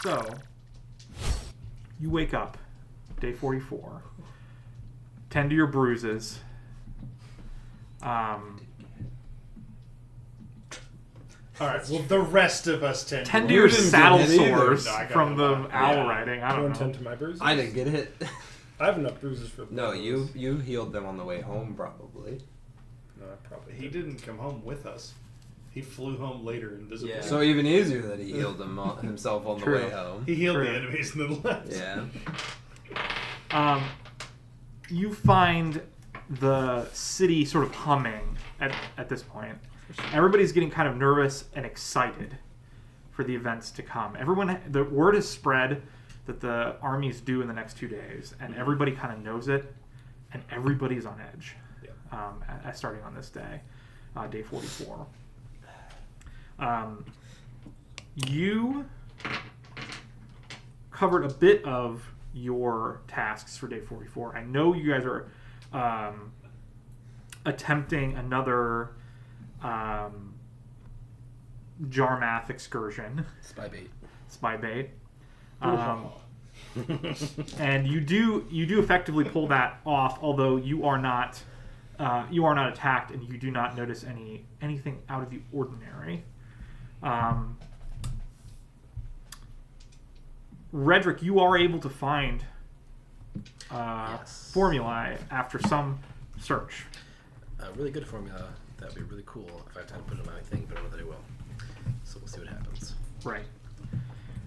So, you wake up, day 44. Tend to your bruises. All right. Well, the rest of us Tend to your saddle sores No, from the owl riding. I You don't don't tend know. to my bruises? I didn't get hit. I have enough bruises for... No, you healed them on the way home, probably. No, I probably He didn't come home with us. He flew home later and disappeared. So even easier that he healed himself on the True. way home. He healed True. the enemies and then left. Yeah. You find the city sort of humming at this point. Everybody's getting kind of nervous and excited for the events to come. The word is spread that the army's due in the next 2 days, and everybody kind of knows it, and everybody's on edge. Starting on this day, day 44. You covered a bit of your tasks for day 44. I know you guys are attempting another Jarmath excursion. Spy bait. And you do effectively pull that off, although you are not attacked, and you do not notice anything out of the ordinary. Redrick, you are able to find formulae after some search. A really good formula. That would be really cool if I have time to put it on my thing, but I don't know that I will. So we'll see what happens. Right.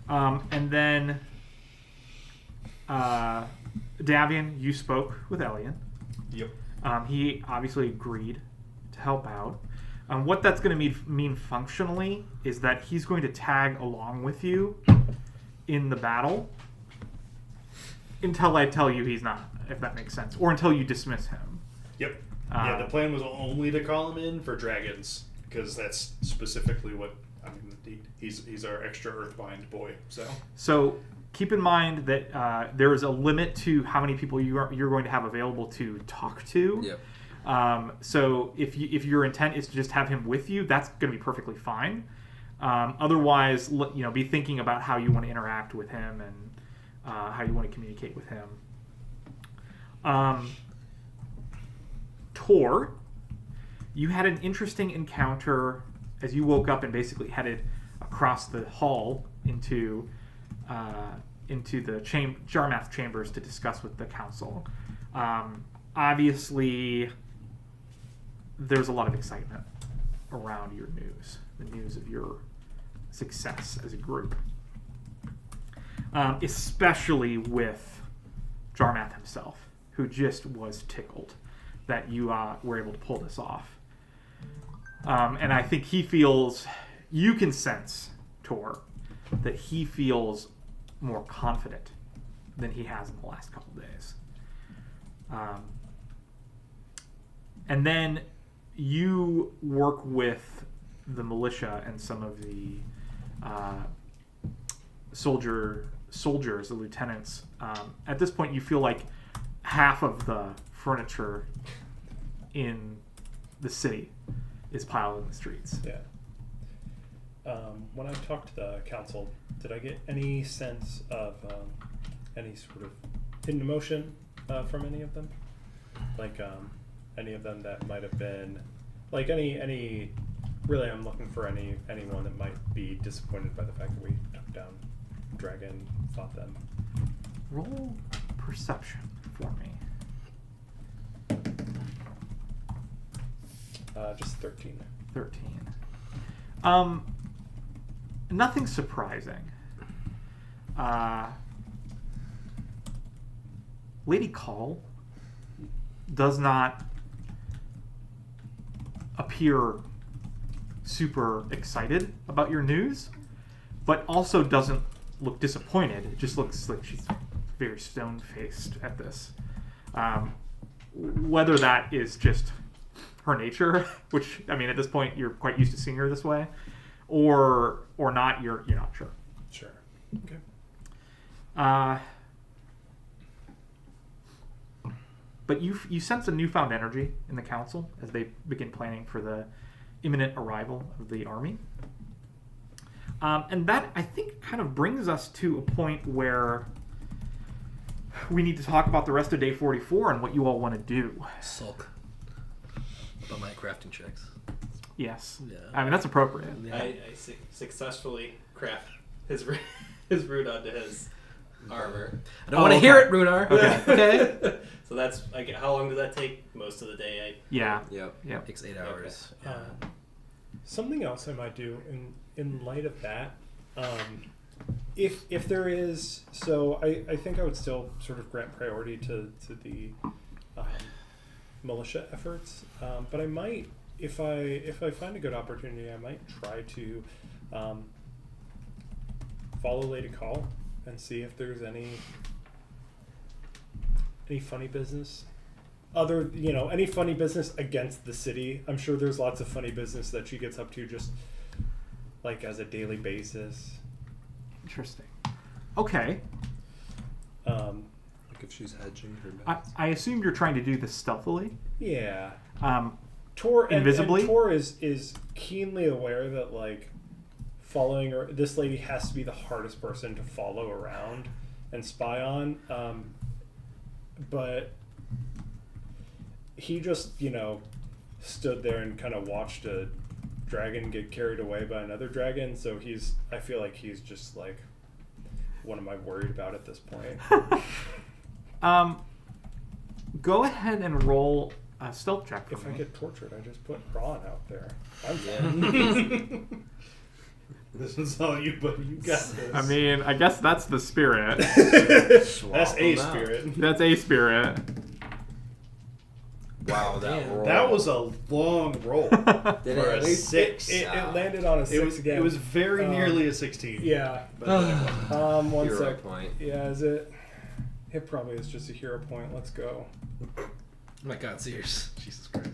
And then, Davian, you spoke with Elian. Yep. He obviously agreed to help out. What that's going to mean functionally is that he's going to tag along with you in the battle until I tell you he's not, if that makes sense, or until you dismiss him. Yep. The plan was only to call him in for dragons, because that's specifically what he's our extra Earthbind boy. So keep in mind that there is a limit to how many people you're going to have available to talk to. Yep. So if your intent is to just have him with you, that's going to be perfectly fine. Otherwise, be thinking about how you want to interact with him and how you want to communicate with him. Tor, you had an interesting encounter as you woke up and basically headed across the hall into the Jarmath chambers to discuss with the council. Obviously, there's a lot of excitement around your news, the news of your success as a group, especially with Jarmath himself, who just was tickled that you were able to pull this off. And I think you can sense, Tor, that he feels more confident than he has in the last couple days. And then you work with the militia and some of the soldiers, the lieutenants. At this point, you feel like half of the furniture in the city is piled in the streets. Yeah. When I talked to the council, did I get any sense of any sort of hidden emotion from any of them? Like any of them that might have been, like any. Really, I'm looking for anyone that might be disappointed by the fact that we took down Dragon, fought them. Roll perception for me. Just 13. 13. Nothing surprising. Lady Call does not appear super excited about your news, but also doesn't look disappointed. It just looks like she's very stone-faced at this. Whether that is just her nature, which, I mean, at this point, you're quite used to seeing her this way, or not, you're not sure. Sure. Okay. But you sense a newfound energy in the council as they begin planning for the imminent arrival of the army. And that, I think, kind of brings us to a point where we need to talk about the rest of day 44 and what you all want to do. Sulk about my crafting checks. Yes. Yeah. I mean, that's appropriate. Yeah. I successfully craft his his rune onto his armor. I don't want to hear it, Runar. Okay. So that's how long does that take? Most of the day. Yeah. Yep. Yep. Takes 8 hours. Something else I might do in light of that, if there is, so I think I would still sort of grant priority to the militia efforts, but I might, if I find a good opportunity, I might try to follow Lady Call and see if there's any funny business. Any funny business against the city. I'm sure there's lots of funny business that she gets up to just like as a daily basis. Interesting. Okay. Like if she's hedging her bets. I assume you're trying to do this stealthily. Yeah. Um, Tor invisibly? And Tor is keenly aware that like following her, this lady has to be the hardest person to follow around and spy on. But he just, stood there and kind of watched a dragon get carried away by another dragon. So I feel like he's just like, what am I worried about at this point? Go ahead and roll a stealth check for If me. I get tortured, I just put Braun out there. I'm fine. This is all you, but you got this. I mean, I guess that's the spirit. That's a spirit. That's a spirit. Wow, that roll. That was a long roll Did for a it? 6. It landed on a 6 again. It was very nearly a 16. Yeah. But One Hero sec. point. Yeah, is it? It probably is just a hero point. Let's go. Oh my God, Sears. Jesus Christ.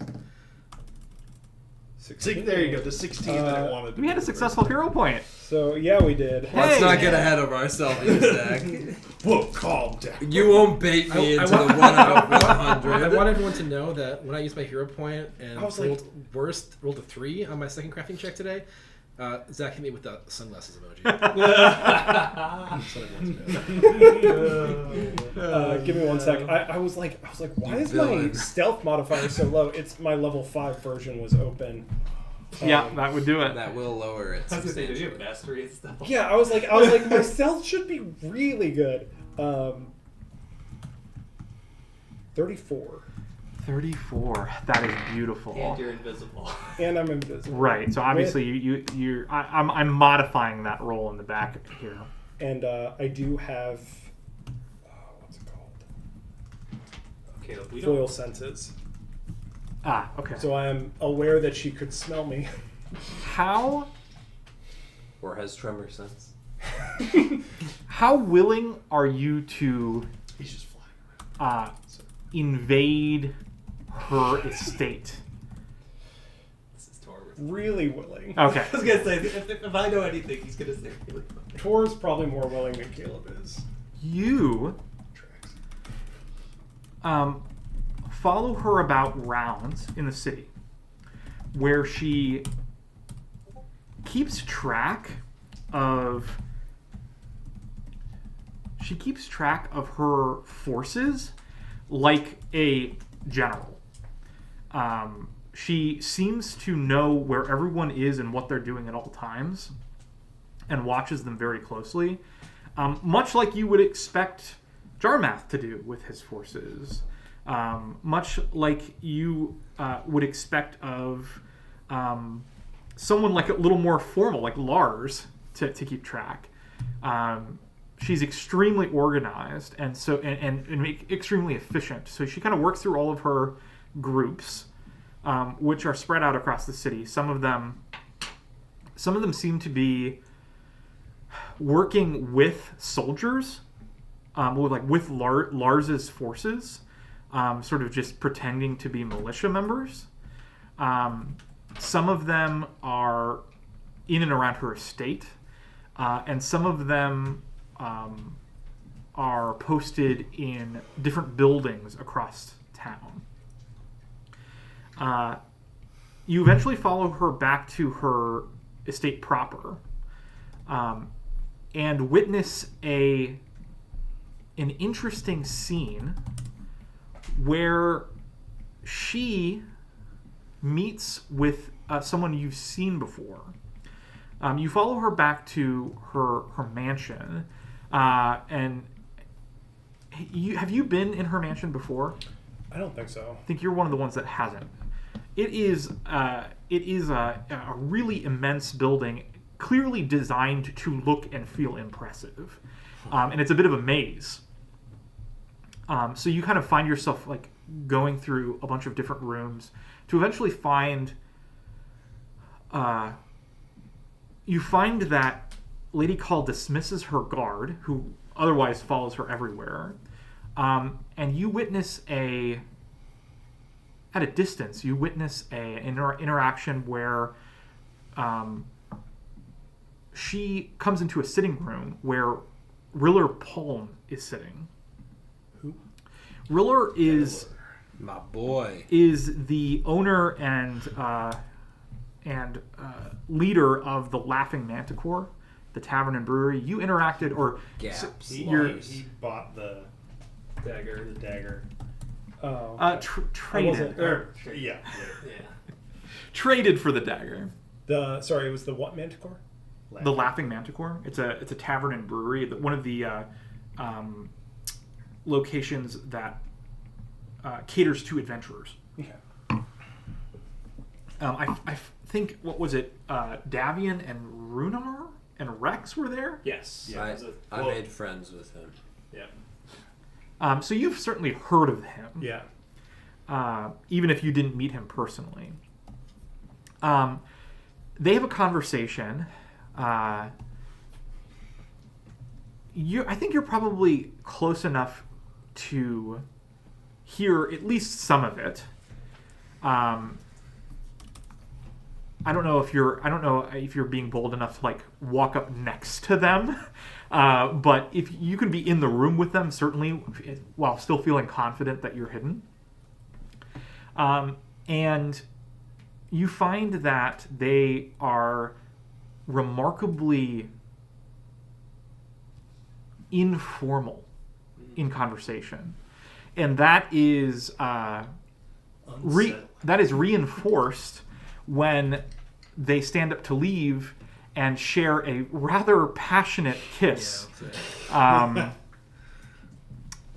16. there you go. The 16 that I wanted to We had a successful hero point. So yeah, we did. Hey. Let's not get ahead of ourselves, Zach. Whoa, calm down. You won't bait me I into want- the 1 out of I 100. want everyone to know that when I used my hero point and I was rolled a 3 on my second crafting check today, Zach hit me with the sunglasses emoji. That's what everyone to know. Give me 1 sec. I was like, why is my villain. stealth modifier so low? It's my level 5 version was open. Yeah, that would do it. That will lower it I was gonna say, did you substantially. have mastery and stuff? Yeah, I was like, my stealth should be really good. 34, 34. That is beautiful. And you're invisible. and I'm invisible. Right. So obviously I'm modifying that roll in the back here. And I do have what's it called? Caleb, we Foil don't. senses. Ah, okay. So I am aware that she could smell me. How Or has tremor sense. how willing are you to He's just flying around. invade her estate? This is Tor. Really willing. Okay. I was gonna say, if I know anything, he's gonna say really funny. Tor's probably more willing than Caleb is. You follow her about rounds in the city where she keeps track of her forces like a general. She seems to know where everyone is and what they're doing at all times and watches them very closely, much like you would expect Jarmath to do with his forces. Much like you would expect of someone like a little more formal, like Lars, to keep track. She's extremely organized and extremely efficient. So she kind of works through all of her groups, which are spread out across the city. Some of them seem to be working with soldiers, with Lars's forces. Sort of just pretending to be militia members. Some of them are in and around her estate, and some of them are posted in different buildings across town. You eventually follow her back to her estate proper, and witness an interesting scene where she meets with someone you've seen before. You follow her back to her mansion, and have you been in her mansion before? I don't think so. I think you're one of the ones that hasn't. It is a really immense building, clearly designed to look and feel impressive, and it's a bit of a maze. So you kind of find yourself like going through a bunch of different rooms to eventually find. You find that Lady Call dismisses her guard, who otherwise follows her everywhere, and you witness at a distance, you witness an interaction where she comes into a sitting room where Riller Palm is sitting. Who? Riller is My boy. is the owner and leader of the Laughing Manticore, the tavern and brewery. You interacted, or Gaps. He bought the Dagger. dagger. Oh. traded Yeah. traded for the dagger. Sorry, it was the what Manticore? The Laughing Manticore. It's a tavern and brewery. One of the locations that caters to adventurers. Okay. I think, what was it? Davian and Runar and Rex were there. Yes. Yeah. I made friends with him. Yeah. So you've certainly heard of him. Yeah. Even if you didn't meet him personally. They have a conversation. I think you're probably close enough to hear at least some of it. I don't know if you're being bold enough to like walk up next to them, but if you can be in the room with them, certainly, while still feeling confident that you're hidden. And you find that they are remarkably informal in conversation, and that is reinforced when they stand up to leave and share a rather passionate kiss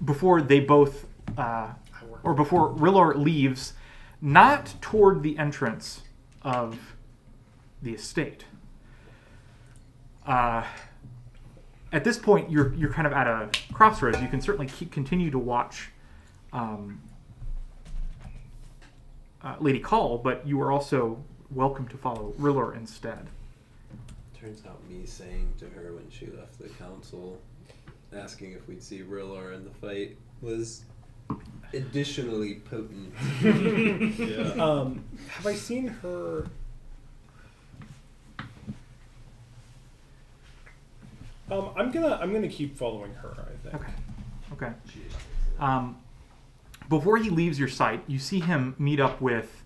before they both or before Rillor leaves, not toward the entrance of the estate. At this point, you're kind of at a crossroads. You can certainly continue to watch Lady Call, but you are also welcome to follow Rillor instead. Turns out me saying to her when she left the council, asking if we'd see Rillor in the fight, was additionally potent. Yeah. Have I seen her? I'm gonna keep following her, I think. Okay. Before he leaves your sight, you see him meet up with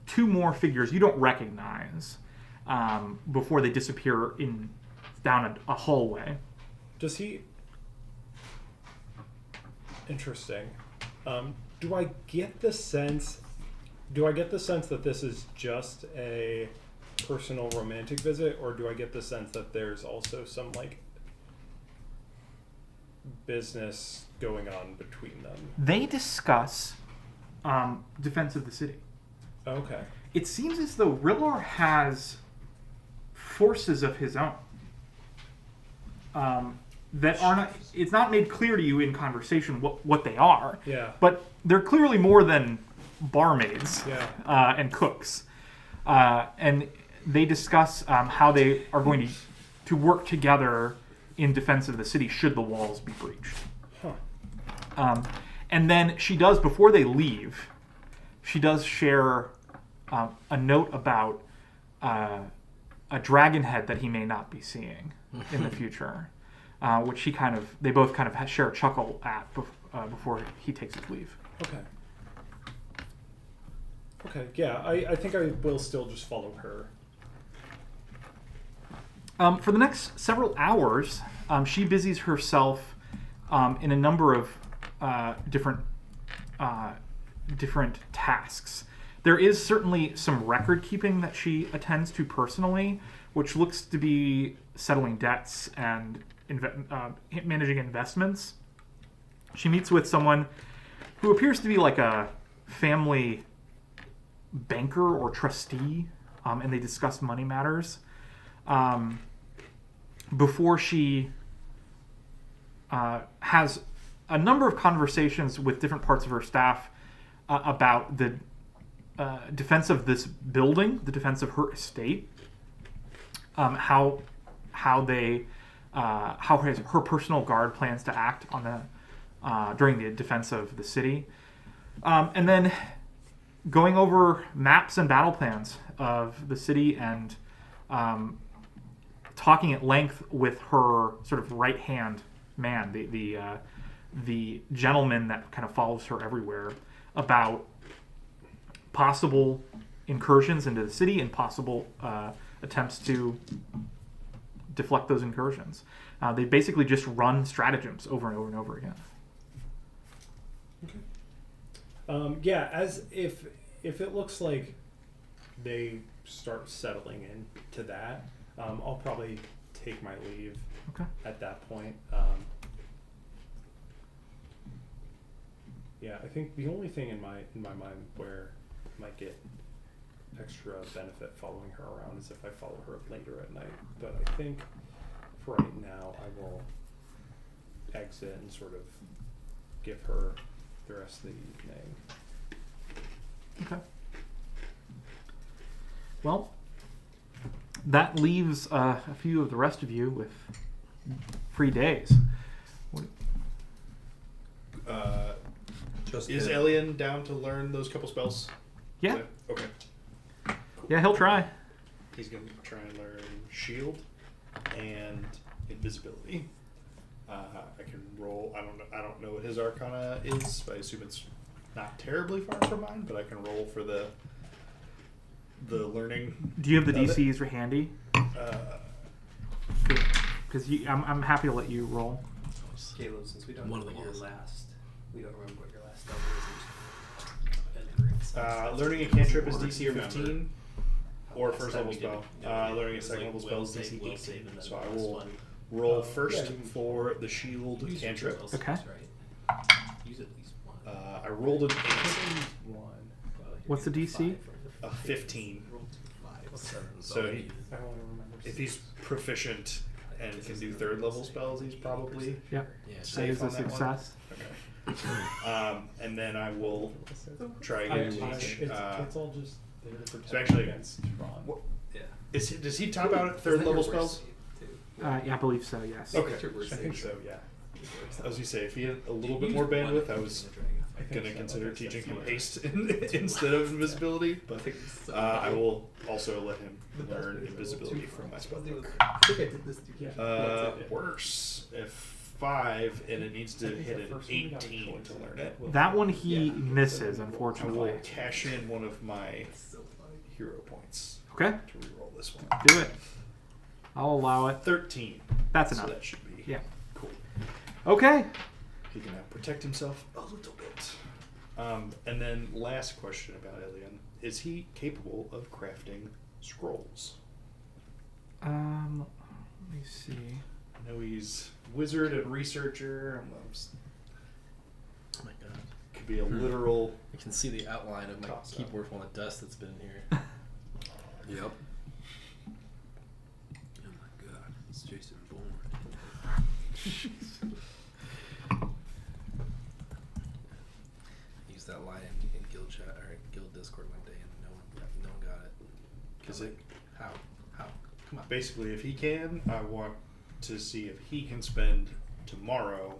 two more figures you don't recognize before they disappear down a hallway. Does he? Interesting. Do I get the sense that this is just a personal romantic visit, or do I get the sense that there's also some like business going on between them? They discuss defense of the city. Okay. It seems as though Rillor has forces of his own that are not. It's not made clear to you in conversation what they are. Yeah. But they're clearly more than barmaids and cooks. And they discuss how they are going to work together in defense of the city should the walls be breached. Huh. And then she does, before they leave, she does share a note about a dragon head that he may not be seeing in the future, which they both kind of share a chuckle at before he takes his leave. Okay. Okay. Yeah. I think I will still just follow her. For the next several hours, she busies herself in a number of different tasks. There is certainly some record keeping that she attends to personally, which looks to be settling debts and managing investments. She meets with someone who appears to be like a family banker or trustee, and they discuss money matters. Before she has a number of conversations with different parts of her staff about the defense of this building, the defense of her estate, how her personal guard plans to act on the during the defense of the city, and then going over maps and battle plans of the city and talking at length with her sort of right hand man, the gentleman that kind of follows her everywhere, about possible incursions into the city and possible attempts to deflect those incursions. They basically just run stratagems over and over and over again. As if it looks like they start settling into that, I'll probably take my leave. Okay. At that point. I think the only thing in my mind where I might get extra benefit following her around is if I follow her later at night. But I think for right now I will exit and sort of give her the rest of the evening. Okay. Well, that leaves a few of the rest of you with free days. Is Elian down to learn those couple spells? Yeah. Okay. Yeah, he'll try. He's going to try and learn shield and invisibility. I can roll. I don't know what his arcana is. I assume it's not terribly far from mine, but I can roll for the learning. Do you have the DCs handy? Because I'm happy to let you roll. Caleb, since we don't One know of what them your is. last, we don't remember what your last spell is. Learning a cantrip is DC Remember 15, or last first time level we did spell. it. No, Learning a it was second like level spell will is save, DC will 18. save, and then So I plus will one. roll first yeah, you can- for the shield Use your cantrip. spells, Okay. right? Use at least one. I rolled an One. Well, you're What's the getting DC? five from the 15. Roll two fives. So I only remember if he's proficient and can do third level spells, he's probably Yep. Yeah, That safe is a on that one. success. okay. And then I will try again to teach. It's all just there to protect actually- against Tron. What- Yeah. does he top out at third level spells? Yeah, I believe so. Yes. Okay. I think so, yeah. I was gonna say if he had a little bit more bandwidth, I was gonna consider teaching him haste instead of invisibility, but I will also let him learn invisibility from my spell book. I think I did this to you. Worse, if 5 and it needs to hit an 18 to learn it, That one he Yeah. misses, I will unfortunately. cash in one of my So funny. hero points Okay, to reroll this one. do it. I'll allow it. 13. That's So enough. that should be Yeah. cool. Okay. He can now protect himself a little bit. And then last question about Elian. Is he capable of crafting scrolls? Let me see. I know he's wizard and researcher. Oh my god. Could be a literal... I can see the outline of my Toss up. keyboard from all the dust that's been in here. Yep. Oh my god, it's Jason Bourne. I used that line in guild chat or in guild Discord one day, and no one got it. Is Like, it how? Come on. basically, if he can, I want to see if he can spend tomorrow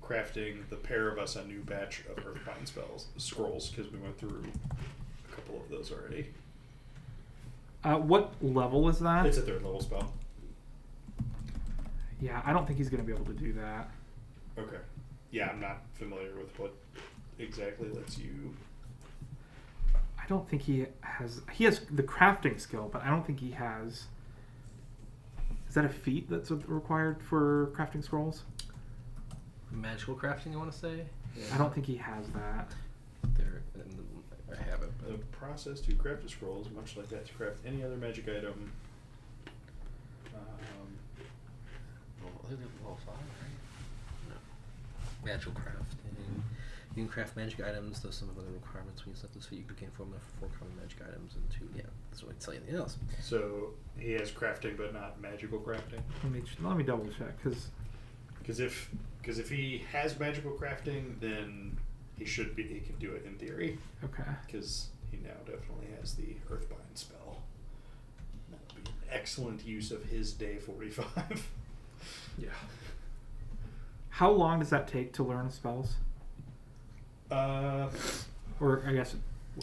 crafting the pair of us a new batch of Earthbind scrolls, because we went through a couple of those already. What level is that? It's a third level spell. Yeah, I don't think he's going to be able to do that. Okay. Yeah, I'm not familiar with what exactly lets you... I don't think he has. He has the crafting skill, but I don't think he has Is that a feat that's required for crafting scrolls? Magical crafting, I want to say. I don't think he has that. There, I have it. The process to craft a scroll is much like that to craft any other magic item. I think they're level 5, right? No. Magical crafting. You can craft magic items, though some of the requirements when you select this feat, you can gain formula for 4 common magic items and 2. Yeah, that's what I tell you anything else. So he has crafting, but not magical crafting. Let me double check Because if he has magical crafting, then he can do it in theory. okay. Because he now definitely has the Earthbind spell. That would be an excellent use of his day 45. Yeah. How long does that take to learn spells? Or I guess,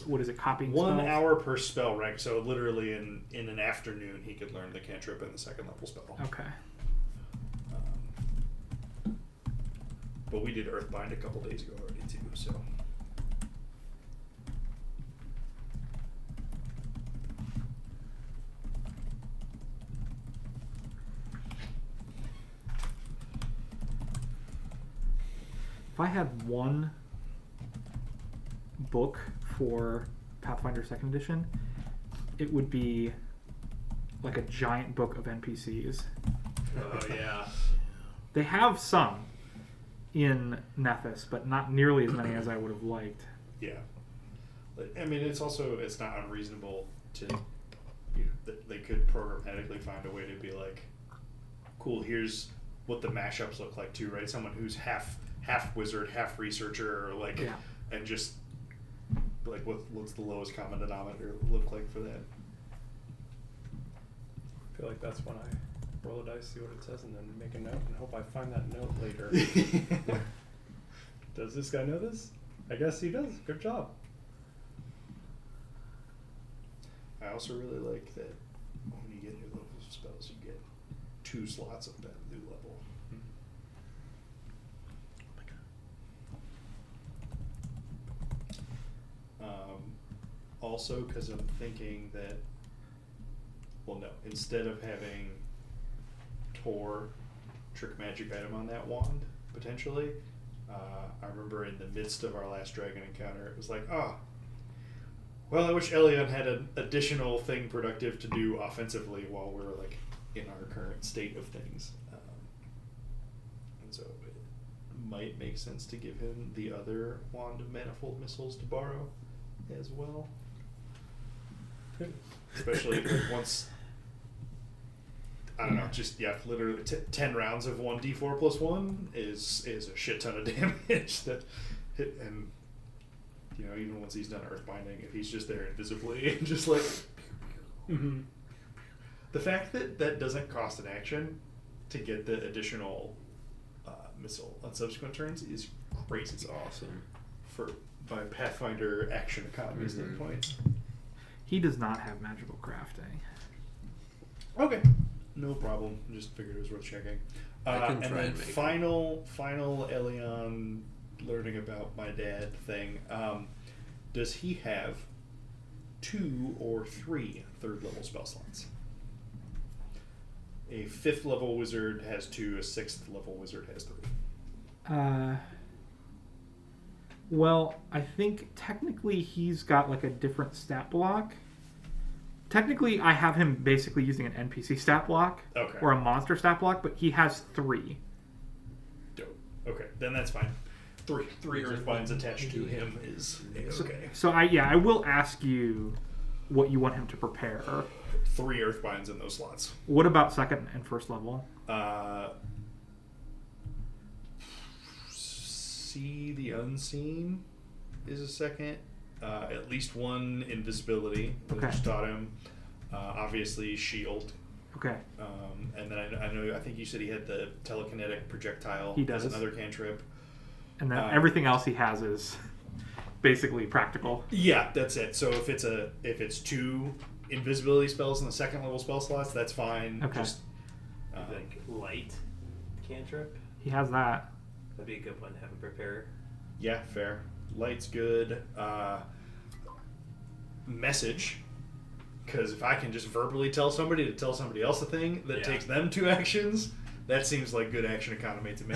what is it? Copying 1 spells? hour per spell rank. So literally in an afternoon, he could learn the cantrip and the 2nd level spell. Okay. But we did Earthbind a couple days ago already too. So. If I had one book for Pathfinder 2nd Edition, it would be like a giant book of NPCs. Oh yeah. They have some in Nethys, but not nearly as many as I would have liked. Yeah. I mean, it's not unreasonable to, that they could programmatically find a way to be like, cool, here's what the mashups look like too, right? Someone who's half wizard, half researcher, or like, Yeah. and just like what's the lowest common denominator look like for that? I feel like that's when I roll a dice, see what it says, and then make a note, and hope I find that note later. Does this guy know this? I guess he does. Good job. I also really like that when you get new levels of spells, you get 2 slots of that new level. Also, because I'm thinking that, well, no, instead of having Tor trick magic item on that wand, potentially, I remember in the midst of our last dragon encounter, it was like, well, I wish Elion had an additional thing productive to do offensively while we're like in our current state of things. And so it might make sense to give him the other wand of manifold missiles to borrow as well. Especially like once, I don't know, just literally 10 rounds of 1d4 plus 1 is a shit ton of damage that hit, and even once he's done earthbinding, if he's just there invisibly and just like the fact that doesn't cost an action to get the additional missile on subsequent turns is crazy. It's awesome. By Pathfinder action economy standpoint. He does not have magical crafting. Okay, no problem. Just figured it was worth checking. I can and try then and make final Elion learning about my dad thing. Does he have 2 or 3 3rd level spell slots? A 5th level wizard has 2. A 6th level wizard has 3. Well, I think technically he's got like a different stat block. Technically, I have him basically using an NPC stat block Okay. or a monster stat block, but he has 3. Dope. Okay, then that's fine. 3 earthbinds attached to him is okay. So I will ask you what you want him to prepare. 3 earthbinds in those slots. What about 2nd and 1st level? See the unseen is a 2nd. At least 1 invisibility, which Okay. taught him. Obviously shield. Okay. And then I think you said he had the telekinetic projectile. He does. As another cantrip. And then everything else he has is basically practical. Yeah, that's it. So if it's 2 invisibility spells in the 2nd level spell slots, that's fine. Okay. Just Like light cantrip. He has that. That'd be a good one to have him prepare. yeah, fair. Light's good. Message, Because if I can just verbally tell somebody to tell somebody else a thing that Yeah. takes them 2 actions, that seems like good action economy to me.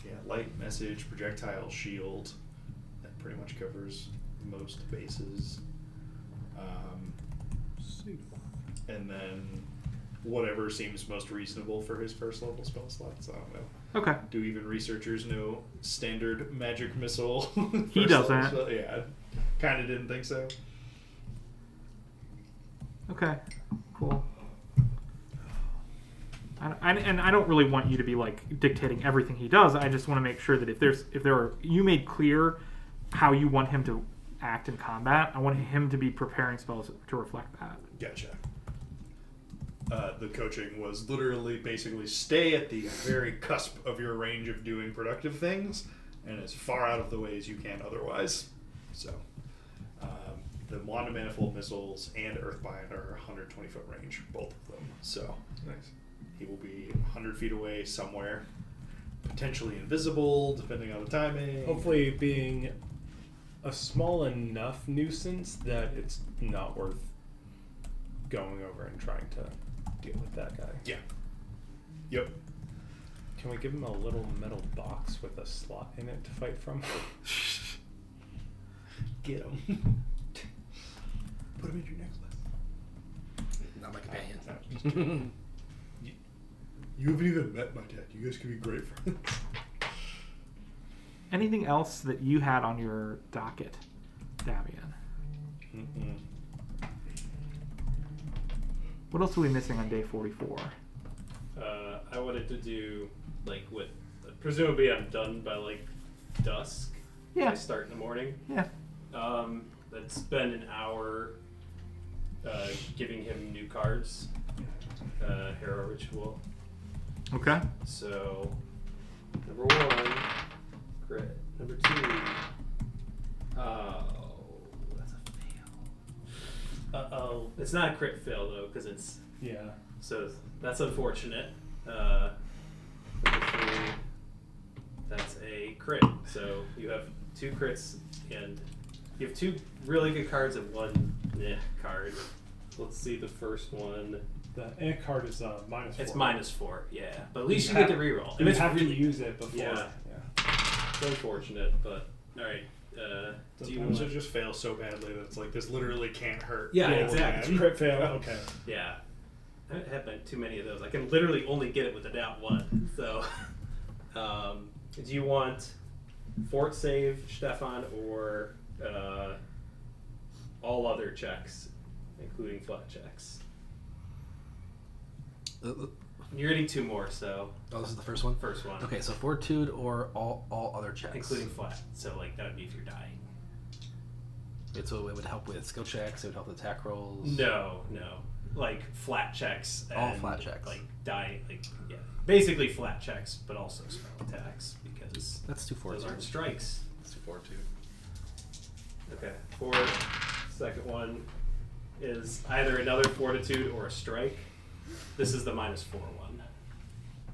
Yeah, light, message, projectile, shield. That pretty much covers most bases. And then whatever seems most reasonable for his first level spell slots. I don't know. Okay. Do even researchers know standard magic missile? He first level doesn't. spell? Yeah, kind of didn't think so. Okay. Cool. And I don't really want you to be like dictating everything he does. I just want to make sure that if there are, you made clear how you want him to act in combat. I want him to be preparing spells to reflect that. Gotcha. The coaching was literally basically stay at the very cusp of your range of doing productive things and as far out of the way as you can otherwise. So, the Wand of Manifold missiles and Earthbind are 120-foot range, both of them. So, Nice. he will be 100 feet away somewhere, potentially invisible, depending on the timing. Hopefully being a small enough nuisance that it's not worth going over and trying to deal with that guy. Yeah. Yep. Can we give him a little metal box with a slot in it to fight from? Get him. Put him in your necklace. Not my companion. No. You haven't even met my dad. You guys could be great friends. Anything else that you had on your docket, Davian? Mm-mm. What else are we missing on day 44? I wanted to do like what presumably I'm done by like dusk. Yeah. I start in the morning. Yeah. That's spend an hour giving him new cards. Hero ritual. Okay. So number 1, crit. Number 2. Oh, that's a fail. Uh-oh. It's not a crit fail though, because it's Yeah. so that's unfortunate. Number 3, that's a crit. So you have 2 crits and you have 2 really good cards and 1 card. Let's see the first one. The card is -4. It's -4, yeah. But at least you, You get to have- reroll. You it's have really, to use it before. Yeah. It's unfortunate, but alright. Do you Sometimes want it just fails so badly that it's like, this literally can't hurt. Yeah, roll exactly. again. Crit fail. Okay. Yeah. I haven't had too many of those. I can literally only get it with a down 1. So, do you want fort save, Stefan, or all other checks, including flat checks? You're getting 2 more, so Oh, this is the first one? first one, Okay, so fortitude or all other checks. including flat. So like that would be if you're dying. Okay, so it would help with skill checks, it would help with attack rolls. No, like flat checks. All And flat checks. Like die, like yeah, basically flat checks, but also spell attacks because That's 2 those fortitude. aren't strikes. It's 4-2. Okay. Second one is either another fortitude or a strike. This is the -4 one,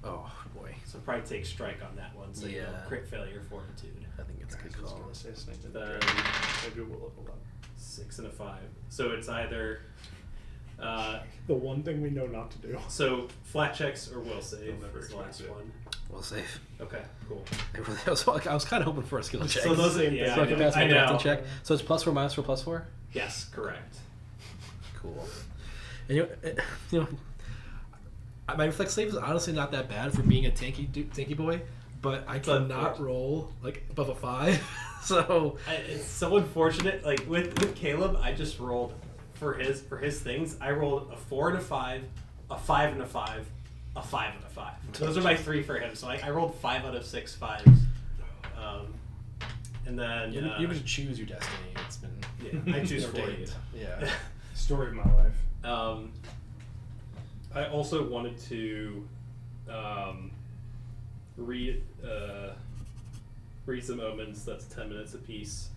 Oh, boy. so probably take strike on that one. So you know, Yeah. crit failure fortitude. I think it's a I good was call. gonna say Snake in the Then- Dragon. Maybe we'll level up. 6 and a 5. So it's either The one thing we know not to do. so flat checks or will save I'll never is the last expect it. one. Well, safe. Okay, cool. I was kind of hoping for a skill check. So those are Same yeah, So I can pass my I know. crafting check. So it's +4, -4, +4? Yes, correct. Cool. And you know, my reflex save is honestly not that bad for being a tanky boy, but I But cannot for- roll like above a 5. So It's so unfortunate. Like with Caleb, I just rolled for his things. I rolled a 4 and a 5, a 5 and a 5, a 5 and a 5. Those are my 3 for him. So I rolled 5 out of 6 5s. And then you can choose your destiny. It's been yeah, I choose for you. ordained. Yeah. Story of my life. I also wanted to read some omens. That's 10 minutes apiece.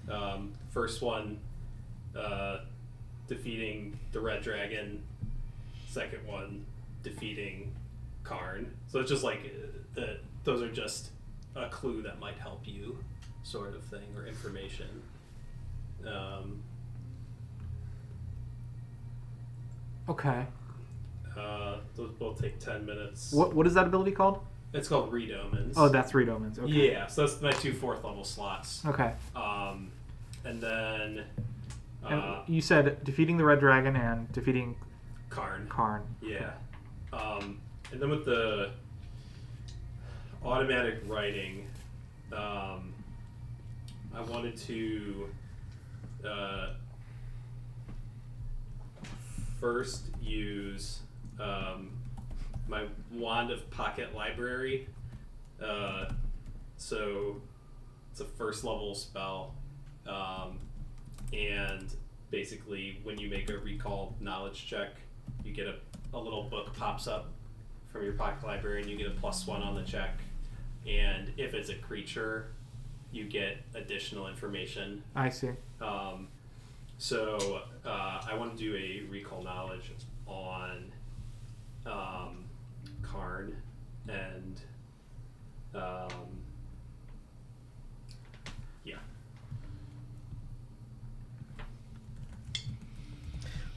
First one, defeating the red dragon. Second one, defeating Karn. So it's just like those are just a clue that might help you, sort of thing, or information. Okay. Those both take 10 minutes. What is that ability called? It's called Read Omens. Oh, that's Read Omens. Okay. Yeah, so that's my 2 4th level slots. Okay. And then And you said defeating the red dragon and defeating Karn. Karn. Yeah. And then with the automatic writing, I wanted to first use my Wand of Pocket Library. So it's a first level spell. And basically, when you make a recall knowledge check, you get a little book pops up from your pocket library, and you get a +1 on the check. And if it's a creature, you get additional information. I see. So I want to do a recall knowledge on Karn and yeah.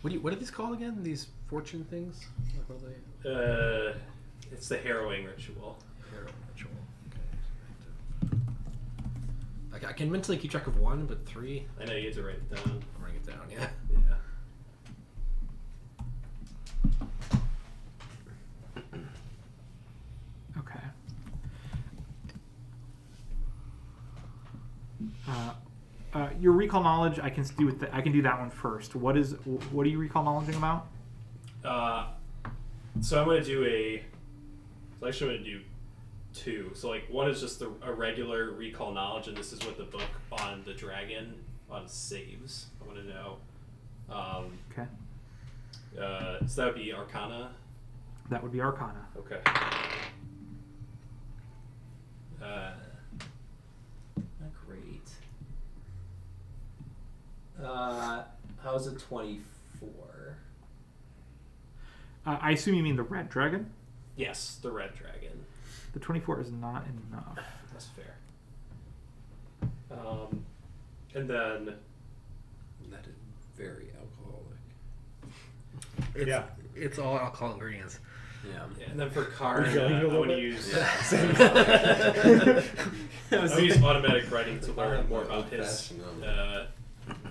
What are these called again? These fortune things? What are they? It's the harrowing ritual. Harrowing ritual. Okay. I can mentally keep track of 1, but 3. I know you get to write it down. I'm writing it down. Yeah. Okay. Your recall knowledge, I can do with I can do that one first. What are you recall knowledging about? So I'm going to do actually I'm going to do 2. So like one is just a regular recall knowledge, and this is what the book on the dragon on saves. I want to know. Okay. So that would be Arcana. That would be Arcana. Okay. Not great. How's a 24? I assume you mean the red dragon? Yes, the red dragon. The 24 is not enough. That's fair. And then That is very alcoholic. It's all alcohol ingredients. Yeah. and then for Karn, Are you feeling a I little want to bit? use Yeah. I would use automatic writing to learn more about his Old-fashioned,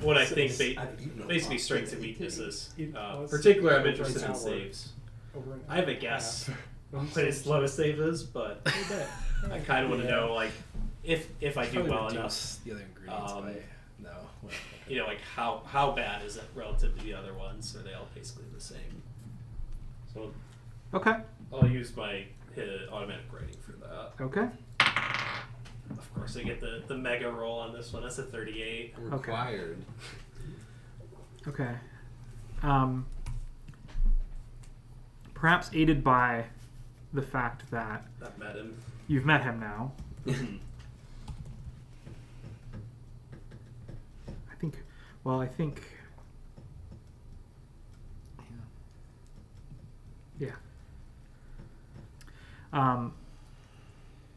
what I think I've eaten a basically lot strengths and today. weaknesses. It was Particularly, I'm over interested an in hour. saves. Over an I have a hour guess and half. what his lowest save is, but I kind of want to know like if I do Probably well reduce enough, the other ingredients by no. Well, you know, like how bad is it relative to the other ones? Are they all basically the same? So Okay. I'll use my automatic writing for that. Okay. Of course, I get the mega roll on this one. That's a 38. Required. Okay. Perhaps aided by the fact that I've met him. you've met him now. I think. Yeah.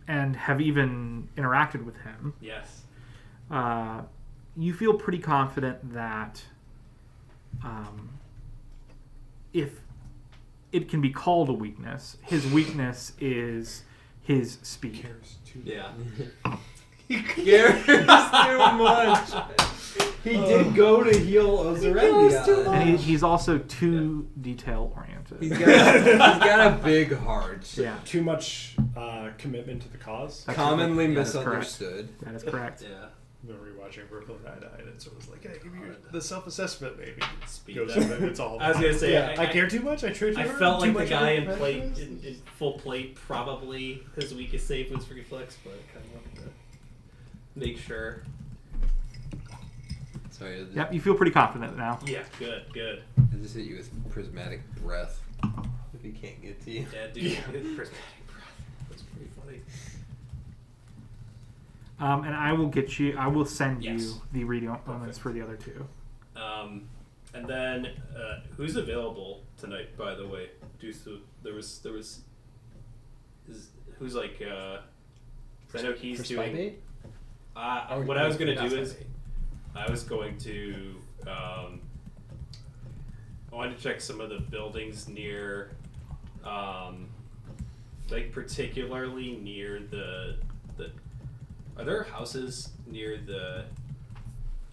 And have even interacted with him. Yes. You feel pretty confident that if it can be called a weakness, his weakness is his speed. Yeah. He cares too much. He did go to heal Ozyrandia. And he's also too detail oriented. He's got a big heart. Yeah, Too much commitment to the cause. That's Commonly that is correct. misunderstood. That is correct. Yeah. I've been rewatching Brooklyn Nine-Nine, and so it was like, hey, give me the self-assessment, maybe. Speed Goes that. in and it's all. I was gonna say, yeah, I- I care too much. I try too I hard, felt too like the much guy of a in plate perfectionist. in full plate probably his weakest save was reflex, but I kind of wanted to make sure. Sorry, Yep, you feel pretty confident now. Yeah, good. I just hit you with prismatic breath. If he can't get to you. Yeah, dude, good prismatic breath. That's pretty funny. And I will send Yes. you the reading moments Perfect. for the other two. And then who's available tonight? By the way, who's like? 'Cause I know he's for doing. spy bait? What I was gonna Not do spy is bait. I was going to. wanted to check some of the buildings near, like particularly near the. Are there houses near the,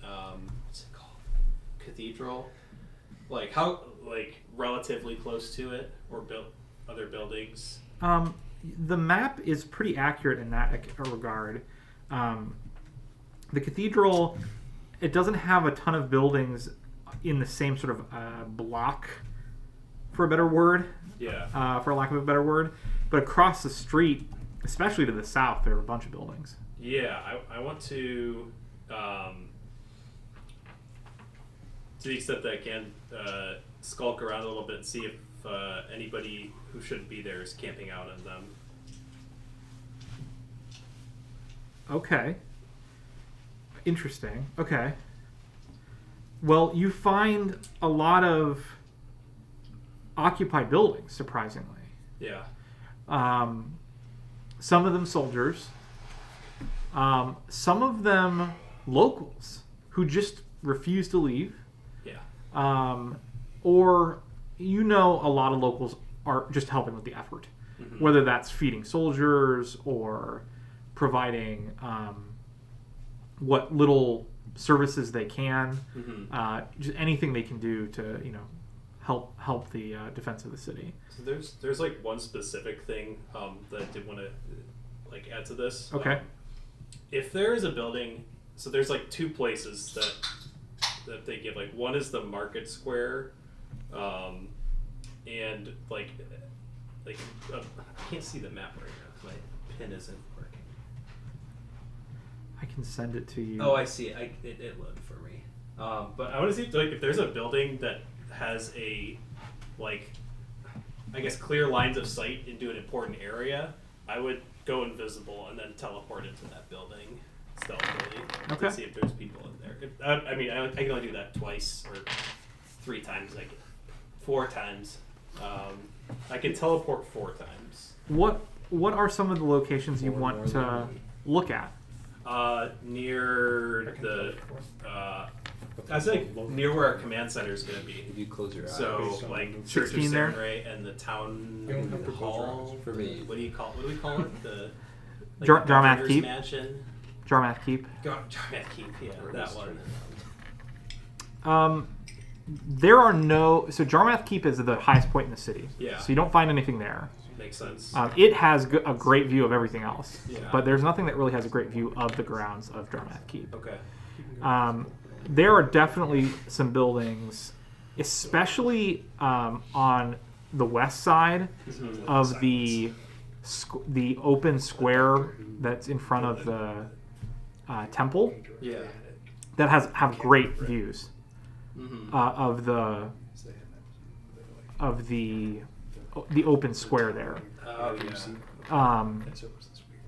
what's it called, cathedral? Like how, like relatively close to it, or built other buildings? The map is pretty accurate in that regard. The cathedral, it doesn't have a ton of buildings in the same sort of block, for a better word. Yeah. For lack of a better word. But across the street, especially to the south, there are a bunch of buildings. Yeah, I want to the extent that I can, skulk around a little bit and see if anybody who shouldn't be there is camping out on them. Okay. Interesting. Okay. Well, you find a lot of occupied buildings, surprisingly. Yeah. Some of them soldiers. Some of them locals who just refuse to leave. Yeah. Or, you know, a lot of locals are just helping with the effort. Mm-hmm. Whether that's feeding soldiers or providing what little services they can, just anything they can do to, you know, help the defense of the city. So there's like one specific thing that I did want to like add to this. Okay. If there is a building, so there's like two places that they give. Like one is the market square, and like I can't see the map right now because my pin isn't working. I can send it to you. Oh, I see. It loaded for me. But I want to see like if there's a building that has a like, I guess, clear lines of sight into an important area, I would go invisible and then teleport into that building stealthily Okay. to see if there's people in there. I mean, I can only do that twice or 3 times. Like 4 times. I can teleport 4 times. What are some of the locations you More want to than me. look at? Near the, I think near where our command center is going to be. If you close your eyes. So like Church of 16 there? Samurai and the town You don't have to close your hall. eyes. For me. What do we call it? The Jarmath governor's Keep? mansion. Jarmath Keep. Jarmath Keep. Yeah, that one. There are no... So Jarmath Keep is the highest point in the city. Yeah. So you don't find anything there. Makes sense. It has a great view of everything else. Yeah. But there's nothing that really has a great view of the grounds of Jarmath Keep. Okay. There are definitely some buildings, especially on the west side of the open square that's in front of the temple, Yeah. that have great views Mm-hmm. of the open square there. Oh yeah.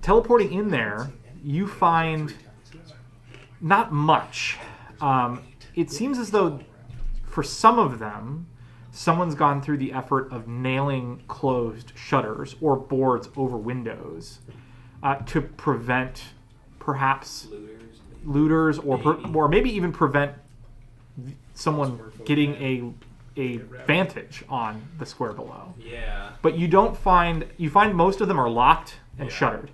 Teleporting in there, you find not much. It seems as though for some of them, someone's gone through the effort of nailing closed shutters or boards over windows to prevent perhaps looters or maybe even prevent someone getting a vantage on the square below. Yeah. But you find most of them are locked and shuttered.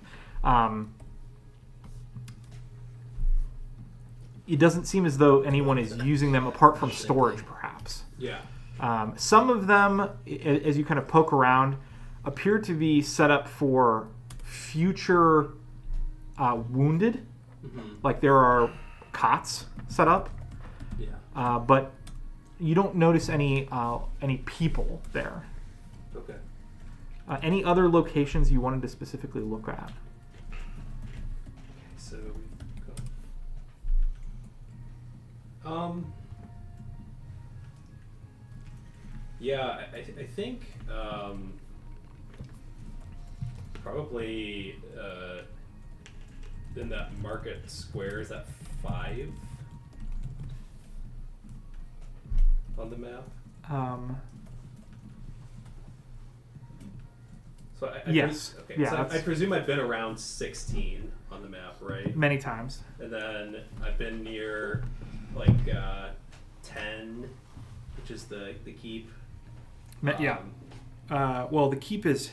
It doesn't seem as though anyone is using them apart from storage, perhaps. Yeah. Some of them, as you kind of poke around, appear to be set up for future wounded. Mm-hmm. Like there are cots set up, Yeah. but you don't notice any people there. Okay. Any other locations you wanted to specifically look at? So yeah, I think probably in that market square, is that 5 on the map? So Yes. Okay. Yeah, So I that's- presume I've been around 16 on the map, right? Many times. And then I've been near like 10 which is the keep. Yeah. Well, the keep is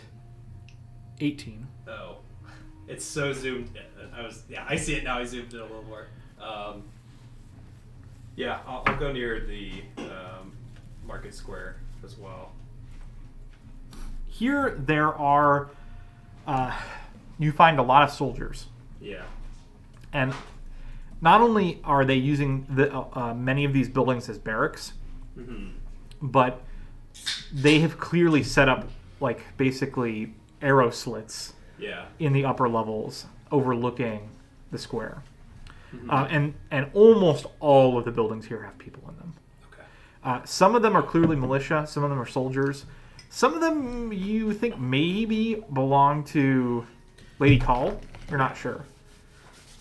18. Oh, it's so zoomed. I see it now. I zoomed in a little more. Yeah, I'll go near the market square as well. Here, there are. You find a lot of soldiers, Yeah. and not only are they using many of these buildings as barracks, Mm-hmm. but they have clearly set up like basically arrow slits Yeah. in the upper levels overlooking the square. Mm-hmm. And almost all of the buildings here have people in them. Okay. Some of them are clearly militia, some of them are soldiers. Some of them you think maybe belong to Lady Call. You're not sure.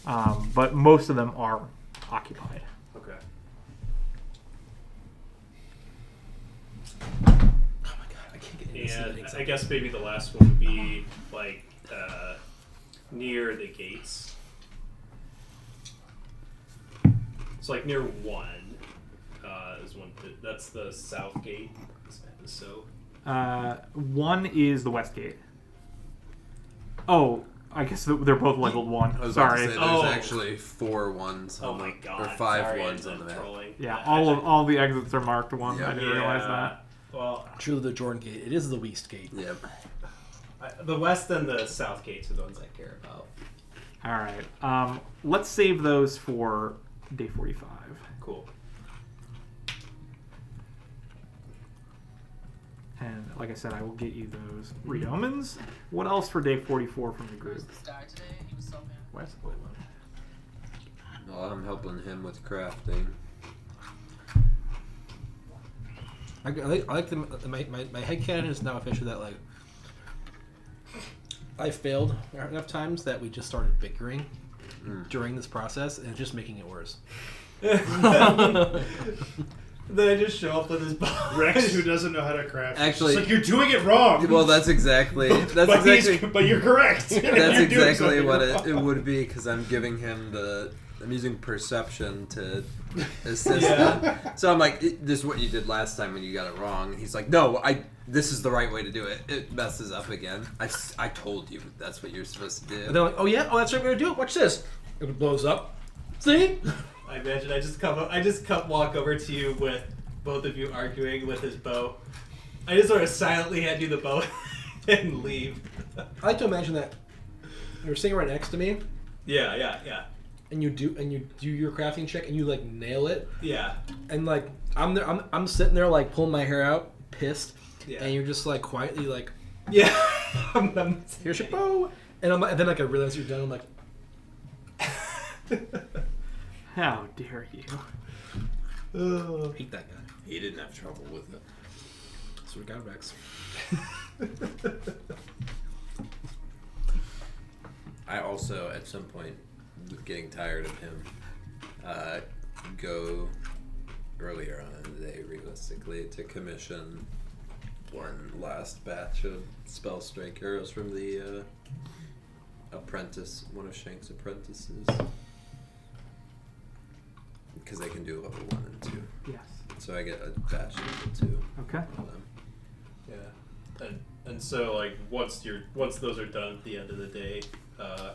But most of them are occupied. Okay. Oh my god, I can't get into this And thing. I guess maybe the last one would be like near the gates. So like near one is one. That's the south gate. So One is the west gate. Oh, I guess they're both labeled one. I was about to Sorry. say there's Oh. actually 4 ones. oh On my the, god. Or 5 Sorry, ones I'm on the map. trolling. Yeah, I- all the exits are marked one. Yeah. I didn't realize that. Well, Truly the Jordan Gate. It is the West Gate. Yep. the west and the south gates are the ones I care about. All right. Let's save those for day 45. Cool. And like I said, I will get you those read omens. What else for day 44 from the Where's group? the star today? He was so mad. West. Well, I'm helping him with crafting. I like the my headcanon is now official that like I failed enough times that we just started bickering during this process and just making it worse. Then I just show up with his bow. Rex, who doesn't know how to craft, Actually- it's like you're doing it wrong. Well, that's exactly but you're correct. that's You're doing exactly something what wrong. it would be because I'm giving him I'm using perception to assist Yeah. him. So I'm like, this is what you did last time when you got it wrong. And he's like, no, this is the right way to do it. It messes up again. I told you that's what you're supposed to And do. they're like, oh yeah, oh that's right, we're gonna do it. Watch this. It blows up. See? I imagine I just walk over to you with both of you arguing with his bow. I just sort of silently hand you the bow and leave. I like to imagine that you're sitting right next to me Yeah. and you do your crafting check and you like nail it Yeah. and like I'm there I'm sitting there like pulling my hair out, pissed, Yeah. and you're just like quietly like, Yeah. I'm here's your bow, and and then like I realize you're done. I'm like, How dare you? I hate that guy. He didn't have trouble with it. So we got Rex. I also, at some point, with getting tired of him, go earlier on in the day, realistically, to commission one last batch of spell strike arrows from the apprentice, one of Shank's apprentices. Because they can do level 1 and 2. Yes. So I get a batch of the 2 Okay. of them. Yeah. And so like once those are done at the end of the day, I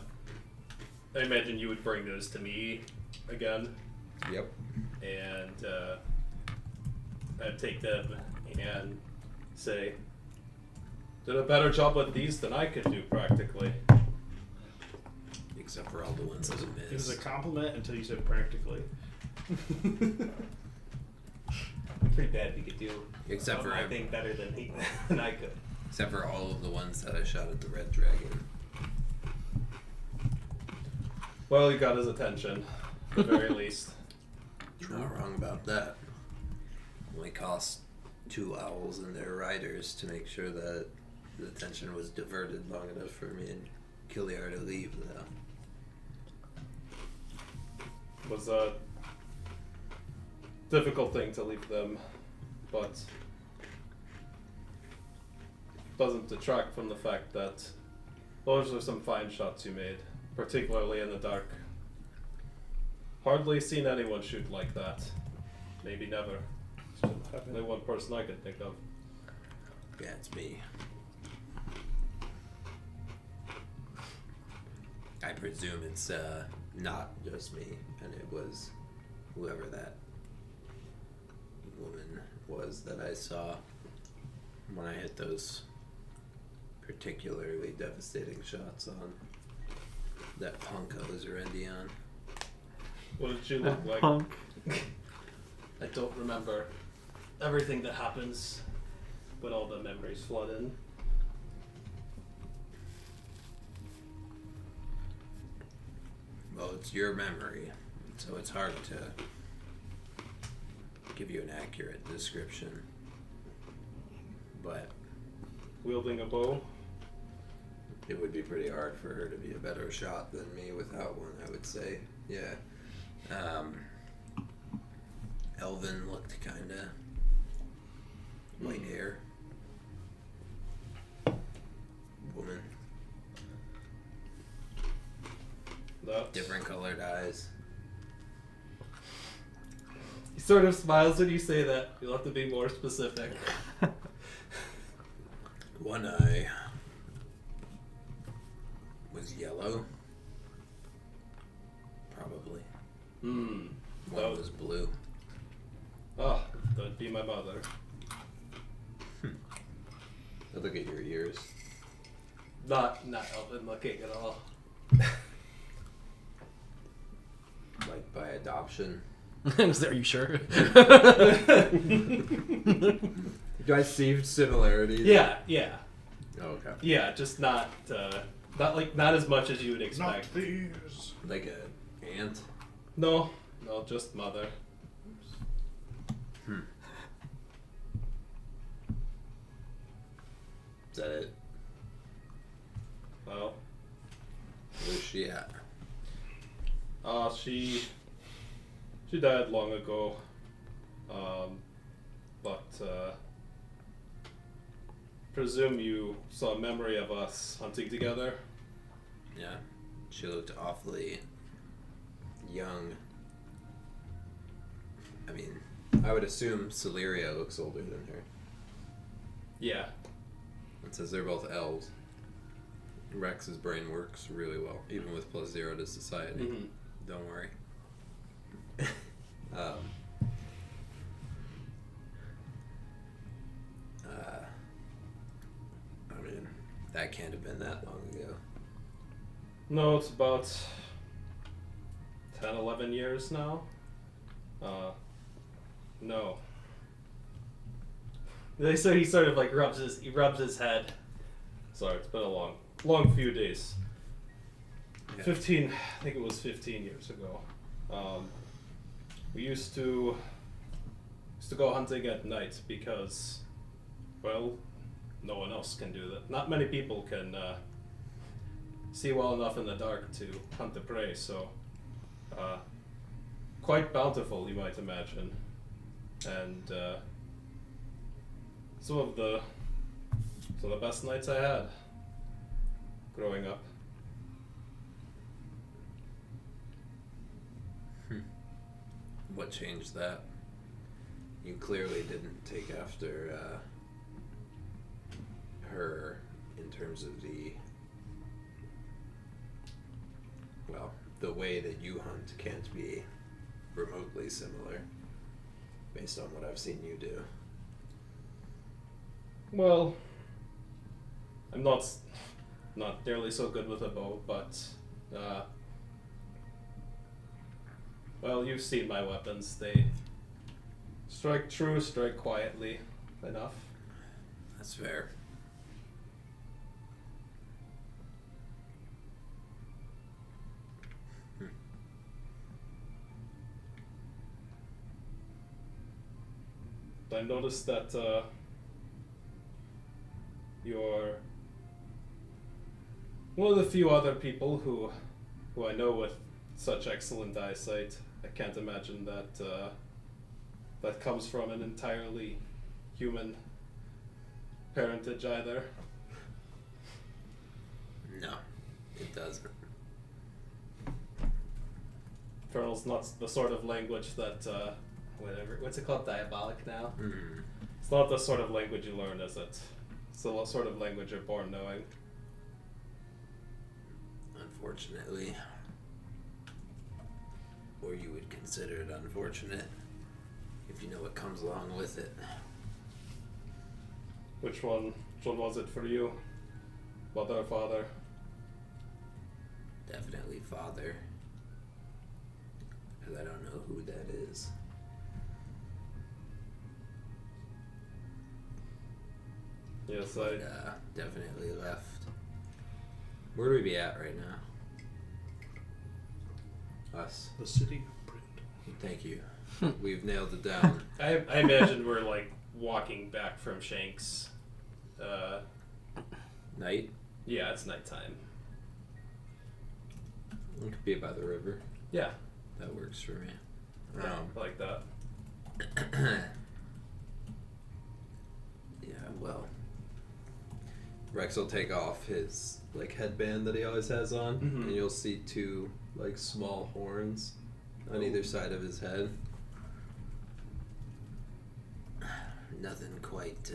imagine you would bring those to me again, Yep. and I'd take them and say, did a better job with these than I could do practically. Except for all the ones that It was a missed. compliment until you said practically. Pretty bad we could do Except for I think better than I could. Except for all of the ones that I shot at the red dragon. Well, you got his attention, at the very least. You're not wrong about that. Only cost 2 owls and their riders to make sure that the attention was diverted long enough for me and Killiar to leave, though. Was a difficult thing to leave them, but doesn't detract from the fact that those are some fine shots you made, particularly in the dark. Hardly seen anyone shoot like that. Maybe never. Only one person I can think of. Yeah, it's me. I presume it's not just me, and it was whoever that woman was that I saw when I hit those particularly devastating shots on that punk I was already on. What did she look like? Punk. I don't remember everything that happens when all the memories flood in. Well, it's your memory, so it's hard to give you an accurate description. But Wielding a bow. it would be pretty hard for her to be a better shot than me without one, I would say. Yeah. Elvin looked kinda white hair. Woman. That's... Different colored eyes. He sort of smiles when you say that. You'll have to be more specific. One eye was yellow. Probably. Hmm. One was blue. Oh, that'd be my mother. I look at your ears. Not Elvin looking at all. Like by adoption. Are you sure? Do I see similarities? Yeah. Oh, okay. Yeah, just not as much as you would Not expect. these. Like a ant. No, just mother. Is that it? Well, Where's she at? she died long ago. But presume you saw a memory of us hunting together. Yeah. She looked awfully young. I mean, I would assume Celeria looks older than her. Yeah. It says they're both elves. Rex's brain works really well, even with +0 to society. Mm-hmm. Don't worry. I mean, that can't have been that long ago. No, it's about 10, 11 years now. No. So he sort of like rubs his head. Sorry, it's been a long few days. Yeah. 15, I think it was 15 years ago. We used to go hunting at night because, well, no one else can do that. Not many people can see well enough in the dark to hunt the prey, so quite bountiful, you might imagine. And some of the best nights I had growing up. What changed that? You clearly didn't take after her in terms of the way that you hunt can't be remotely similar based on what I've seen you do. Well, I'm not nearly so good with a bow, but well, you've seen my weapons. They strike true, strike quietly enough. That's fair. I noticed that you're one of the few other people who I know with such excellent eyesight. I can't imagine that that comes from an entirely human parentage either. No, it doesn't. Infernal's not the sort of language that whatever. What's it called? Diabolic now. Hmm. It's not the sort of language you learn, is it? It's the sort of language you're born knowing. Unfortunately. Or you would consider it unfortunate if you know what comes along with it. Which one was it for you? Mother or father? Definitely father. Because I don't know who that is. Yes, But, definitely left. Where do we be at right now? Us. The city of Brindle. Thank you. We've nailed it down. I imagine we're like walking back from Shanks. Night? Yeah, it's nighttime. It could be by the river. Yeah, That works for me. I like that. Yeah, well. Rex will take off his like headband that he always has on, Mhm. and you'll see two like small horns on either side of his head. Nothing quite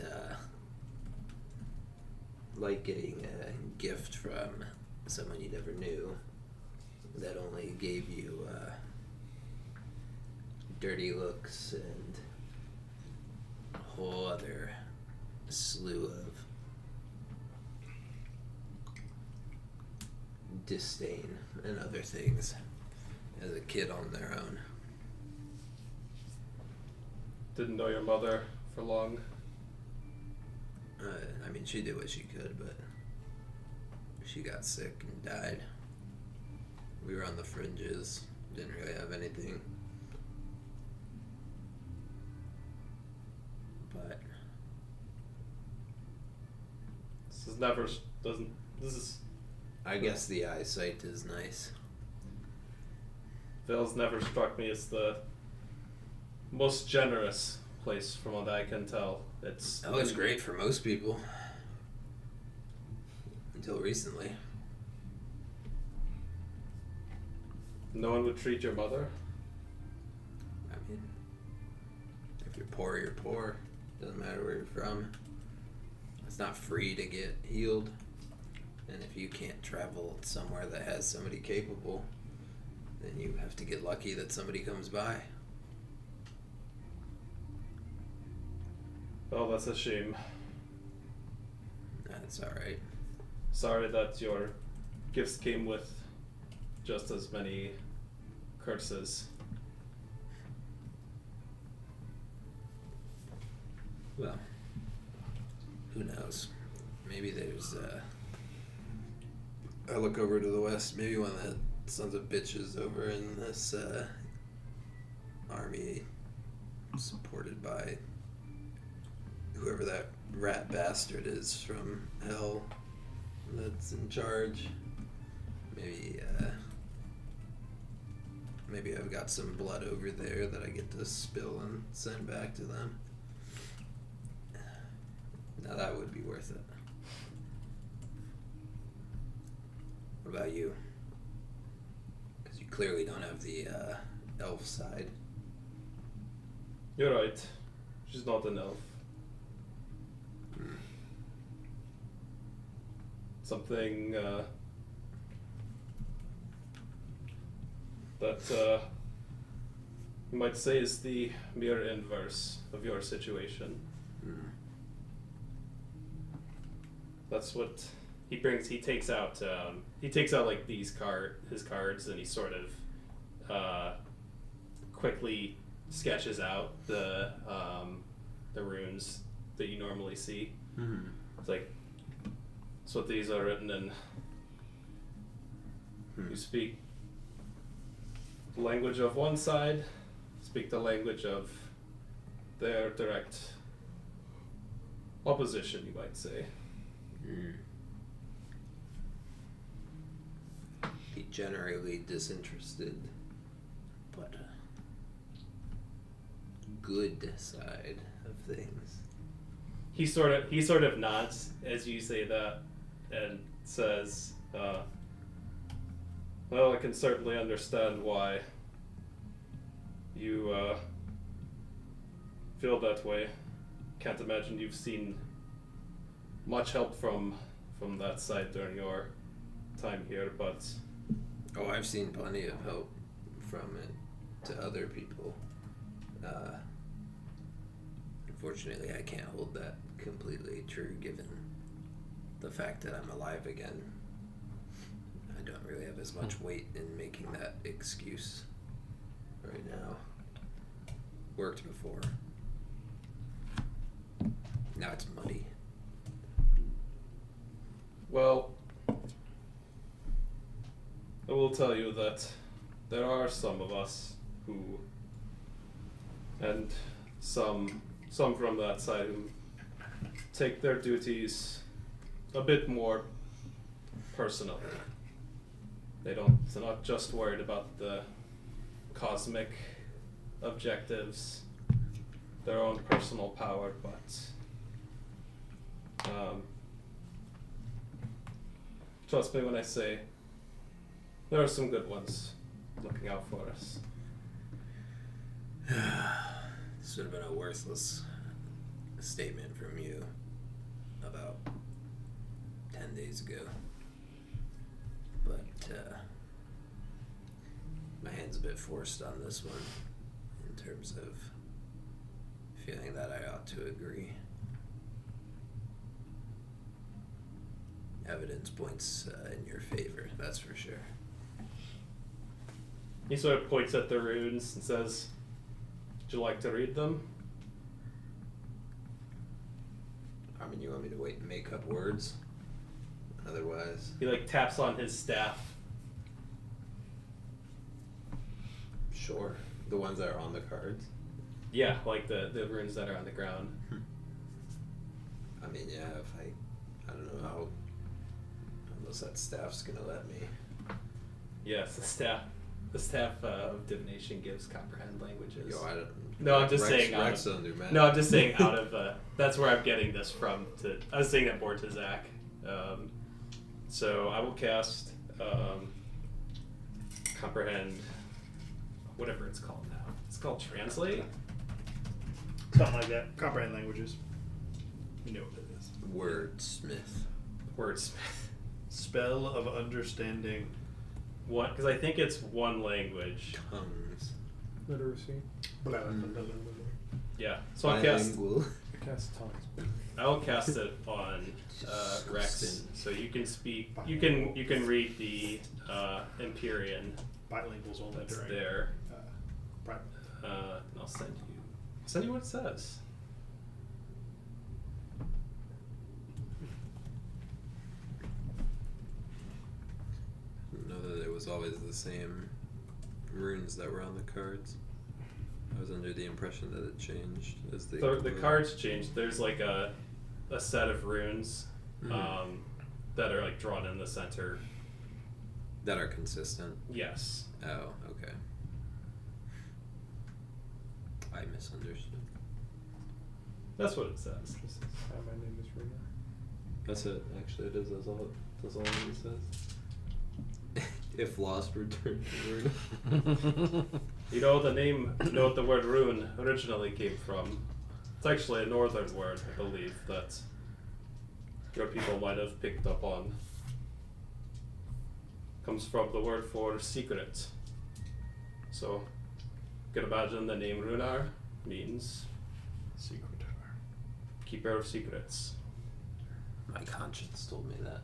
like getting a gift from someone you never knew that only gave you dirty looks and a whole other slew of disdain and other things as a kid on their own. Didn't know your mother for long. I mean, she did what she could, but she got sick and died. We were on the fringes, didn't really have anything. But This is never doesn't. This is I guess the eyesight is nice. Vale's never struck me as the most generous place, from what I can tell. It's That was great for most people. Until recently. No one would treat your mother. I mean, if you're poor, you're poor. Doesn't matter where you're from. It's not free to get healed. And if you can't travel somewhere that has somebody capable, then you have to get lucky that somebody comes by. Oh, that's a shame. That's alright. Sorry that your gifts came with just as many curses. Well, who knows? Maybe there's, I look over to the west, maybe one of the sons of bitches over in this, army supported by whoever that rat bastard is from hell that's in charge. Maybe I've got some blood over there that I get to spill and send back to them. Now that would be worth it. What about you? Because you clearly don't have the elf side. You're right. She's not an elf. Hmm. Something that you might say is the mirror inverse of your situation. Hmm. That's what he brings. He takes out like his cards, and he sort of quickly sketches out the runes that you normally see. Hmm. It's like, that's what these are written in. You speak the language of one side, speak the language of their direct opposition, you might say. Hmm. Be generally disinterested, but good side of things. He sort of nods as you say that, and says, "Well, I can certainly understand why you feel that way. Can't imagine you've seen much help from that side during your time here, but Oh, I've seen plenty of help from it to other people. Unfortunately, I can't hold that completely true given the fact that I'm alive again. I don't really have as much weight in making that excuse right now. Worked before. Now it's muddy. well, I will tell you that there are some of us who, and some from that side who take their duties a bit more personally. They're not just worried about the cosmic objectives, their own personal power, but trust me when I say there are some good ones looking out for us. This would have been a worthless statement from you about 10 days ago. But my hand's a bit forced on this one in terms of feeling that I ought to agree. Evidence points in your favor, that's for sure. He sort of points at the runes and says, "Would you like to read them?" I mean, you want me to wait and make up words? Otherwise, He taps on his staff. sure. The ones that are on the cards. Yeah, the runes that are on the ground. I mean, yeah, if I don't know how, unless that staff's gonna let me. Yes, the staff of divination gives comprehend languages. Yo, I don't. No, I'm just Rex, saying. Rex don't do math. No, I'm just saying out of. That's where I'm getting this from. I was saying that more to Zach. So I will cast comprehend, whatever it's called now. It's called translate. Something like that. Comprehend languages. You know what it is. Wordsmith. Wordsmith. Spell of understanding. What? Because I think it's one language. Tongues. Literacy. Blah, blah, blah, blah, blah. Yeah. So I'll cast. Bilingual. Cast tongues. I'll cast it on Rex, so you can speak. You can read the Empyrean Bilinguals only that's during there. private. And I'll send you what it says. I didn't know that it was always the same runes that were on the cards. I was under the impression that it changed as they. The cards changed. There's a set of runes that are drawn in the center. That are consistent. Yes. Oh, okay. I misunderstood. That's what it says. This is how my name is Runa. That's it. Actually, it is. That's all it says. If lost, return to rune. You know what the word rune originally came from. It's actually a northern word, I believe, that your people might have picked up on. Comes from the word for secret. So, you can imagine the name Runar means Secret. keeper of secrets. My conscience told me that.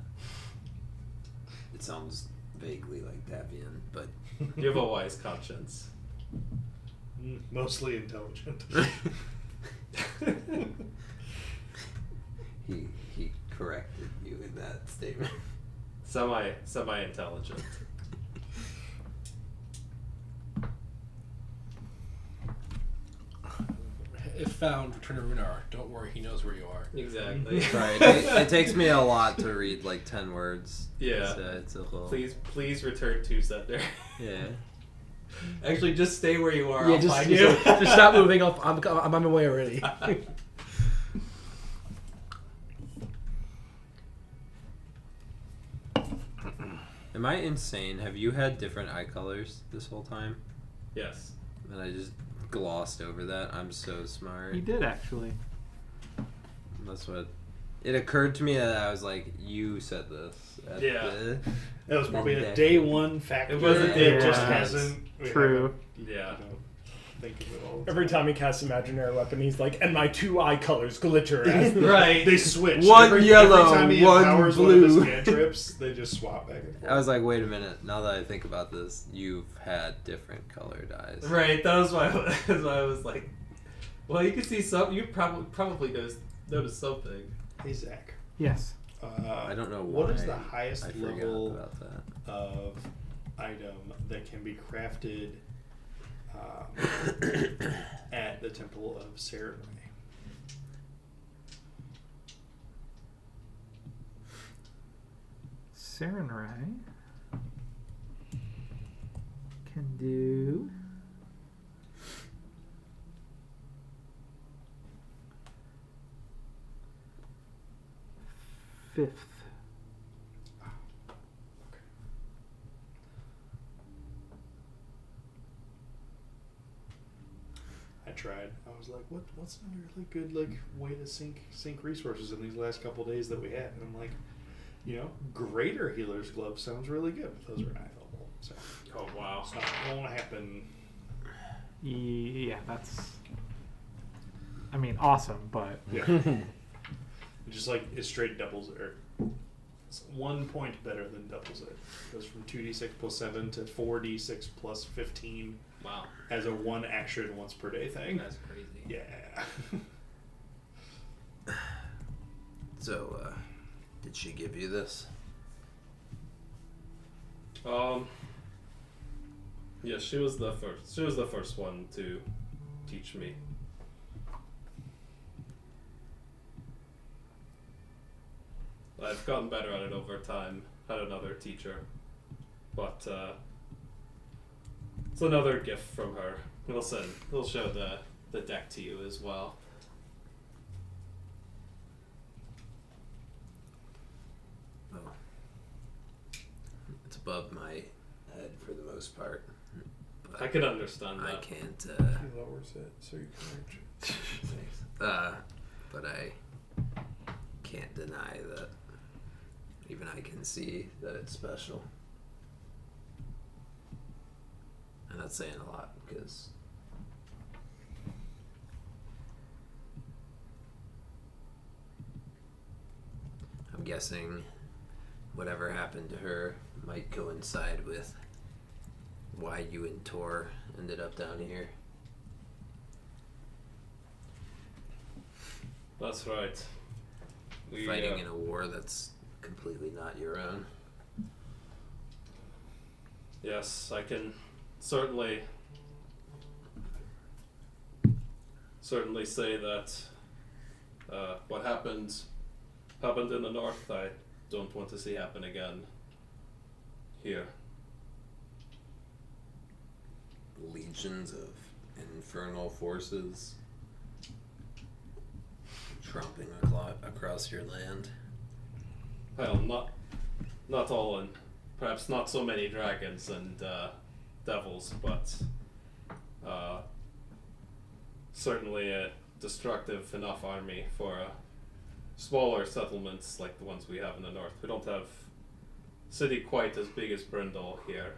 It sounds vaguely like Davian, but You have a wise conscience. Mostly intelligent. he corrected you in that statement. Semi-intelligent. If found, return to Runar. Don't worry, he knows where you are. Exactly. Sorry, it takes me a lot to read 10 words. Yeah. It's a whole. Please return to Sender. Yeah. Actually, just stay where you are. Yeah, I'll just, find just, you. just stop moving. I'm on my way already. Am I insane? Have you had different eye colors this whole time? Yes. And I just glossed over that. I'm so smart. You did actually. That's what. It occurred to me that I was like, you said this. At Yeah. That was probably a Deck. day one factor. It was a day day It just one. hasn't. we True. haven't, Yeah. Think of it all the Every time he casts imaginary weapon, he's like, and my 2 eye colors glitter. As the Right. They switch. One every yellow, time he one empowers blue. one of his cantrips, they just swap back and forth. I was like, wait a minute. Now that I think about this, you've had different colored eyes. Right. That was why. That's why I was like, well, you can see some. You probably noticed something. Hey Zach. Yes. I don't know What why. is the highest I forgot level about that. of item that can be crafted at the Temple of Sarenrae? Sarenrae can do. Fifth. I tried. I was like, what's a really good way to sync resources in these last couple days that we had? And I'm like, Greater Healer's Glove sounds really good, but those are not available. So Oh wow. it's not going to happen. Yeah, that's. I mean, awesome, but Yeah. Just like it straight doubles it. Or it's 1 point better than doubles it. It goes from 2d6 plus 7 to 4d6 plus 15 Wow. as a 1 action once per day thing. That's crazy. Yeah. So, did she give you this? Yeah, she was the first. She was the first one to teach me. I've gotten better at it over time. Had another teacher, but it's another gift from her. We'll show the deck to you as well. Oh. It's above my head for the most part. But I can understand I that. can't, He lowers it so you can reach it. but I can't deny that even I can see that it's special. And that's saying a lot because I'm guessing whatever happened to her might coincide with why you and Tor ended up down here. That's right. We, Fighting in a war that's completely not your own. Yes, I can certainly say that what happened in the north. I don't want to see happen again here. Legions of infernal forces tromping across your land. Well, not all, and perhaps not so many dragons and devils, but certainly a destructive enough army for smaller settlements like the ones we have in the north. We don't have a city quite as big as Brindle here.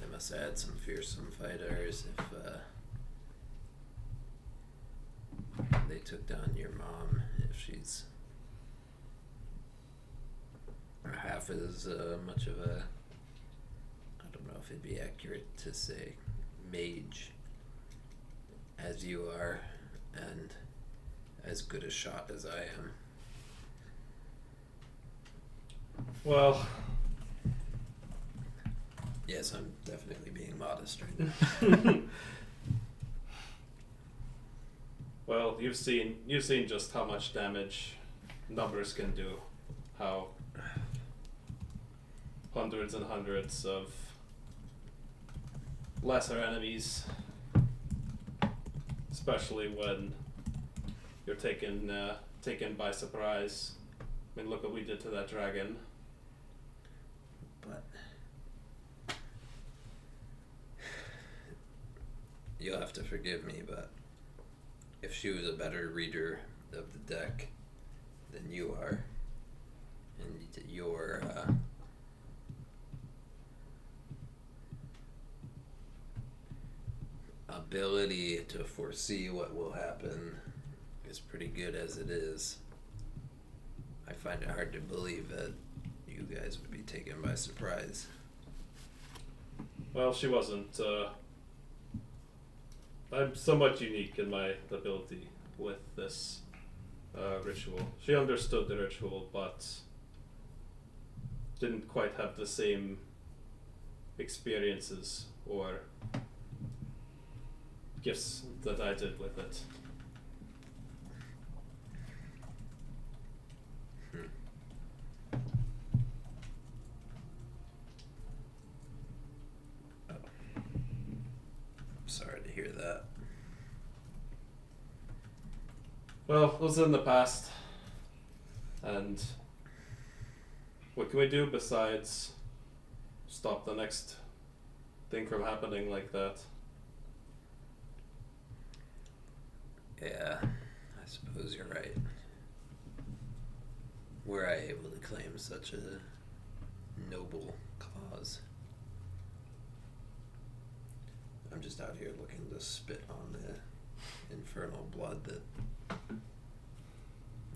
They must have had some fearsome fighters if they took down your mom, if she's half as much of a, I don't know if it'd be accurate to say mage as you are, and as good a shot as I am. Well, Yes, I'm definitely being modest right now. well, you've seen just how much damage numbers can do. How hundreds and hundreds of lesser enemies, especially when you're taken by surprise. I mean, look what we did to that dragon. But you'll have to forgive me, but if she was a better reader of the deck than you are, and your ability to foresee what will happen is pretty good as it is, I find it hard to believe that you guys would be taken by surprise. Well, she wasn't. I'm somewhat unique in my ability with this ritual. She understood the ritual, but didn't quite have the same experiences or gifts that I did with it. Sorry to hear that. Well, it was in the past, and what can we do besides stop the next thing from happening like that? Yeah, I suppose you're right. Were I able to claim such a noble cause? I'm just out here looking to spit on the infernal blood that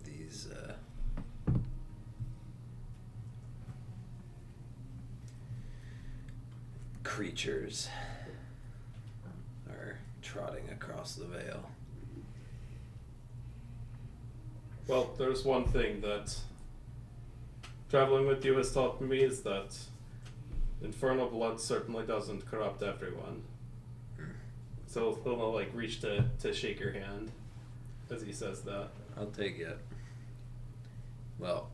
these creatures are trotting across the veil. Well, there's one thing that traveling with you has taught me is that infernal blood certainly doesn't corrupt everyone. So he'll like reach to shake your hand as he says that. I'll take it. Well,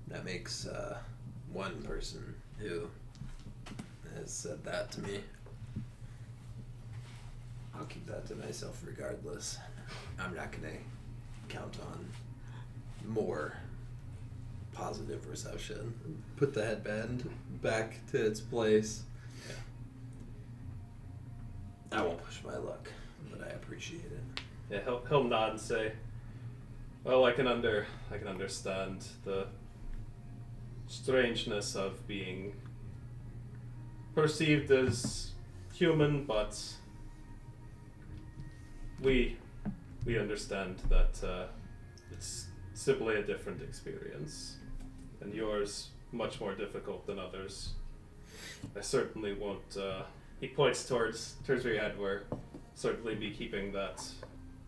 that makes one person who has said that to me. I'll keep that to myself regardless. I'm not gonna count on more positive reception. Put the headband back to its place. I won't push my luck, but I appreciate it. Yeah, he'll nod and say, "Well, I can understand the strangeness of being perceived as human, but we understand that it's simply a different experience, and yours much more difficult than others. I certainly won't." He points towards where you're at. We're certainly be keeping that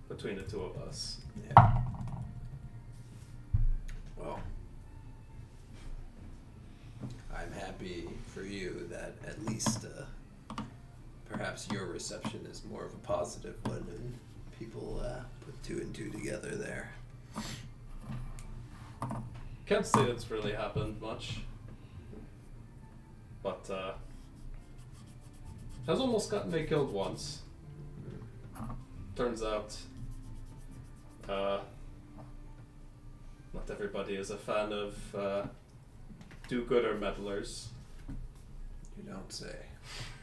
between the two of us. Yeah. Well, I'm happy for you that at least perhaps your reception is more of a positive one and people put two and two together there. Can't say it's really happened much, but has almost gotten me killed once. Turns out, not everybody is a fan of do-gooder meddlers. You don't say.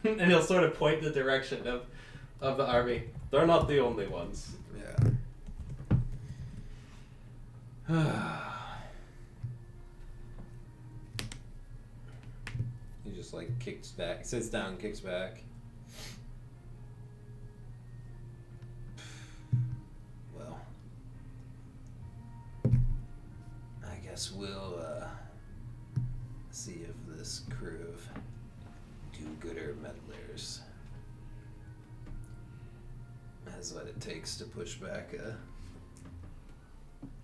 And he'll sort of point the direction of the army. They're not the only ones. Yeah. He just like kicks back, sits down, kicks back. Well, I guess we'll see if this crew of do-gooder meddlers has what it takes to push back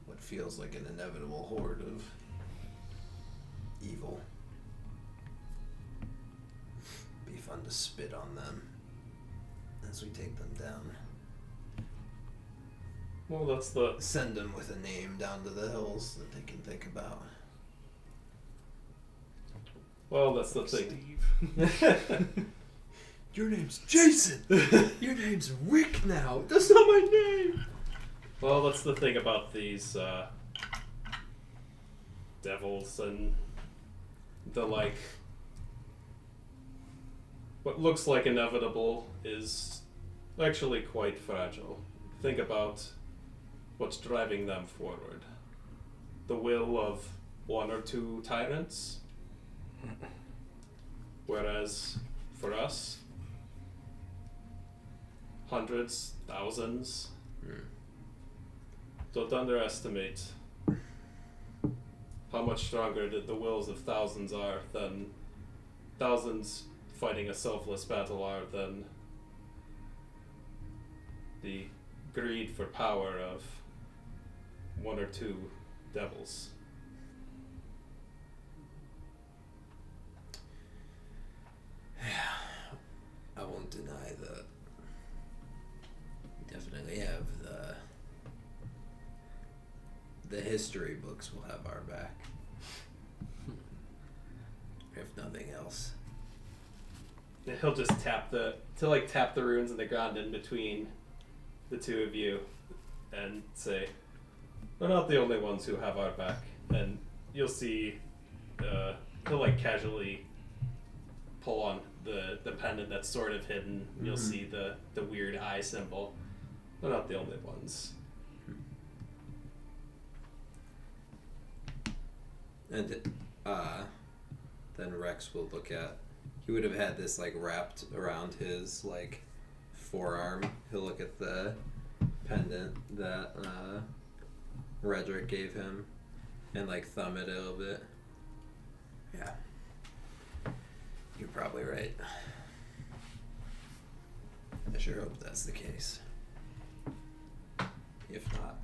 what feels like an inevitable horde of evil. Be fun to spit on them as we take them down. Well, that's the... Send them with a name down to the hills that they can think about. Well, that's the thing. Steve. Your name's Jason! Your name's Rick now! That's not my name! Well, that's the thing about these devils and the like. What looks like inevitable is actually quite fragile. Think about what's driving them forward. The will of one or two tyrants. Whereas for us, hundreds, thousands. Don't underestimate how much stronger the wills of thousands are than thousands fighting a selfless battle are than the greed for power of one or two devils. I won't deny that. Definitely have the history books will have our back. If nothing else. And he'll just tap the runes in the ground in between the two of you and say, "We're not the only ones who have our back." And you'll see he'll like casually pull on the pendant that's sort of hidden. You'll see the weird eye symbol. We're not the only ones. And then Rex will look at. He would have had this like wrapped around his like forearm. He'll look at the pendant that Redrick gave him, and like thumb it a little bit. Yeah, you're probably right. I sure hope that's the case. If not,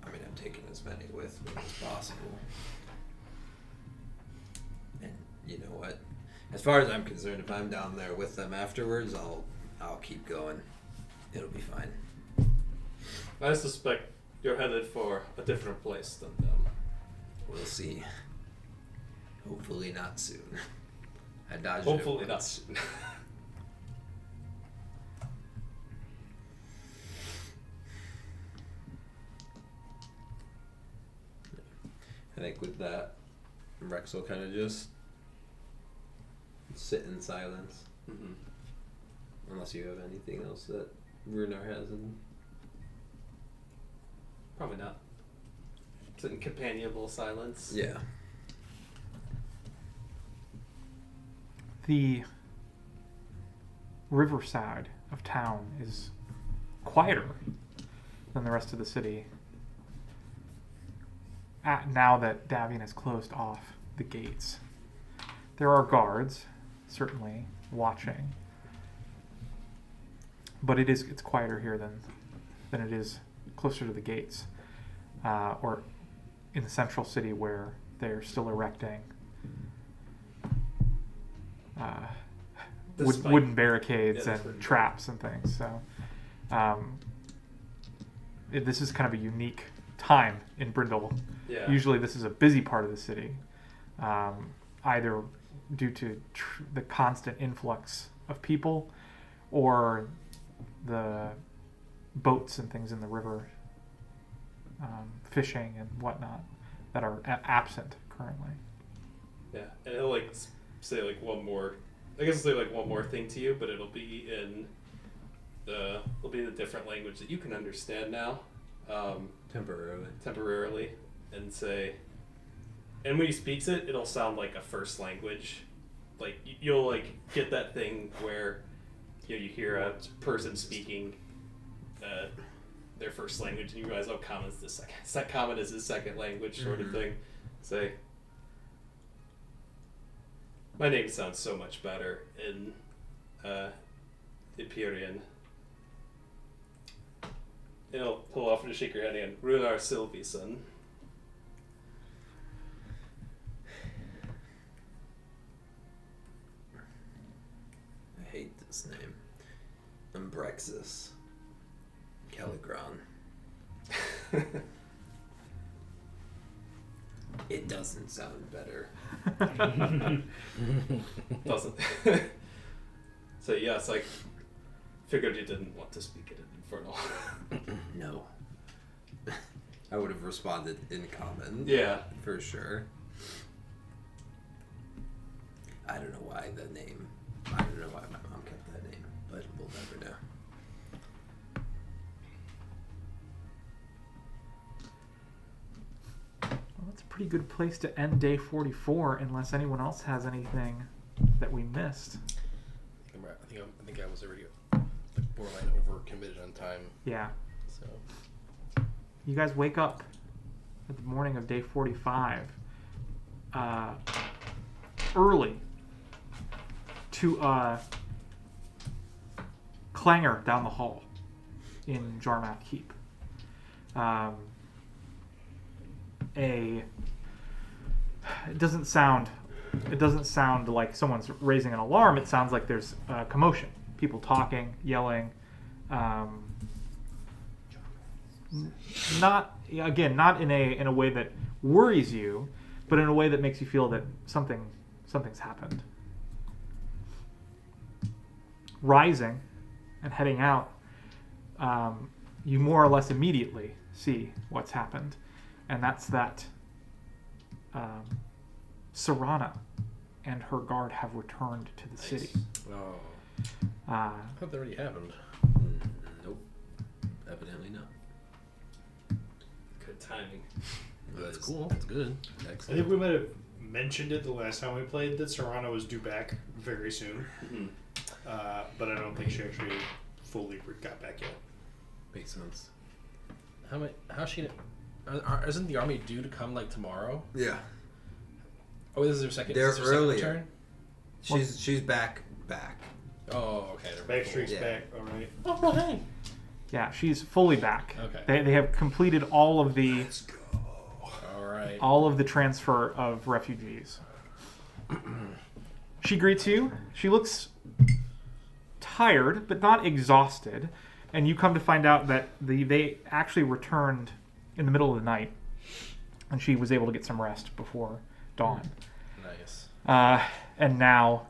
I mean, I'm taking as many with me as possible. And you know what? As far as I'm concerned, if I'm down there with them afterwards, I'll keep going. It'll be fine. I suspect you're headed for a different place than them. We'll see. Hopefully not soon. I dodged Hopefully it not once. soon. I think with that, Rex will kind of just sit in silence. Mm-hmm. Unless you have anything else that Runar has in. Probably not. It's in companionable silence. Yeah. The riverside of town is quieter than the rest of the city. Now that Davian has closed off the gates, there are guards, certainly, watching. But it's quieter here than it is closer to the gates, or in the central city where they're still erecting wooden barricades and traps and things. So this is kind of a unique time in Brindle. Yeah. Usually this is a busy part of the city, either due to the constant influx of people or the boats and things in the river, fishing and whatnot, that are absent currently. Yeah, and it'll like say like one more. I guess it'll say like one more thing to you, but it'll be in the different language that you can understand now. Temporarily, and say, and when he speaks it, it'll sound like a first language. Like you'll like get that thing where you hear a person speaking their first language, and you realize, oh, common's the second. Common is his second language, sort of thing. Say, my name sounds so much better in Empyrean. It'll pull off to shake your hand again. Runar Silvison. I hate this name. Umbrexus. Caligron. It doesn't sound better. Doesn't. So yeah, it's like Figured you didn't want to speak at an infernal. No. I would have responded in common. Yeah. For sure. I don't know why the name. I don't know why my mom kept that name, but we'll never know. Well, that's a pretty good place to end day 44, unless anyone else has anything that we missed. I think I was already like borderline overcommitted on time. Yeah. So You guys wake up at the morning of day 45 early to a clangor down the hall in Jarmath Keep. It doesn't sound like someone's raising an alarm. It sounds like there's commotion, people talking, yelling. Not in a way that worries you, but in a way that makes you feel that something's happened. Rising and heading out, you more or less immediately see what's happened, and that's that Serana and her guard have returned to the city. oh, Uh, I thought that already happened. Nope. Evidently not. Good timing. That's cool. That's good. I Excellent. think we might have mentioned it the last time we played that Serrano was due back very soon, but I don't think she actually fully got back yet. Makes sense. How's she? Isn't the army due to come like tomorrow? Yeah. Oh, this is their second. They're is this their earlier. second She's back. return? Oh, okay. Backstreet's Yeah. back, all right. Oh, hey. yeah, she's fully back. Okay. They have completed all of the All right. transfer of refugees. She greets you. She looks tired, but not exhausted. And you come to find out that they actually returned in the middle of the night, and she was able to get some rest before dawn. Nice. And now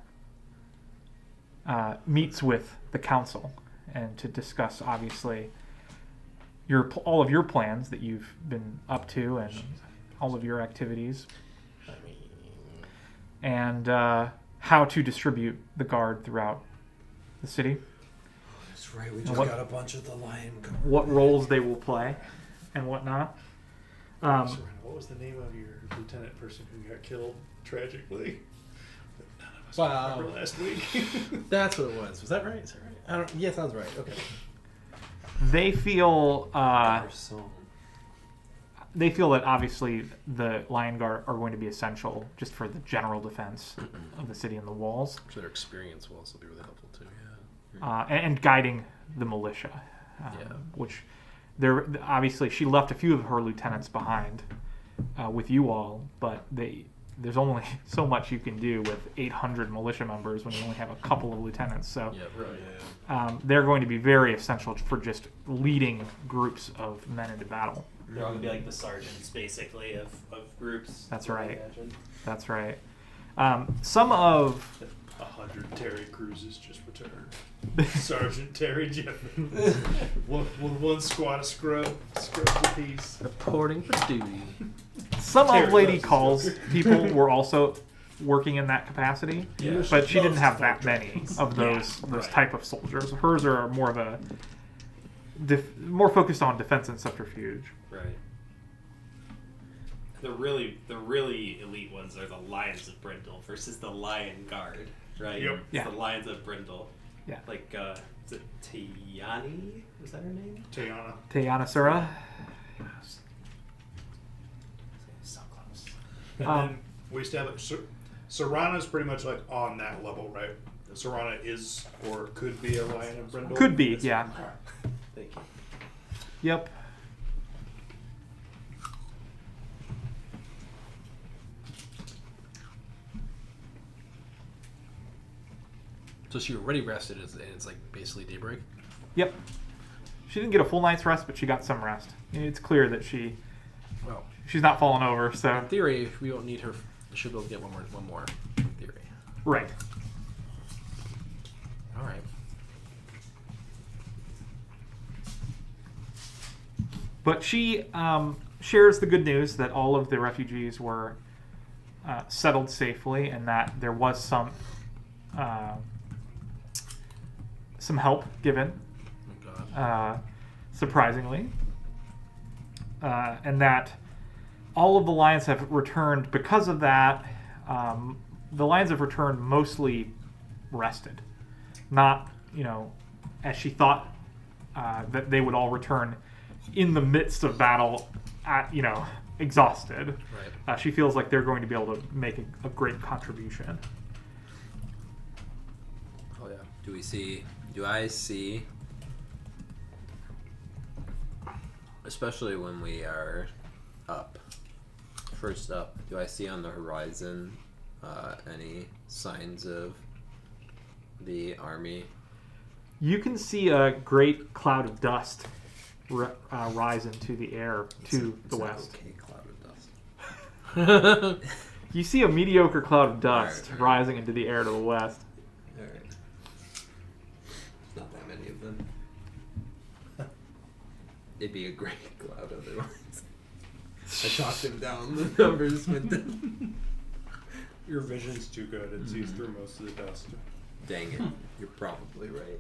meets with the council and to discuss, obviously, all of your plans that you've been up to and all of your activities, I mean, and how to distribute the guard throughout the city, That's right. We And just what- got a bunch of the lion guard. what roles they will play, and whatnot. Serrano, what was the name of your lieutenant person who got killed tragically? None of us Wow. remember last week. that's what it was. Was that right? Is that right? I don't. Yeah, sounds right. Okay. They feel Our song. that obviously the Lion Guard are going to be essential just for the general defense of the city and the walls, So their experience will also be really helpful too. Yeah. and guiding the militia, Yeah. which there obviously she left a few of her lieutenants behind with you all, but there's only so much you can do with 800 militia members when you only have a couple of lieutenants. So Yeah. Right. they're going to be very essential for just leading groups of men into battle. They're all gonna be like the sergeants, basically, of groups. That's I right. imagine. That's right. Some of 100 Terry Cruises just returned. Sergeant Terry Jeffin. one squad of scrubs apiece. Reporting for duty. some Terry of Lady loves Call's Joker. people were also working in that capacity, Yeah. but she didn't Loves have to that fight many dragons. of those right. type of soldiers. Hers are more of a more focused on defense and subterfuge. Right. The really elite ones are the Lions of Brindle versus the Lion Guard, right? Yep. It's Yeah. the Lions of Brindle. Yeah. Like, is it Tiani? Was that her name? Tayana. Tayana Sura. So close. And Um, then we established Serrana's pretty much like on that level, right? Serrana is or could be a Lion of Brindle. Could be, yeah. Thank you. Yep. So she already rested, and it's like basically daybreak. Yep. She didn't get a full night's rest, but she got some rest. It's clear that Well, she's not falling over. So in theory, we don't need her. We should be able to get one more. In theory. right. All right. But she shares the good news that all of the refugees were settled safely, and that there was some help given, Oh God. surprisingly, and that all of the lions have returned because of that. The lions have returned mostly rested, not, as she thought that they would all return in the midst of battle, exhausted. Right. She feels like they're going to be able to make a great contribution. Oh yeah. Do I see, especially when we are up, first up, do I see on the horizon any signs of the army? You can see a great cloud of dust rise into the air to the It's an west. okay cloud of dust. You see a mediocre cloud of dust Alright. rising into the air to the west. Alright. There's not that many of them. It'd be a great cloud otherwise. I talked him down. The numbers went down. Your vision's too good. It sees through most of the dust. Dang it. You're probably right.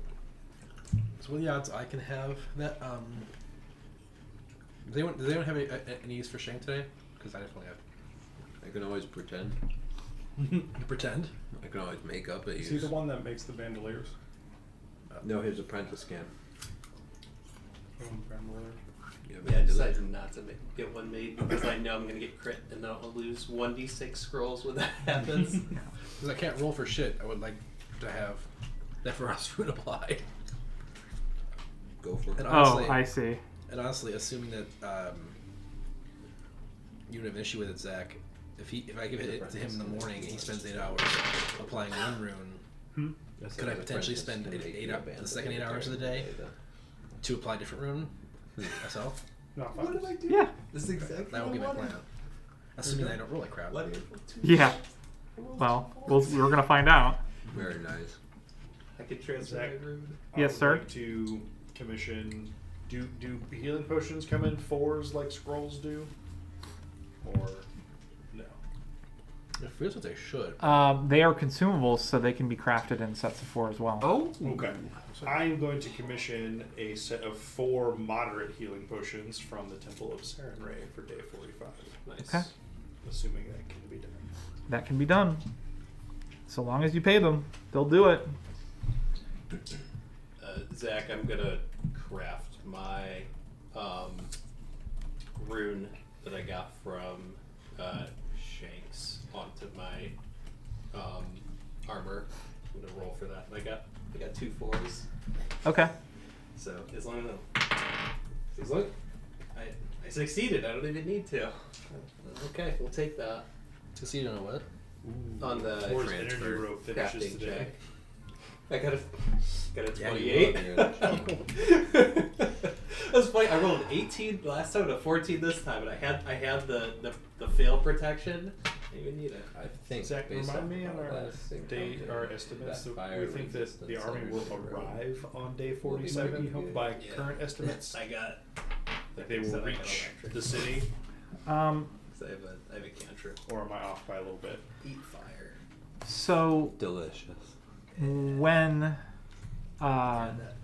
So what are the odds I can have that? Does anyone have any use for Shank today? Because I definitely have. I can always pretend. You pretend? I can always make up a Is he use. the one that makes the bandoliers? No, his apprentice can. Yeah, I decided not to get one made because I know I'm going to get crit and then I'll lose 1d6 scrolls when that happens. Because I can't roll for shit. I would like to have that Frost Rune applied. Go for it. And honestly, I see. And honestly, assuming that you would have an issue with it, Zach, if I give it to him in the morning and he spends 8 hours applying one rune, could I potentially spend the second 8 hours of the day to apply a different rune myself? Not What fun. did I do? Yeah. This is exactly That would be my what I plan. Assuming that I don't roll like crap. wanted. Yeah. Well, we're gonna find out. Very nice. I could transfer my Zach. rune. Yes, I would sir. Like to commission. Do healing potions come in 4s like scrolls do, or no? It feels like they should. They are consumables, so they can be crafted in sets of 4 as well. Oh! Okay. I'm going to commission a set of 4 moderate healing potions from the Temple of Sarenrae for day 45. Nice. Okay. Assuming that can be done. That can be done. So long as you pay them, they'll do it. Zach, I'm gonna craft my rune that I got from Shanks onto my armor. I'm gonna roll for that. And I got 2 4s. Okay. So as long as I succeeded, I don't even need to. Okay, we'll take that Succeed on a what? on the Or his energy transfer rope finishes crafting today. check. I got a Yeah, 28. you love That's funny. I rolled an 18 last time and a 14 this time, and I had the fail protection. I didn't even need it. I think. Zach, based remind off me of on our our last our encounter, estimates. that That fire we think that resistance the army will energy rope arrive on day will be 47 pretty good. by Yeah. current estimates. I got. That they So will I got reach electric. the city, Um, So I have a cantrip. or am I off by a little bit? Eat fire. so Delicious. when Add that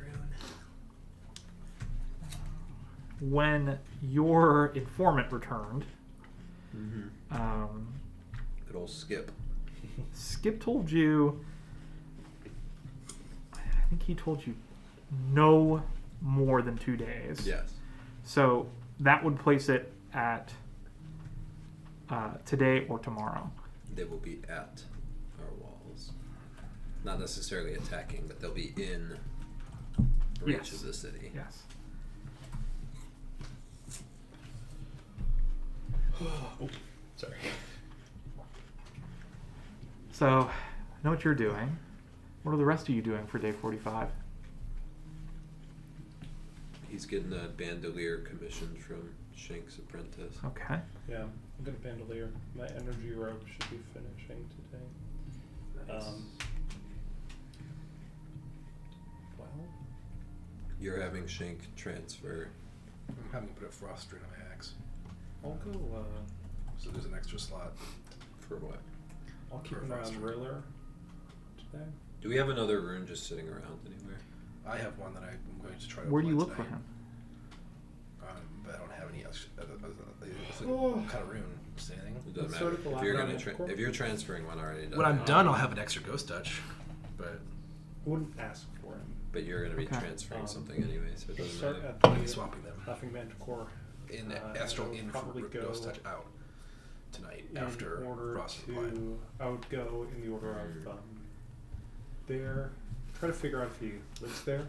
rune. when your informant returned, Good old Skip. Skip told you. I think he told you no more than 2 days. Yes. So that would place it at today or tomorrow. They will be at our walls. Not necessarily attacking, but they'll be in reach Yes. of the city. Yes. Sorry. So I know what you're doing. What are the rest of you doing for day 45? He's getting a bandolier commissioned from Shank's apprentice. Okay. Yeah, I'm gonna bandolier. My energy rope should be finishing today. Nice. Well, You're having Shank transfer I'm having to put a frost ring on my axe. I'll go. So there's an extra slot. For what? I'll keep For an eye on frost ring. Riddler today. Do we have another rune just sitting around anywhere? I have one that I'm going to try to Where do you apply look for tonight. him? But I don't have any extra. It's Oh. what kind of rune? Just anything? It doesn't Let's start matter. at the If you're lab gonna now. if you're transferring one already, it When I'm doesn't done, matter. I'll have an extra ghost touch. But I wouldn't ask for him. But you're gonna be Okay. transferring something anyway, so it Let's doesn't start matter. at the I'll be swapping them. Laughing Manticore. In and astral I would in for probably ghost go touch out tonight in after order frost applied. to. I would go in the order of there. Try to figure out if he lives there,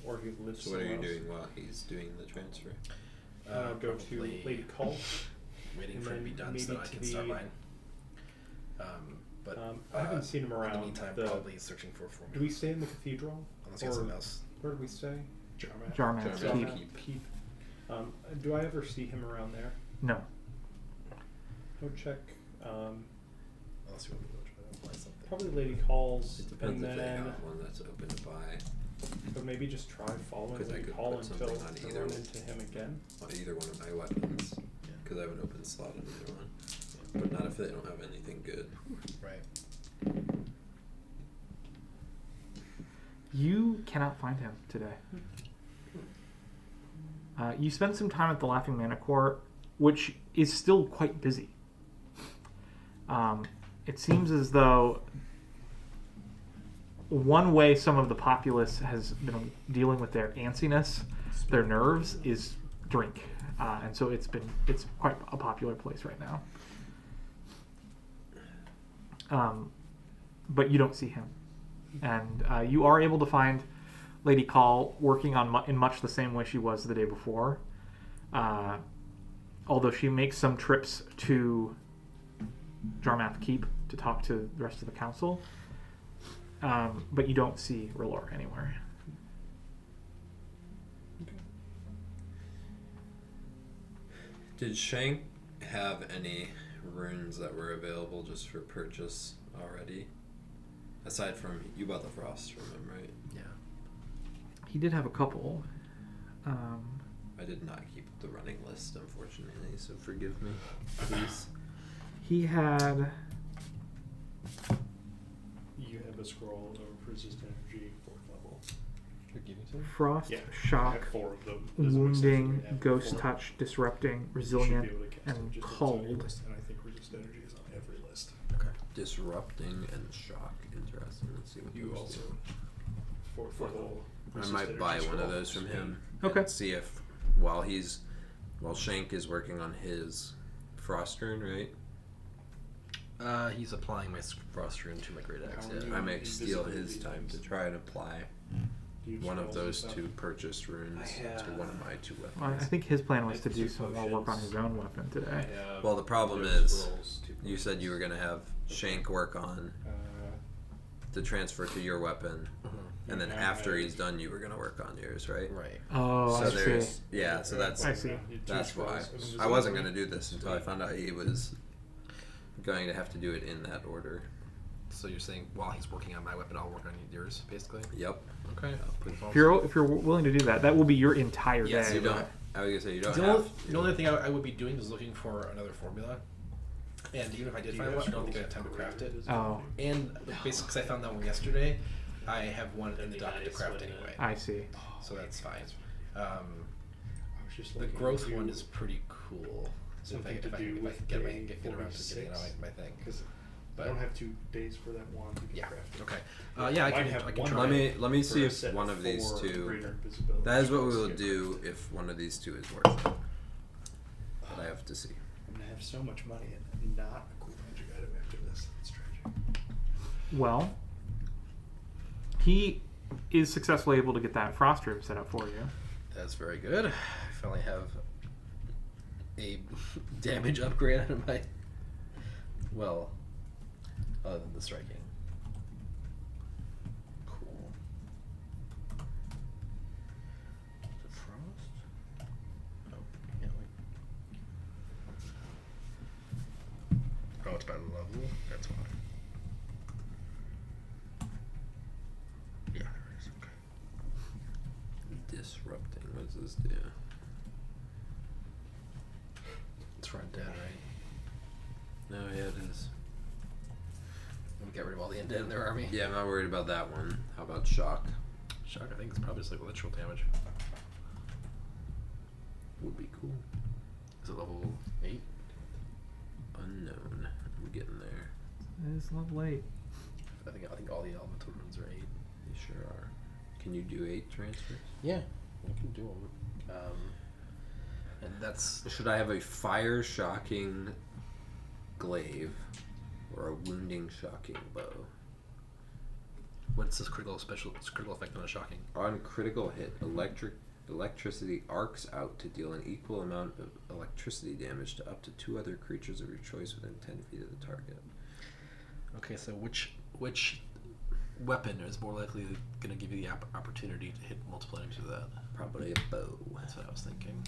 or if he lives So what are you somewhere else. doing while he's doing the transfer? And I'll go to Probably Lady Cull. waiting and for him to be then done so maybe that I to can start the- mine. But I haven't seen him In around. the meantime, the- probably searching for a formula. Do we stay in the cathedral? Unless he has Or something else. where do we stay? Jarmat. Jarman's Jarman. Keep. Keep. Do I ever see him around there? No. Go check. Unless you want me to go try to apply something. Probably Lady Calls, It depends and if they then, got one that's open to buy. but maybe just try following 'Cause I Lady could Call put until something on I either run one. into him again. On either one of my weapons, Yeah. because I have an open slot on either one. But not if they don't have anything good. Right. You cannot find him today. You spend some time at the Laughing Manticore, which is still quite busy. It seems as though one way some of the populace has been dealing with their antsiness, their nerves, is drink, and so it's quite a popular place right now. But you don't see him, and you are able to find Lady Call working on in much the same way she was the day before. Although she makes some trips to Jarmath Keep to talk to the rest of the council, but you don't see R'hllor anywhere. Did Shank have any runes that were available just for purchase already? Aside from, you bought the frost from him, right? Yeah. He did have a couple. I did not keep the running list, unfortunately, so forgive me, please. He had You have a scroll of resist energy, 4th level. You're giving to me? Frost, Yeah, I Shock, have 4 of them. Doesn't make sense for me Wounding, to have Ghost 4. Touch, Disrupting, You should Resilient, be able to cast it and just outside Cold. your list, and I think resist energy is on every list. Okay. Disrupting and shock. Interesting. Let's see what You those also do. 4th level. I resist might energy buy one of scroll. those from him. Okay. And see if while Shank is working on his frost rune, right? He's applying my frost rune to my great axe. How are Yeah. you- I may steal his invisibility time to items. try and apply Do you one of scrolls and those stuff? two purchased runes I to have- one of my 2 weapons. Well, I think his plan was I to have do 2 some more work on his potions. own weapon I today. have Well, the problem those is, scrolls, 2 you said you were going to have Shank work on the transfer to your weapon, and then Yeah, after I- he's done, you were going to work on yours, right? Right. Oh, So I there's see. so that's I see. that's why I wasn't going to do this until I found out he was going to have to do it in that order. So you're saying while he's working on my weapon, I'll work on yours, basically? Yep. Okay. If you're willing to do that, that will be your entire Yes, day. You don't. I was gonna say you don't The have. only, the only thing I would be doing is looking for another formula. And even if I did Do you find have one, I don't think I scrolls have time to of craft it. Oh, And basically, because I found that one yesterday, I have one in the docket to nice craft when, anyway. I see. So that's fine. I was just The looking growth to- one is pretty cool. So Something if to I do can with get day around to getting it 46. on my thing. Because But I don't have 2 days for that one to get yeah, crafted. okay. Yeah, I Might can have I can one try. Let me for see a if set one of these 4 two. greater invisibility That is what we scrolls will get do crafted. if one of these 2 is worth it. But I have to see. I'm gonna have so much money and not a cool magic item after this. It's tragic. Well, he is successfully able to get that frost room set up for you. That's very good. I finally have a damage upgrade out of my. Well, other than the striking. Cool. Is it frost? Oh, yeah, wait. Oh, it's by level? That's why. Yeah, there it is. Okay. Disrupting. What does this do? No, yeah, it is. Get rid of all the undead in their army. Yeah, I'm not worried about that one. How about shock? Shock, I think it's probably just like literal damage. Would be cool. Is it level 8? Unknown. I'm getting there. It's level 8. I think all the elemental runes are 8. They sure are. Can you do 8 transfers? Yeah, you can do them. And that's Should I have a fire shocking glaive or a wounding shocking bow? what's this critical effect on a shocking? On critical hit, electricity arcs out to deal an equal amount of electricity damage to up to 2 other creatures of your choice within 10 feet of the target. Okay, so which weapon is more likely going to give you the opportunity to hit multiple enemies with that? Probably a bow. That's what I was thinking.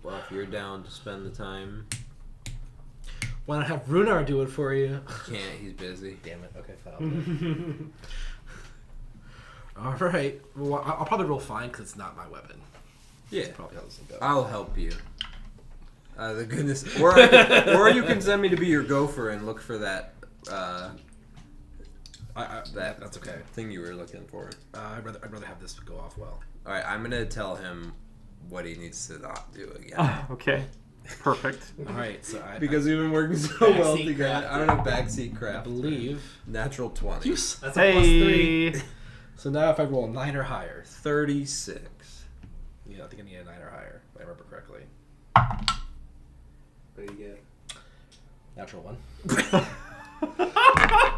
Well, if you're down to spend the time, Why not have Runar do it for you? can't. He's busy. Damn it. Okay, fine. All right. Well, I'll probably roll fine because it's not my weapon. Yeah, That's probably how this will go. I'll help you. The goodness, or you can send me to be your gopher and look for that. That's okay. Thing you were looking for. I'd rather have this go off well. All right, I'm gonna tell him what he needs to not do again. Ah, okay. Perfect. All right. So I Because we've been working so well Backseat together. craft. I don't know backseat craft. I believe. Natural 20. Use. That's a +3. Hey. So now if I roll 9 or higher, 36. yeah, I think I need a 9 or higher, if I remember correctly. What do you get? Natural 1.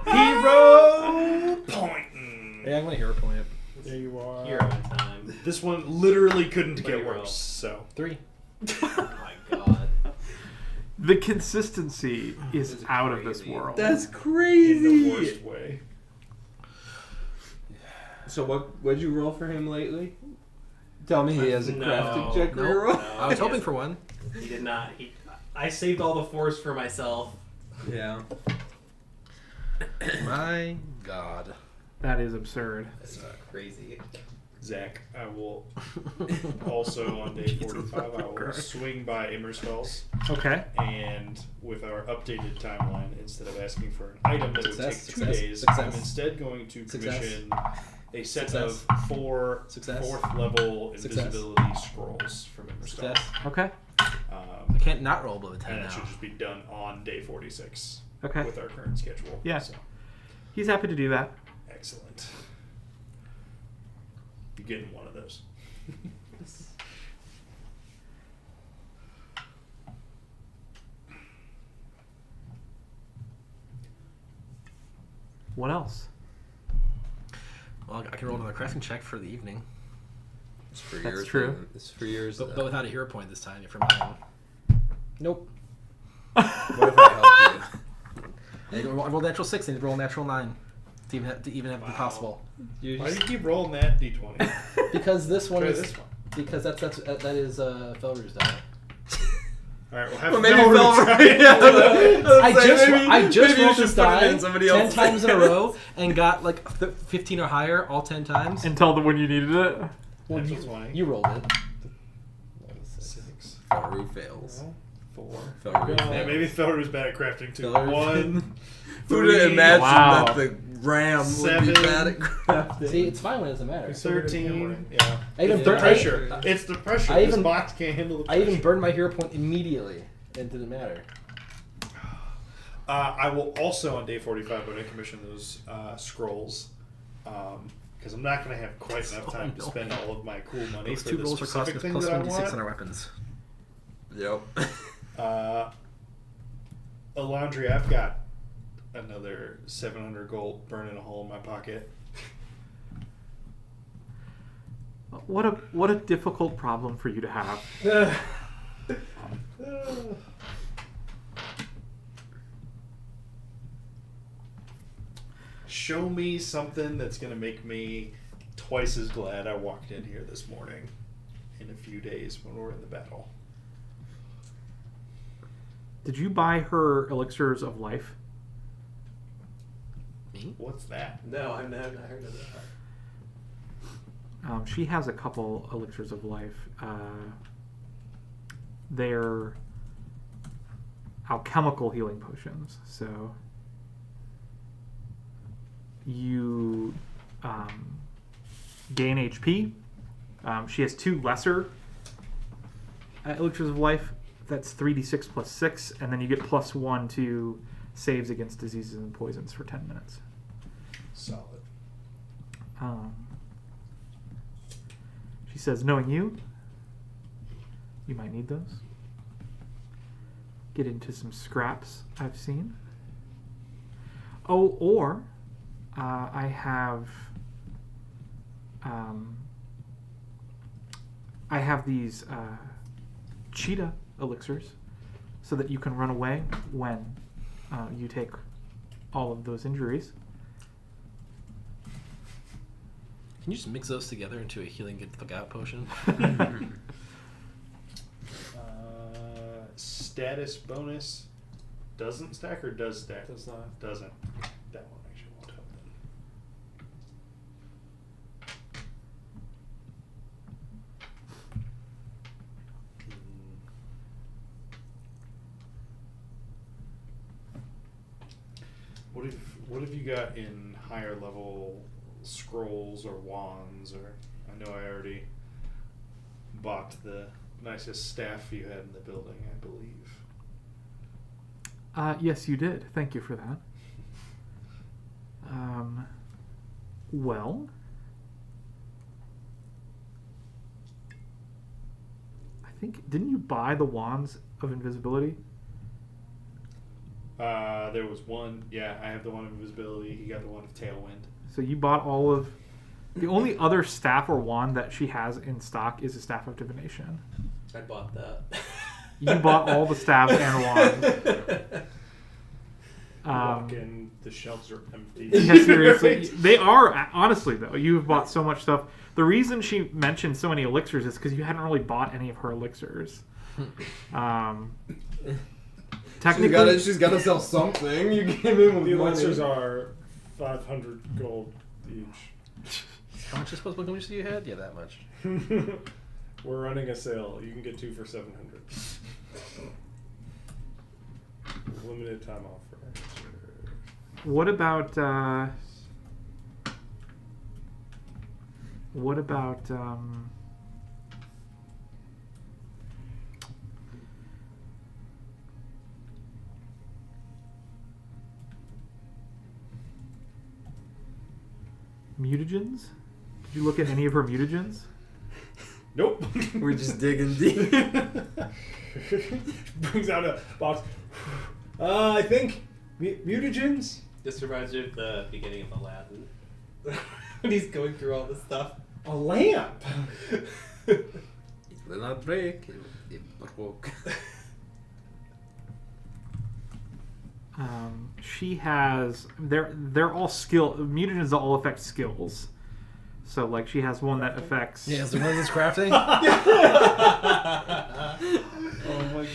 Hero point. Yeah, I'm gonna hero point it. There you are. Hero time. This one literally couldn't What do get you roll? worse. So 3. Oh my god. The consistency is This is out of this crazy. world. That's in crazy. the worst way. So what'd you roll for him lately? Tell me he has a No. crafting check Nope. reroll. I was hoping for one. He did not. I saved all the force for myself. Yeah. My God. That is absurd. That's crazy. Zach, I will also on day 45. I will swing by Immerspells, Okay. and with our updated timeline, instead of asking for an item that would take Success, 2 success, days, success. I'm instead going to Success. commission a set Success. of 4 Success. 4th level Success. invisibility scrolls from Immerspells. Success. Okay. I can't not roll above a 10 And now. it should just be done on day 46 Okay. with our current schedule. Yeah. So, He's happy to do that. excellent. You're getting one of those. What else? Well, I can roll another crafting check for the evening, It's for That's yours. true. then. It's for yours. but then. without a hero point this time. For mine. Nope. What if I help I rolled natural 6 and roll natural 9 to even have it be possible. you? Why do you keep rolling that d20? Because this one Try is this one. because that is Felru's die. All right, we'll have Well, maybe Felru's Fel- try Yeah. I just maybe you rolled should this put it die in somebody 10 else's times in a hands. row and got like 15 or higher all 10 times. Until the when you needed it. Well, Natural 20. you rolled it. 6. Felru fails. 4. Felru Yeah, fails. maybe Felru's bad at crafting too. Felru- 1. Who would have imagined Wow. that the ram would be 7. bad at crafting? See, it's fine when it doesn't matter. 13. Yeah. I even It's the burned- pressure. It's the pressure. I This even- box can't handle the I pressure. even burned my hero point immediately, and it didn't matter. I will also on day 45 when I commission those scrolls, because I'm not going to have quite enough time to spend all of my cool money Those for 2 the rolls are costing specific us thing plus that I 1d6 on want. our weapons. Yep. Alondri, I've got another 700 gold burning a hole in my pocket. What a difficult problem for you to have. Show me something that's going to make me twice as glad I walked in here this morning in a few days when we're in the battle. Did you buy her elixirs of life? Me? What's that? No, I've not heard of that. She has a couple elixirs of life. They're alchemical healing potions. So you gain HP. She has 2 lesser elixirs of life. That's 3d6 plus 6, and then you get +1 to saves against diseases and poisons for 10 minutes. Solid. She says, knowing you might need those. Get into some scraps I've seen. Oh, or I have these cheetah elixirs so that you can run away when you take all of those injuries. Can you just mix those together into a healing get the fuck out potion? Status bonus doesn't stack or does stack? Does not. Doesn't. That one actually won't help then. What have you got in higher level scrolls or wands? Or I know I already bought the nicest staff you had in the building, I believe. Yes, you did. Thank you for that. Well, I think, didn't you buy the wands of invisibility? There was one. Yeah, I have the one of invisibility. He got the one of tailwind. So you bought all of... The only other staff or wand that she has in stock is a staff of divination. I bought that. You bought all the staffs and wands. Walk in, the shelves are empty. Yeah, seriously. They are, honestly, though. You've bought so much stuff. The reason she mentioned so many elixirs is because you hadn't really bought any of her elixirs. Technically, She's got to sell something. You give him The money. elixirs are 500 gold each. How much disposable income you had? Yeah, that much. We're running a sale. You can get 2 for 700. Limited time offer. what about mutagens? Did you look at any of her mutagens? Nope. We're just digging deep. Brings out a box. I think mutagens. This reminds me of the beginning of Aladdin. When he's going through all this stuff. A lamp. It will not break. It broke. She has. They're all skill. Mutagens all affect skills. So like she has one that affects. Yeah, is the one that's crafting?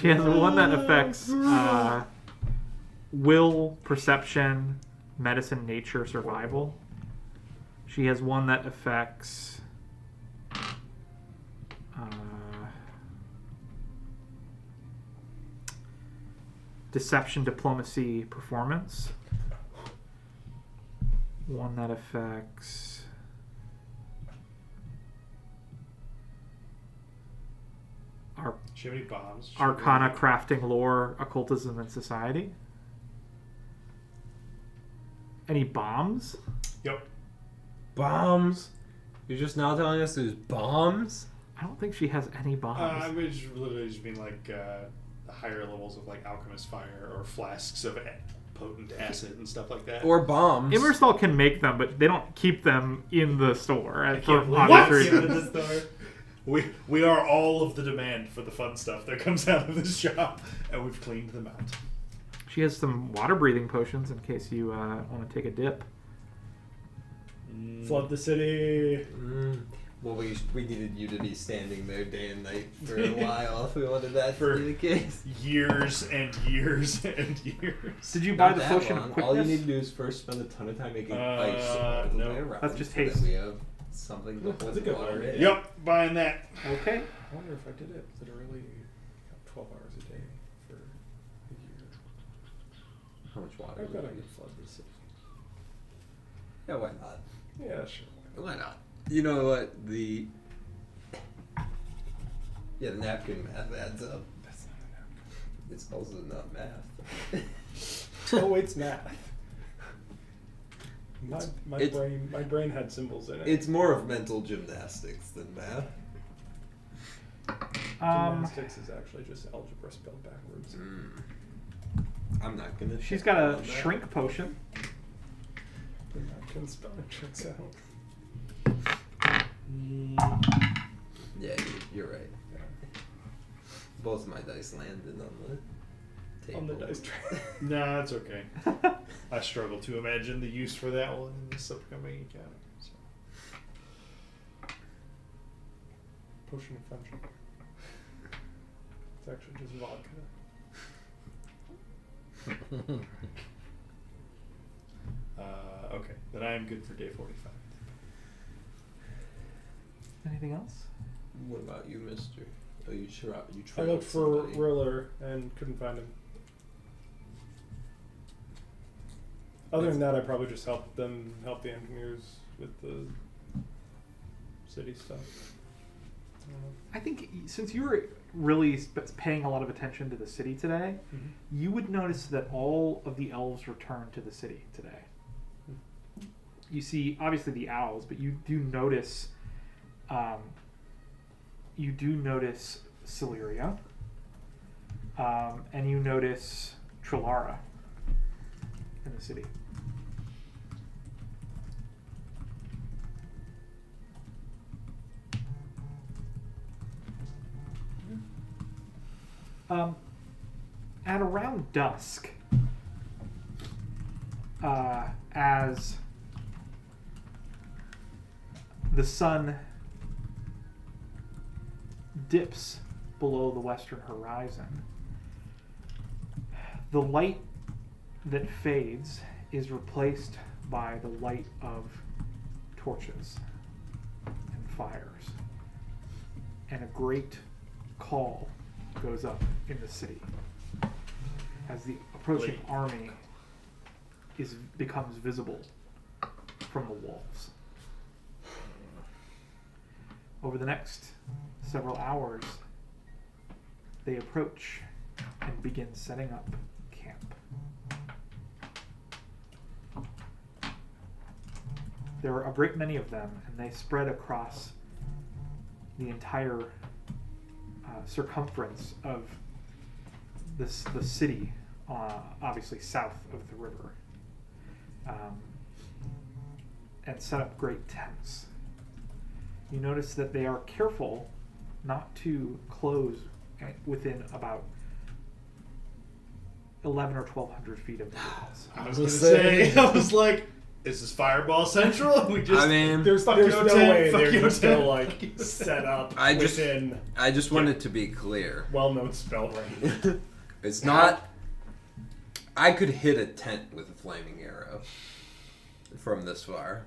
She has one that affects will, perception, medicine, nature, survival. She has one that affects deception, diplomacy, performance. One that affects Do you have any bombs? Arcana, crafting, lore, occultism, and society. Any bombs? Yep. Bombs? You're just now telling us there's bombs? I don't think she has any bombs. I would just literally just mean like the higher levels of like alchemist fire or flasks of potent acid and stuff like that. Or bombs? Immerstal can make them, but they don't keep them in the store. I For can't believe obvious what? reasons. In the store. We are all of the demand for the fun stuff that comes out of this shop, and we've cleaned them out. She has some water breathing potions in case you want to take a dip. Flood the city. Well, we needed you to be standing there day and night for a while if we wanted that For to be the case. Years and years and years. Did you buy Not the that potion of long. quickness? All you need to do is first spend a ton of time making ice all the no. way around. That's just so that haste. we have something to That's hold a good water one. in. Yep, buying that. Okay. I wonder if I did it literally 12 hours a day for a year. How much water? I've do got we a need? good flood this city. Yeah, why not? Yeah, sure. Why not? You know what? The napkin math adds up. That's not a napkin. It's also not math. Oh, it's math. My It's- brain had symbols in it. It's more of mental gymnastics than math. Gymnastics is actually just algebra spelled backwards. I'm not gonna. She's check got on a that. shrink potion. The napkin spelling checks out. Yeah, you're right. Both my dice landed on the table. On the dice tray. No, it's okay. I struggle to imagine the use for that one in this upcoming encounter. So. Potion of friendship. It's actually just vodka. Okay, then I am good for day 45. Anything else? What about you, Mister? Oh, you I trailed looked for somebody. Riller and couldn't find him. Other than that, I probably just help the engineers with the city stuff. I don't know. I think since you were really paying a lot of attention to the city today, you would notice that all of the elves returned to the city today. You see, obviously the owls, but you do notice, Celeria, and you notice Trilara in the city. At around dusk, as the sun dips below the western horizon, the light that fades is replaced by the light of torches and fires, and a great call goes up in the city as the approaching army becomes visible from the walls. Over the next several hours, they approach and begin setting up camp. There are a great many of them, and they spread across the entire circumference of the city, obviously south of the river, and set up great tents. You notice that they are careful not to close within about 11 or 1,200 feet of the walls. I was gonna say, I was like, is this Fireball Central? We just, I mean, There's no your tent, way fuck they're your just gonna tent, like fuck your set up I just- within I just wanted to be clear. well-known spell range. It's not. I could hit a tent with a flaming arrow from this far.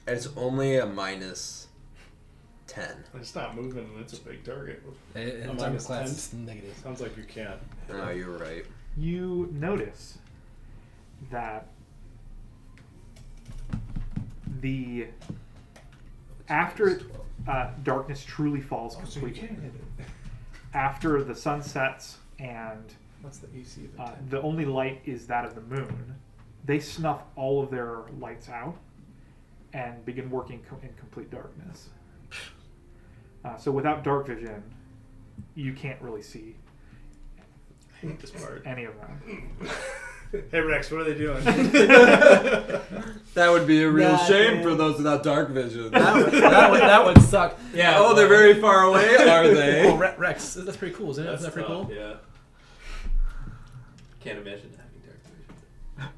It's only a -10. It's not moving and it's a big target. It's minus underclass negative. Sounds like you can't. Oh, you're right. You notice that after darkness truly falls completely, after the sun sets and What's the AC of the tent? the only light is that of the moon, they snuff all of their lights out and begin working in complete darkness. So without dark vision, you can't really see I hate this part. any of them. Hey Rex, what are they doing? That would be a real Nah, shame man. for those without dark vision. that would suck. Yeah. Oh, they're very far away, are they? Oh, Rex, that's pretty cool, isn't it? Isn't that pretty tough, cool? Yeah. Can't imagine having dark vision.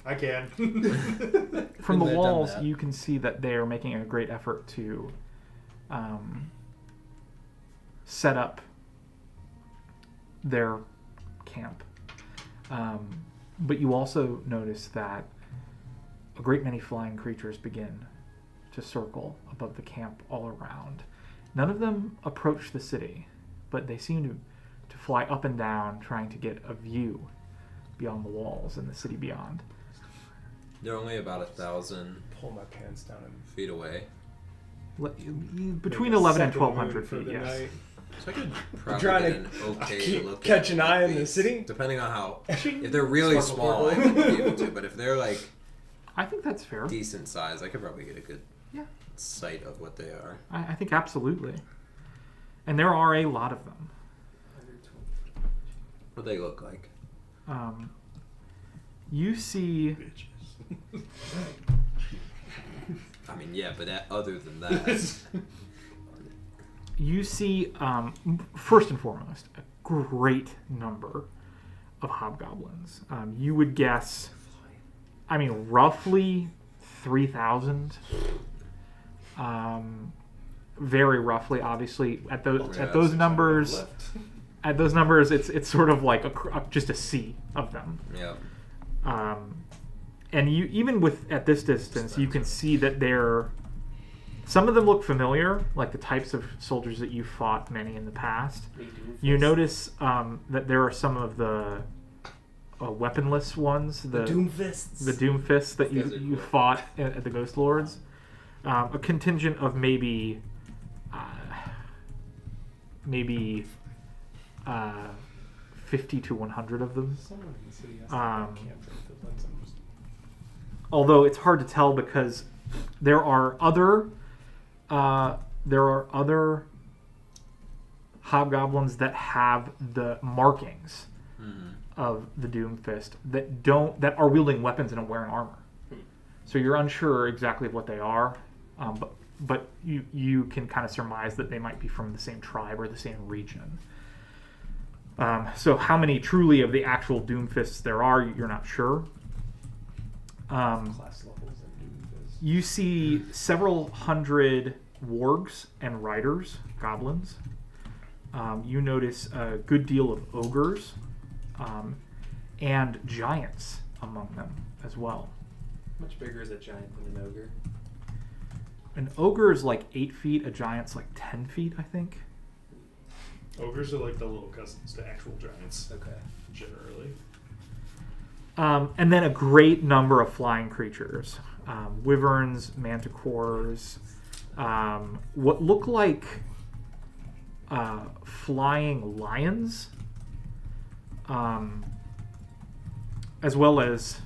I can. From the Couldn't have done walls, that. you can see that they are making a great effort to set up their camp. But you also notice that a great many flying creatures begin to circle above the camp all around. None of them approach the city, but they seem to to fly up and down, trying to get a view beyond the walls and the city beyond. They're only about 1,000 Pull my pants down and feet away. Between make a 11 and second 1,200 move for feet, the yes. night. So I could probably trying get to an okay keep- look catch at an eye in the these. city. Depending on how, if they're really small, I Sparkle wouldn't be able to. But if they're like I think that's fair. decent size, I could probably get a good Yeah. sight of what they are. I think absolutely. And there are a lot of them. What they look like. You see Bitches. I mean, yeah, but other than that, you see, first and foremost, a great number of hobgoblins. You would guess, I mean, roughly 3,000. Very roughly, obviously, at those Yeah, at those that's numbers, Left. at those numbers, it's sort of like just a sea of them. yeah. And you even with at this distance, you can see that they're. Some of them look familiar, like the types of soldiers that you fought many in the past. You notice that there are some of the weaponless ones, the Doomfists. the Doom Fists that Those guys are you cool. fought at the Ghost Lords. A contingent of maybe 50 to 100 of them. Someone in the city has Um, cantrip that lets them just Although it's hard to tell because there are other hobgoblins that have the markings Mhm. of the Doom Fist that are wielding weapons and wearing armor. So you're unsure exactly what they are, but you can kind of surmise that they might be from the same tribe or the same region. So how many truly of the actual Doom Fists there are, you're not sure. class levels and Doomfist. You see several hundred wargs and riders, goblins. You notice a good deal of ogres and giants among them as well. Much bigger is a giant than an ogre. An ogre is like 8 feet, a giant's like 10 feet, I think. Ogres are like the little cousins to actual giants, Okay. generally. And then a great number of flying creatures. Wyverns, manticores, what look like flying lions, as well as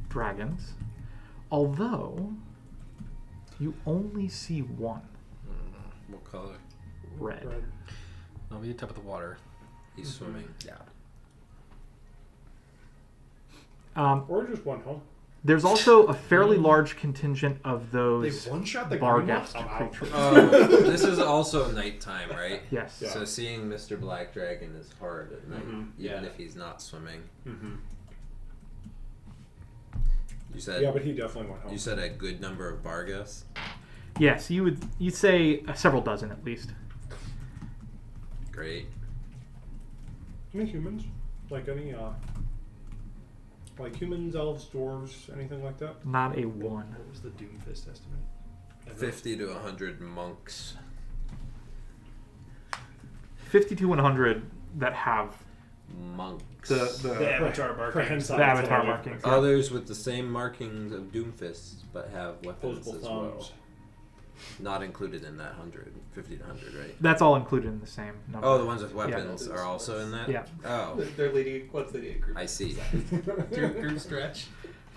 dragons. Although, you only see one, What color? red. Red. No, we need top of the water. He's swimming. Yeah. Or just one home. There's also a fairly large contingent of those They one-shot the Barghest green one? I'm out. creatures. This is also nighttime, right? Yes. Yeah. So seeing Mr. Black Dragon is hard at night, Mhm. even Yeah. if he's not swimming. Mm-hmm. You said Yeah, but he definitely went home. you said a good number of Bargas. Yes, you'd say several dozen at least. Great. Any humans? Like any, like humans, elves, dwarves, anything like that? Not a one. What was the Doomfist estimate? 50 to 100 monks. 50 to 100 that have Monks. The avatar markings. Prehensile. the avatar Yeah. markings. yeah. Others with the same markings of Doomfists, but have weapons Opposable as well. thumbs. Not included in that 100. 50 to 100, right? That's all included in the same number. Oh, the ones with weapons are also in that? Yeah. Oh, They're leading. What's leading a group? I see. Group stretch.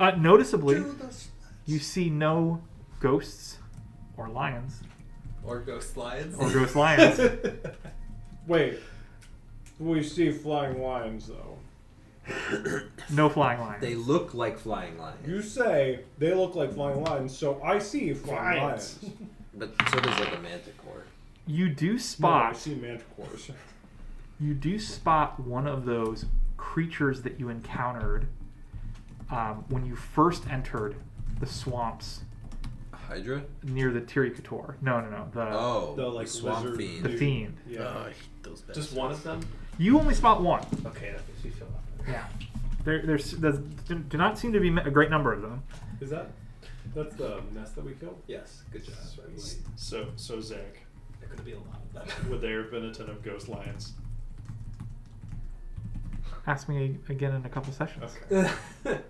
Noticeably, you see no ghosts or lions Or ghost lions. or ghost lions. Wait. We see flying lions, though. No flying lions. They look like flying lions. You say they look like flying lions, so I see flying Lions. lions. But so does like a manticore. You do No, I spot. see manticores. You do spot one of those creatures that you encountered when you first entered the swamps A Hydra? near the Tiricator. No. Oh, the, the, like, swamp lizard fiend. The fiend. Yeah. Oh, I hate those bad Just one of them. You only spot one. Okay, that makes me feel better. Yeah. There's do not seem to be a great number of them. Is that's the nest that we killed? Yes, good job. So Zach, There could be a lot of them. would there have been a ton of ghost lions? ask me again in a couple sessions. Okay.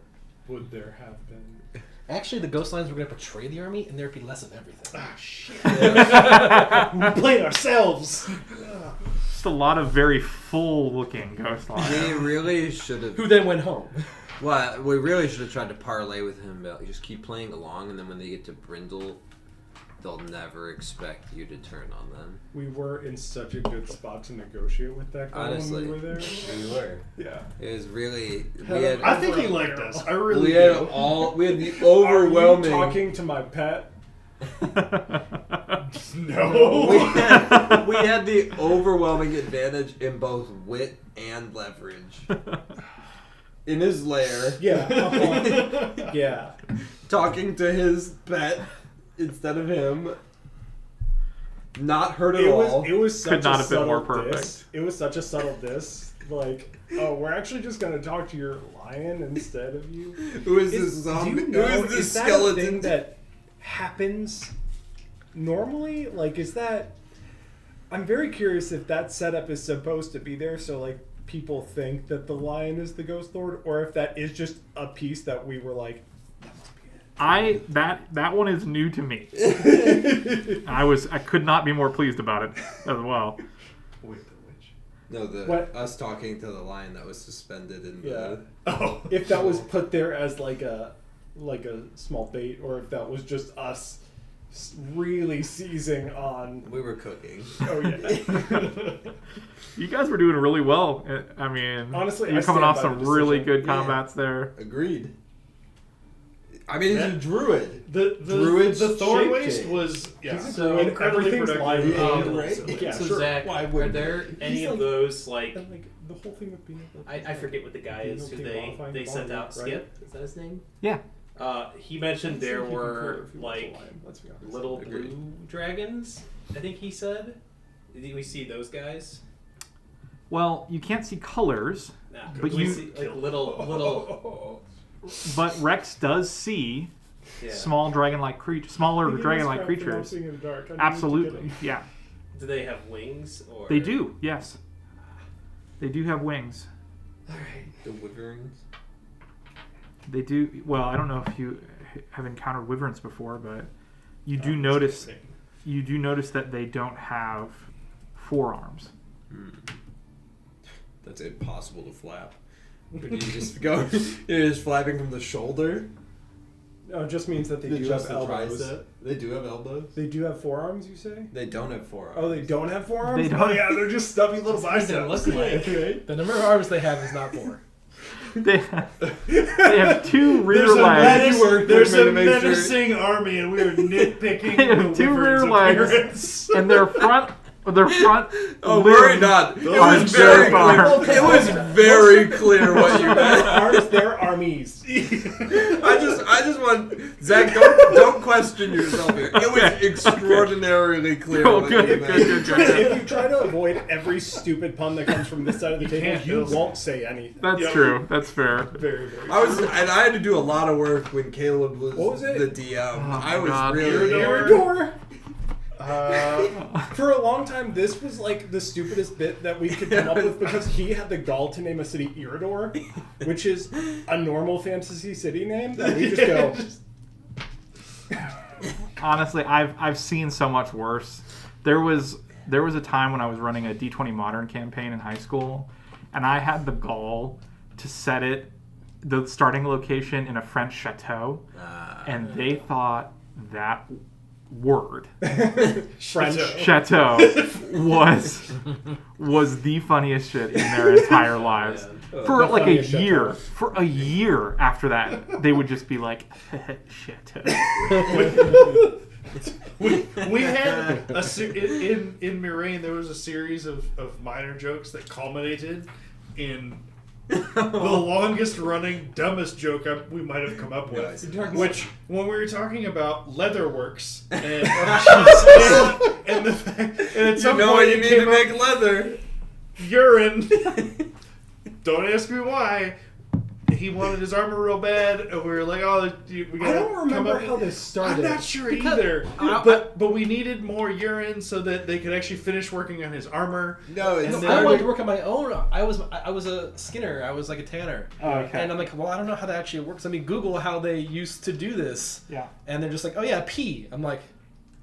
Would there have been? Actually, the ghost lines were going to betray the army, and there'd be less of everything. Ah, shit. We played ourselves. Just a lot of very full-looking ghost lines. We really should have. Who then went home? Well, we really should have tried to parlay with him about just keep playing along, and then when they get to Brindle, they'll never expect you to turn on them. We were in such a good spot to negotiate with that guy Honestly. when we were there. We were. Yeah. It was really I think he liked us. I really We had do. we had the Are you overwhelming. talking to my pet? No. we had the overwhelming advantage in both wit and leverage. In his lair, Yeah. Yeah. talking to his pet instead of him. Not hurt at It all. was such Could not a have been more subtle perfect. diss. It was such a subtle diss. Like, oh, we're actually just gonna talk to your lion instead of you. Who is this zombie? Do you know, Who is this is that skeleton? a thing that happens normally? Like, is that? I'm very curious if that setup is supposed to be there, so like people think that the lion is the ghost lord, or if that is just a piece that we were like. That one is new to me. I could not be more pleased about it as well. Wait, the witch. No, What? us talking to the lion that was suspended in Yeah. the. Oh. If that was put there as like a small bait, or if that was just us really seizing on. We were cooking. Oh yeah. You guys were doing really well. I mean, Honestly, you're I coming stand off by some the really decision. good Yeah. combats there. Agreed. I mean, Yeah. he's a druid. The Druid's the thorn waste shape was He's a So druid, incredibly everything's productive. live. Yeah, right? Yeah, so sure. Zach, Why are wouldn't there he? any He's of like- those like And like the whole thing with being able to I forget what the guy being is able who to modify they sent body, out? right? Skip, is that his name? Yeah. He mentioned there He can were clear if he wants like a lion, let's be honest. little Agreed. blue dragons. I think he said. Did we see those guys? Well, you can't see colors, Nah, But we you- see like little. but Rex does see Yeah. small dragon-like creatures, smaller dragon-like creatures. In the dark. I need to get Absolutely, him. yeah. Do they have wings? Or They do, yes. They do have wings. The wyverns. They do. Well, I don't know if you have encountered wyverns before, but you do notice that they don't have forearms. That's impossible to flap. Would you just go? You're just flapping from the shoulder. No, it just means that they do Just have the elbows. tricep. They do have elbows. They do have forearms, you say? They don't have forearms. Oh, they don't have forearms? They don't. Oh, yeah, they're just stubby little What they biceps. look like. Right? The number of arms they have is not 4. They have two rear There's a, legs. there's for me a to make sure. menacing army, and we were nitpicking They have the two wyvern's rear legs. appearance. And their front Oh, limbs worry not. It are was very just clear. It was very clear what you meant. Arms, they're armies. I just want Zach. Don't question yourself here. It was extraordinarily clear. Oh, what good, you good, meant. good, good. If you try to avoid every stupid pun that comes from this side of the table, can't, you Ilse. won't say anything. That's Yep. true. That's fair. Very, very. I had to do a lot of work when Caleb was, What was it? the DM. my I was God. really. Iridor. Uh, For a long time, this was like the stupidest bit that we could come up with because he had the gall to name a city Iridor, which is a normal fantasy city name that we just go. Honestly, I've seen so much worse. There was a time when I was running a D20 Modern campaign in high school, and I had the gall to set the starting location in a French chateau, and they thought that word French. chateau was the funniest shit in their entire lives. For The like a funniest year. chateau. For a year after that, they would just be like, chateau. we had in Moraine there was a series of minor jokes that culminated in the longest running dumbest joke we might have come up with, which when we were talking about Leatherworks and and the fact and at You some know point what you it need came to up, make leather. urine. Don't ask me why. he wanted his armor real bad, and we were like, "Oh, we gotta I don't come remember up how this started. I'm not sure Because either. I- But we needed more urine so that they could actually finish working on his armor. No, it's And I then- wanted to work on my own. I was a skinner. I was like a tanner. Oh, okay. And I'm like, well, I don't know how that actually works. Let me Google how they used to do this. Yeah. And they're just like, oh yeah, pee. I'm like,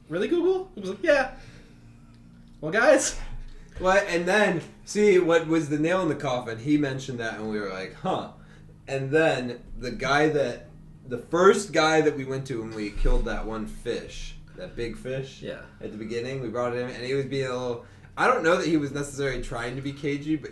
really, Google? It was like, yeah. Well, guys. What? And then, see, what was the nail in the coffin? He mentioned that, and we were like, huh. And then the first guy that we went to when we killed that one fish, that big fish, Yeah. at the beginning, we brought it in, and he was being a little. I don't know that he was necessarily trying to be cagey, but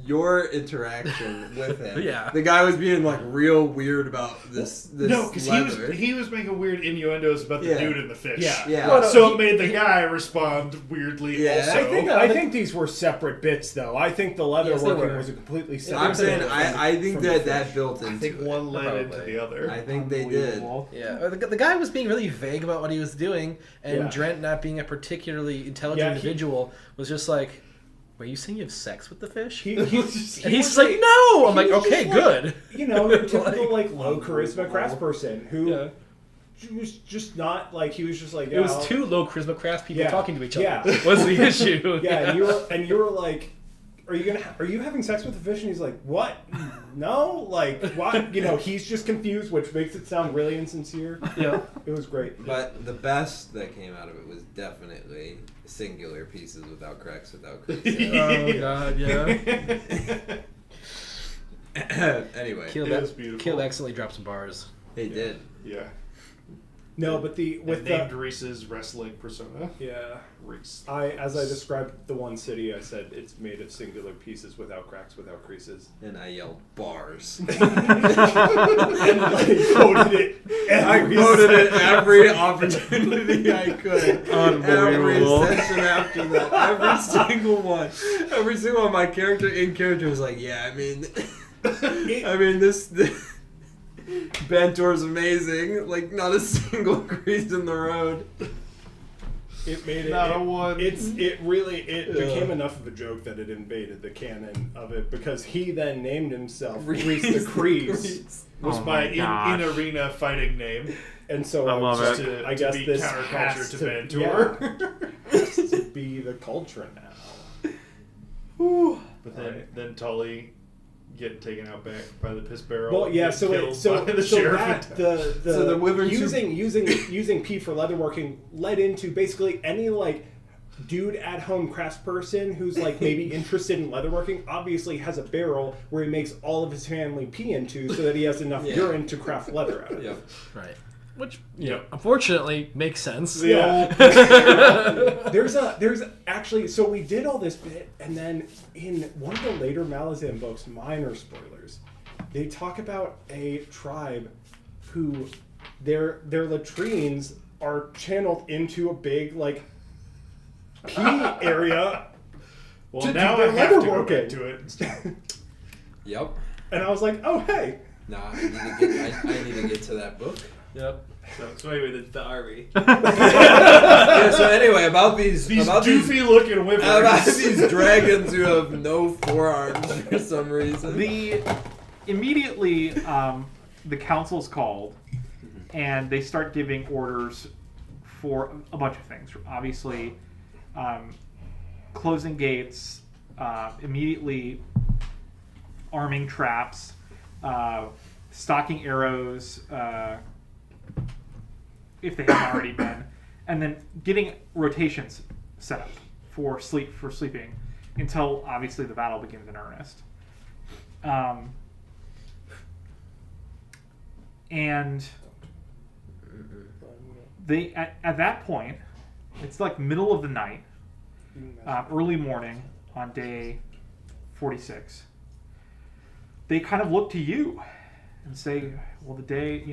your interaction with him, Yeah. the guy was being like real weird about this. No, because leather. he was making weird innuendos about the Yeah. dude in the fish. Yeah. Yeah. Well, no, So he- it made the guy respond weirdly. Yeah. Also, I think these were separate bits, though. I think the leather Yes, they working were. was a completely So separate. I'm saying bit I think from the that fish. built I into think it. one led into Probably. the other. I think they did. Unbelievable. Yeah. The guy was being really vague about what he was doing, and Yeah. Drent, not being a particularly intelligent Yeah, he- individual, was just like, were you saying you have sex with the fish? He and was he's just like, no! I'm like, was okay, just like, good. You know, your typical Like, low charisma craftsperson who Yeah. was just not like he was just like It was I'll- two low charisma craft people Yeah. talking to each other. Yeah. Was the issue? Yeah, and you were like, are you having sex with the fish? And he's like, what? No, like what? You know, he's just confused, which makes it sound really insincere. Yeah. It was great. But the best that came out of it was definitely singular pieces without cracks, without creases. Oh god, yeah. Anyway, Caleb, It was beautiful. Caleb accidentally dropped some bars. they did. Yeah. No, but With named Reese's wrestling persona. yeah. Reese. As I described the one city, I said it's made of singular pieces without cracks, without creases. And I yelled bars. And like, quoted it. I every quoted it session. every opportunity I could. Unbelievable. Every session after that. Every single one. Every single one. My character in character was like, yeah, I mean, this Bantor's amazing. Like, not a single crease in the road. It made it. Not a it- one. It really Yeah. became enough of a joke that it invaded the canon of it because he then named himself Reese Reese the the Crease. Crease. Was Oh my my gosh. in-arena fighting name. And so I love was it. To, I to guess be this counterculture has to to Bantor. has to be the culture now. But then Tully getting taken out back by the piss barrel. Well, yeah. getting So killed by the sheriff. that the So the wyverns who- using P for leatherworking led into basically any like dude at home craftsperson who's like maybe interested in leatherworking obviously has a barrel where he makes all of his family pee into so that he has enough Yeah. urine to craft leather out of. Yep. Right. Which, Yep. unfortunately, makes sense. Yeah. there's actually so we did all this bit and then in one of the later Malazan books, minor spoilers, they talk about a tribe who their latrines are channeled into a big like pee area. Well, to now do I their have to go leatherworking. back to it. Yep. And I was like, oh hey. Nah, I need to get to that book. Yep. So anyway, the army. Yeah, so anyway, about these Doofy looking about whippers. these dragons who have no forearms for some reason. Immediately, the council's called, and they start giving orders for a bunch of things. Obviously, closing gates, immediately arming traps, stocking arrows, if they haven't already been, and then getting rotations set up for sleeping until obviously the battle begins in earnest. And they at that point, it's like middle of the night, early morning on day 46. They kind of look to you and say, "Well, the day,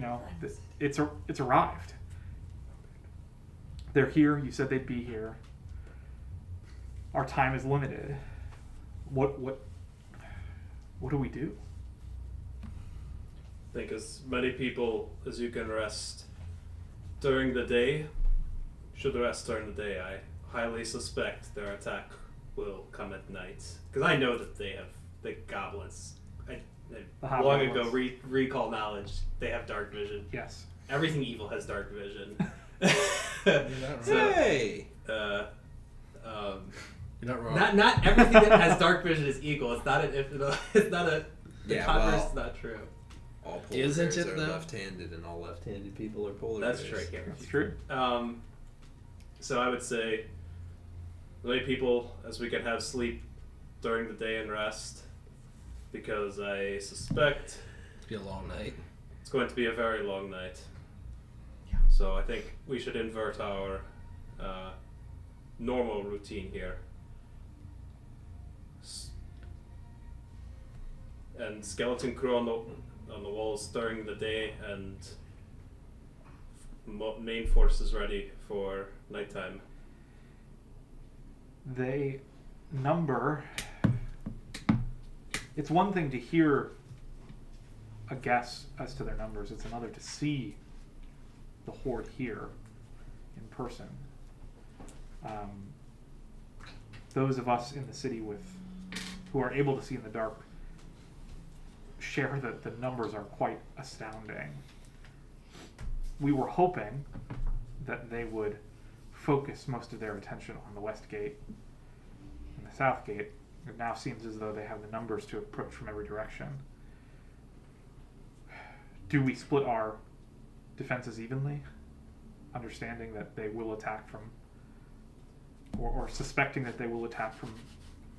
it's arrived. They're here. You said they'd be here. Our time is limited. What do we do?" Think as many people as you can rest during the day should rest during the day. I highly suspect their attack will come at night. Because I know that the goblins The I long Hobgoblins. ago recall knowledge. They have dark vision. Yes. Everything evil has dark vision. You're not So, wrong. Hey! um, You're not wrong. not everything that has dark vision is equal. It's not it's not a. The Yeah, converse well- is not true. All polar Isn't bears it, are though? left-handed, and all left-handed people are polar That's bears. true. Cameron. That's true. So I would say, lay people, as we can have sleep during the day and rest, because I suspect It's be a long night. it's going to be a very long night. So I think we should invert our normal routine here. And skeleton crew on the walls during the day, and main forces ready for nighttime. They number. It's one thing to hear a guess as to their numbers. It's another to see the horde here in person. Those of us in the city who are able to see in the dark share that the numbers are quite astounding. We were hoping that they would focus most of their attention on the west gate and the south gate. It now seems as though they have the numbers to approach from every direction. Do we split our defenses evenly, understanding that they will attack from, or suspecting that they will attack from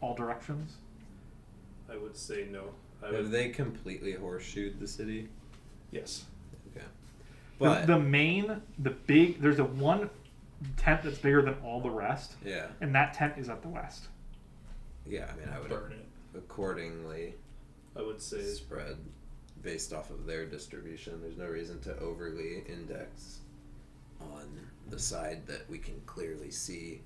all directions? I would say no. Have they completely horseshoed the city? Yes. Okay. But there's a one tent that's bigger than all the rest, Yeah. and that tent is at the west. Yeah, I mean, I would Burn it. accordingly I would say spread based off of their distribution. There's no reason to overly index on the side that we can clearly see.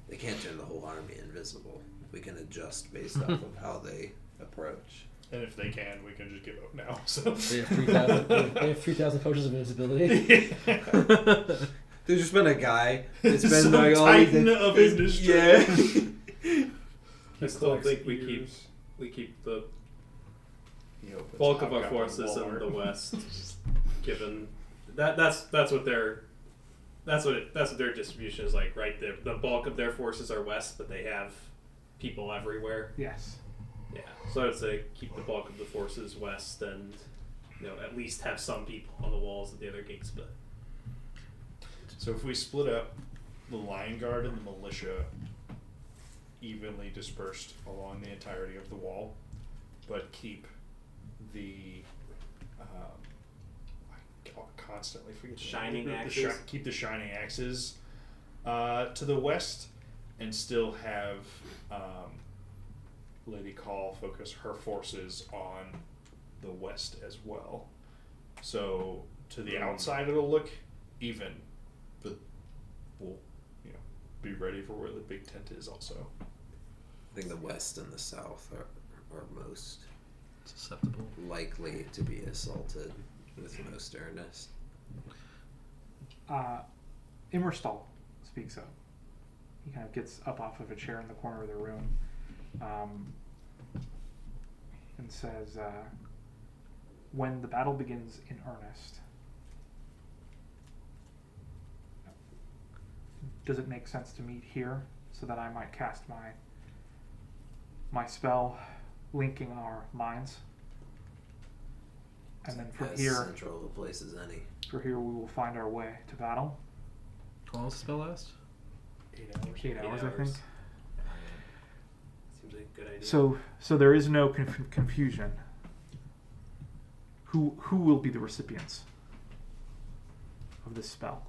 They can't turn the whole army invisible. We can adjust based off of how they approach. And if they can, we can just give up now. So They have 3,000. They have 3,000 potions of invisibility. There's just been a guy that's been Some like all titan these of industry. Yeah. I still think we keep the He opens bulk of our Hobgoblin forces in Walmart. the west, given that's what their that's what their distribution is like, right? The bulk of their forces are west, but they have people everywhere. Yes. Yeah, so I would say keep the bulk of the forces west, and at least have some people on the walls at the other gates. But So if we split up the Lion Guard and the militia evenly dispersed along the entirety of the wall, but keep the I constantly forget the Shining name. axes? Keep the shining axes to the west, and still have Lady Call focus her forces on the west as well. So to the outside it'll look even, but we'll be ready for where the big tent is also. I think the west and the south are most Susceptible. likely to be assaulted with most earnest. Immerstal speaks up. He kind of gets up off of a chair in the corner of the room and says, when the battle begins in earnest, does it make sense to meet here so that I might cast my spell linking our minds? And then from As here, central a place as any. we will find our way to battle. How long does the spell last? 8 hours. 8 hours, I think. hours. Seems like a good idea. So there is no confusion. Who will be the recipients of this spell?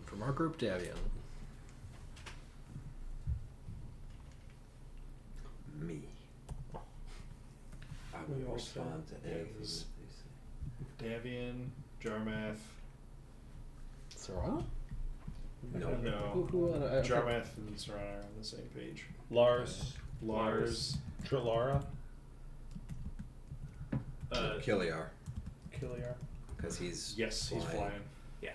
From our group, Davian. Me. I We will all respond said to anything yes. that they say. Davian, Jarmath. Serana? No. Who Jarmath and Serana are on the same page. Lars. Lars. Trilara. Kiliar, Kiliar. because he's Yes, he's flying. Yeah,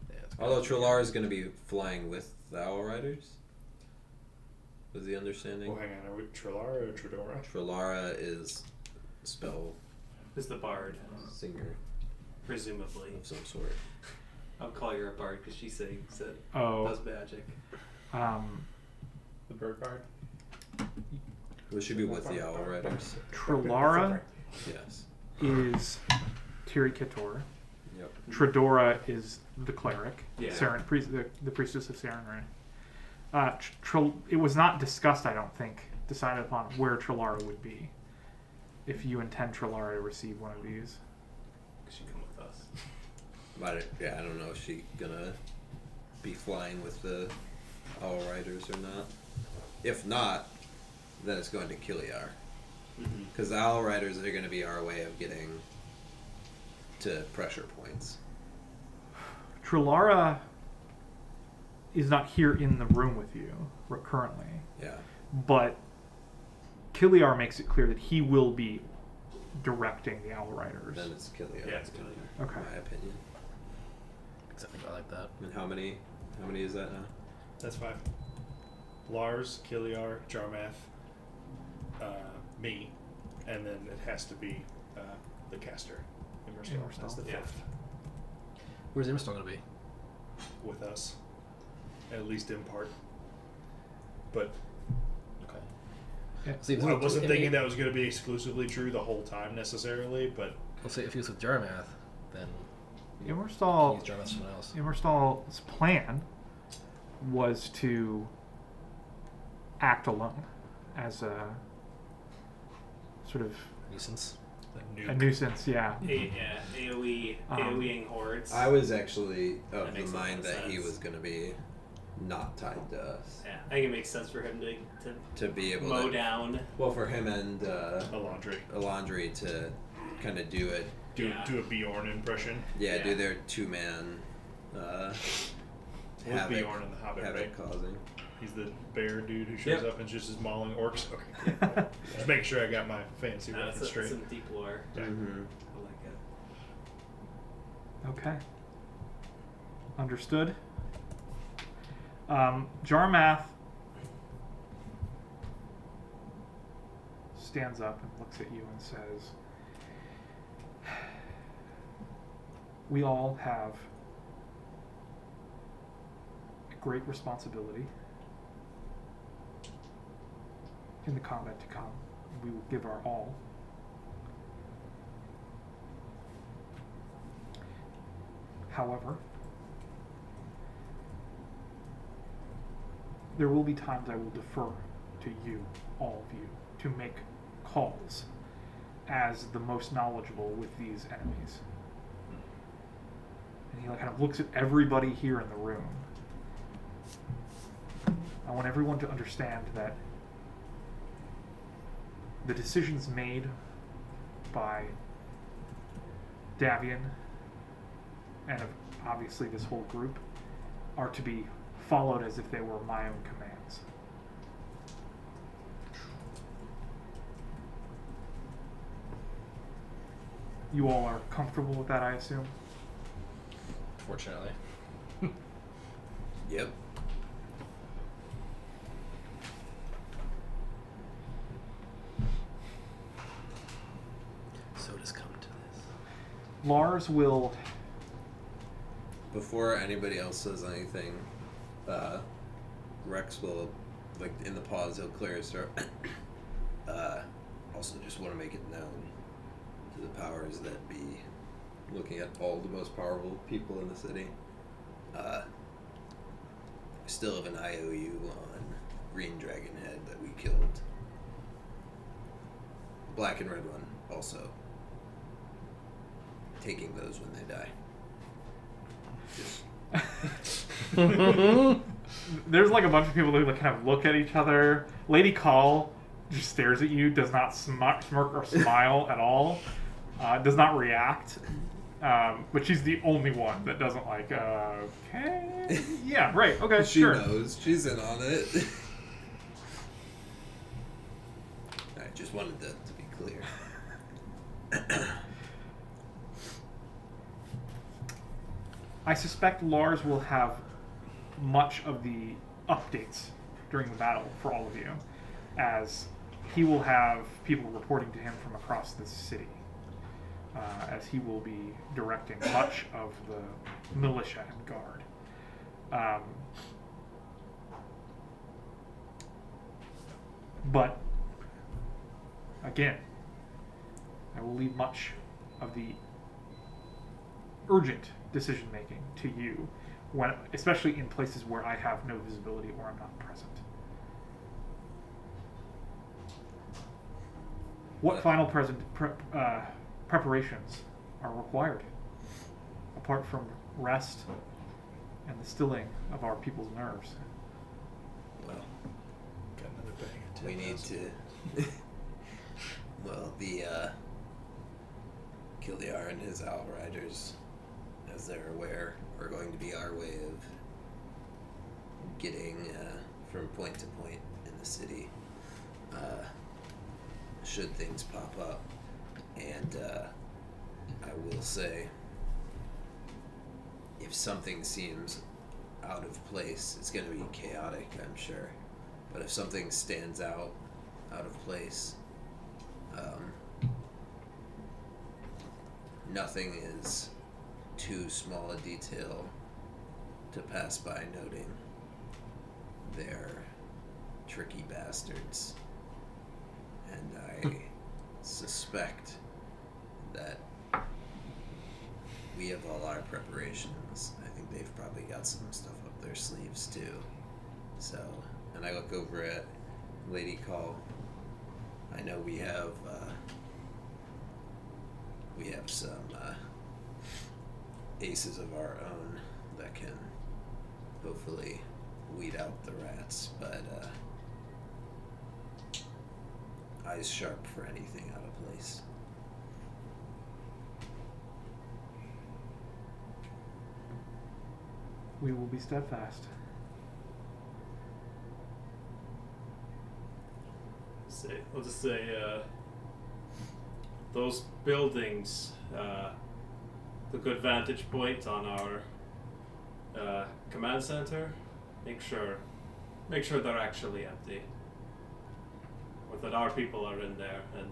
it's Although Trilar is going to be flying with the Owl Riders. Was the understanding? Oh, hang on. Are we Trilara or Tridora? Trilara is spell Is the bard, singer presumably. of some sort. I'll call her a bard because she sings it. Oh. Does magic. The bird bard. Will she be with the Owl Riders? Trilara Yes. is Tiri Kitor. Yep. Tradora is the cleric. Yeah. The priestess of Sarenrae. It was not discussed, I don't think, decided upon where Trilara would be. If you intend Trilara to receive one of these. She come with us. But I don't know if she's gonna be flying with the Owl Riders or not. If not, then it's going to Kiliar. Because the Owl Riders are going to be our way of getting to pressure points. Trilara is not here in the room with you currently, Yeah. but Kiliar makes it clear that he will be directing the Owl Riders. Then it's Kiliar. Yeah, it's Kiliar. Okay. In my opinion. Something like that. And how many is that now? That's 5. Lars, Kiliar, Jarmath, me, and then it has to be the caster. Immerstal. That's the 5th Yeah. Where's Immerstal going to be? with us, at least in part. But Okay. Yeah. See, I wasn't thinking that was going to be exclusively true the whole time necessarily, but Let's say if he was with Jarmath, then he Immerstal, needs Jarmath someone else. Immerstal's plan was to act alone as a sort of Nuisance. the a nuke. nuisance, yeah. AoEing hordes. I was actually That of the makes a lot mind of that he sense. was going to be not tied to us. Yeah, I think it makes sense for him To be able mow to. down. Well, for him and Elandri. Elandri to kind of do it. Do Yeah. a Bjorn impression. Yeah, Yeah. do their 2-man With havoc, Bjorn in the Hobbit, right? havoc causing. He's the bear dude who shows Yep. up and just is mauling orcs. Okay. Just making sure I got my fancy That's reference straight. some deep lore. Yeah. Mm-hmm. I like it. Okay. Understood. Jarmath stands up and looks at you and says, "We all have a great responsibility in the combat to come. We will give our all. However, there will be times I will defer to you, all of you, to make calls as the most knowledgeable with these enemies." And he kind of looks at everybody here in the room. I want everyone to understand that the decisions made by Davian and obviously this whole group are to be followed as if they were my own commands. You all are comfortable with that, I assume? Fortunately. Yep. So it has come to this. Lars will... Before anybody else says anything, Rex will, like, in the pause, he'll clear his throat. Also just want to make it known to the powers that be, looking at all the most powerful people in the city. We still have an IOU on Green Dragon Head that we killed. Black and Red one also. Taking those when they die. Just There's like a bunch of people who like kind of look at each other. Lady Call just stares at you, does not smirk or smile at all, does not react. But she's the only one that doesn't like, okay. Yeah, right, okay, she sure. knows. She's in on it. I just wanted that to be clear. I suspect Lars will have much of the updates during the battle for all of you, as he will have people reporting to him from across the city, as he will be directing much of the militia and guard. But again, I will leave much of the urgent decision making to you, when, especially in places where I have no visibility or I'm not present. What final preparations are required, apart from rest and the stilling of our people's nerves? Well, Got another bang at we need 10,000. to. Well, the Kildare and his outriders, as they're aware, are going to be our way of getting from point to point in the city. Should things pop up, and I will say, if something seems out of place, it's going to be chaotic, I'm sure. But if something stands out of place, nothing is too small a detail to pass by noting. They're tricky bastards. And I suspect that we have all our preparations. I think they've probably got some stuff up their sleeves too. So, and I look over at Lady Call. I know we have some aces of our own that can hopefully weed out the rats, but eyes sharp for anything out of place. We will be steadfast. I'll just say, those buildings, the good vantage point on our command center, make sure they're actually empty. Or that our people are in there and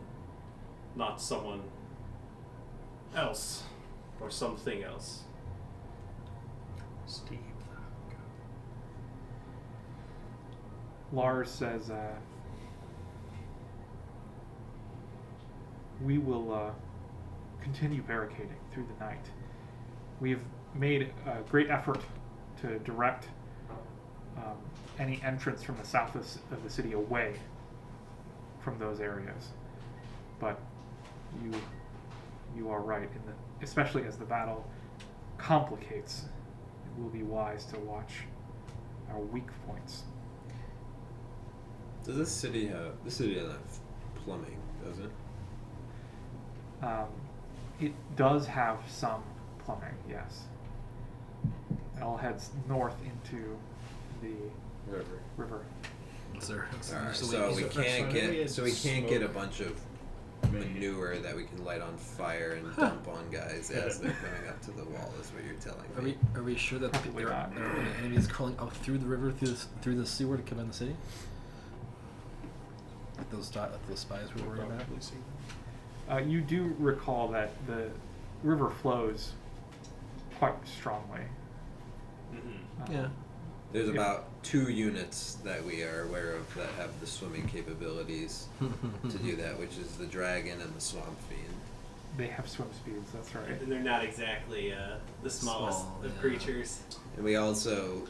not someone else or something else. Steve. Lars says, we will continue barricading through the night. We've made a great effort to direct any entrance from the south of the city away from those areas. But you are right, especially as the battle complicates, it will be wise to watch our weak points. Does this city have plumbing, does it? It does have some plumbing, yes. It all heads north into the river. Alright, so we can't get a bunch of manure that we can light on fire and dump on guys as they're coming up to the wall, is what you're telling me. Are we sure that Probably there are any enemies crawling up through the river, through the seaward to come in the city? Like those spies we were worried about? Probably see them. You do recall that the river flows quite strongly. Mm-hmm. Yeah. There's about 2 units that we are aware of that have the swimming capabilities to do that, which is the Dragon and the Swamp Fiend. They have swim speeds, that's right. And they're not exactly the smallest Small, of yeah. creatures. And we also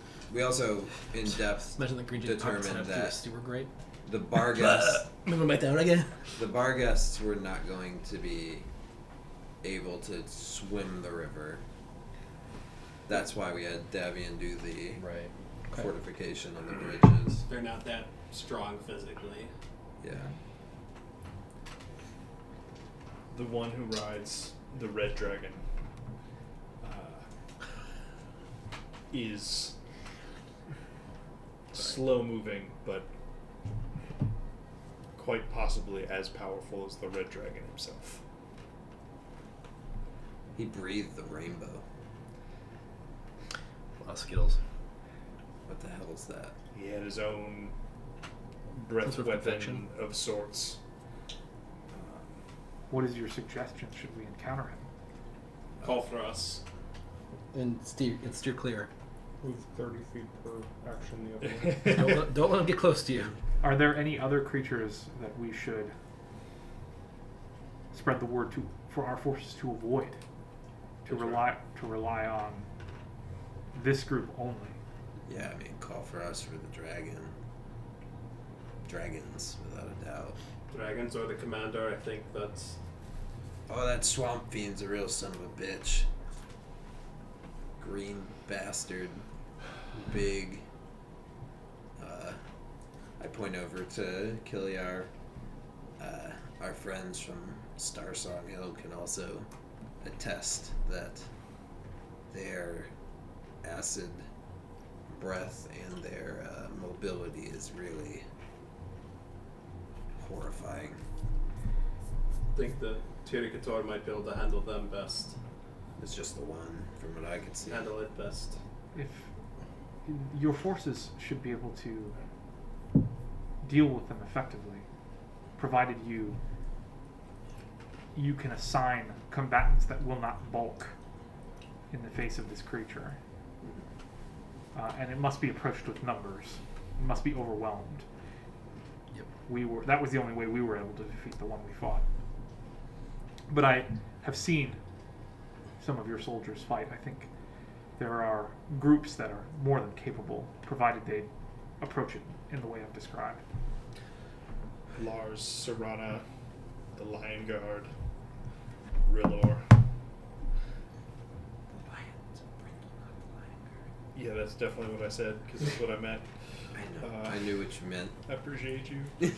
in depth Imagine the green determined that sewer grate. the bar guests I'm going back down again. the bar guests were not going to be able to swim the river. That's why we had Davian do the Right. fortification on the bridges. They're not that strong physically. Yeah. The one who rides the Red Dragon is slow moving, but quite possibly as powerful as the Red Dragon himself. He breathed the rainbow. A lot of Skittles. What the hell is that? He had his own breath Some sort of weapon perfection. of sorts. What is your suggestion? Should we encounter him? Call for us. And steer clear. Move 30 feet per action the other way. Don't let him get close to you. Are there any other creatures that we should spread the word to for our forces to avoid? To rely on this group only. Yeah, I mean, call for us for the dragon. Dragons, without a doubt. Dragons or the commander, I think that's... Oh, that swamp fiend's a real son of a bitch. Green bastard. Big. I point over to Kiliar. Our friends from Starsong Hill can also attest that their acid breath and their mobility is really horrifying. I think the Tyrikator might be able to handle them best. It's just the one, from what I could see. Handle it best. If your forces should be able to deal with them effectively, provided you can assign combatants that will not bulk in the face of this creature. And it must be approached with numbers. It must be overwhelmed. Yep. That was the only way we were able to defeat the one we fought. But I have seen some of your soldiers fight. I think there are groups that are more than capable, provided they approach it in the way I've described. Lars, Serana, the Lion Guard, Rillor. Yeah, that's definitely what I said, because that's what I meant. I know. I knew what you meant. I appreciate you.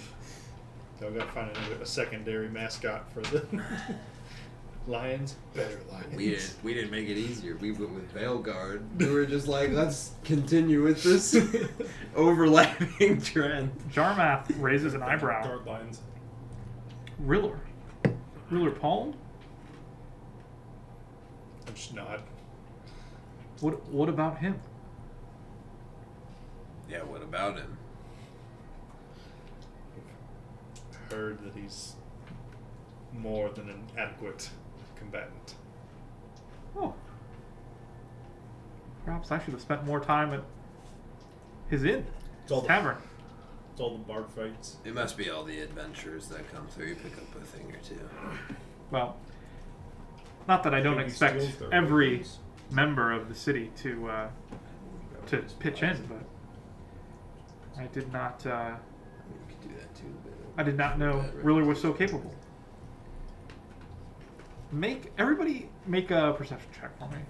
So I've got to find a secondary mascot for the Lions. Better Lions. We didn't make it easier. We went with Veilguard. We were just like, let's continue with this overlapping trend. Jarmath raises an eyebrow. Guard lines. Riller Palm? I'm just not. What about him? Yeah, what about him? Heard that he's more than an adequate combatant. Oh. Perhaps I should have spent more time at his inn, It's all his the, tavern. it's all the bard fights. It must be all the adventures that come through. You pick up a thing or two. Well, not that I don't Maybe expect steals their every weapons. member of the city to pitch in, but I did not. You could do that too. I did not know Riller was so capable. Everybody make a perception check for me.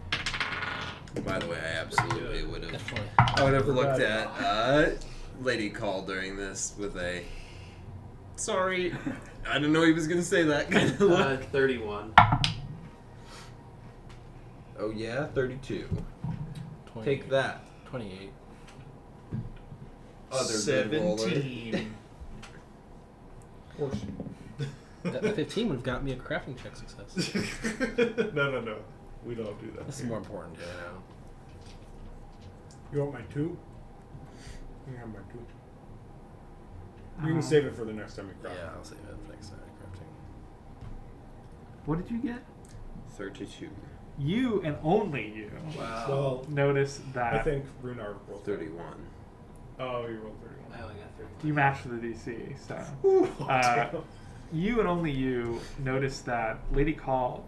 By the way, I absolutely would have. Definitely. I would have looked at Lady Call during this with a. Sorry, I didn't know he was gonna say that kind of look. 31. Oh yeah, 32. 28. Take that. 28. Other good roller. 17. Horse. That 15 would have got me a crafting check success. No. We don't do that. This is more important, you know. You want my 2? You can have my 2. You can save it for the next time you craft. Yeah, I'll save it for next time crafting. What did you get? 32. You and only you Well, notice that I think Runar rolled 31. Oh, you rolled I 31. only got 31. you matched the DC. So Ooh, Uh, you and only you notice that Lady Call.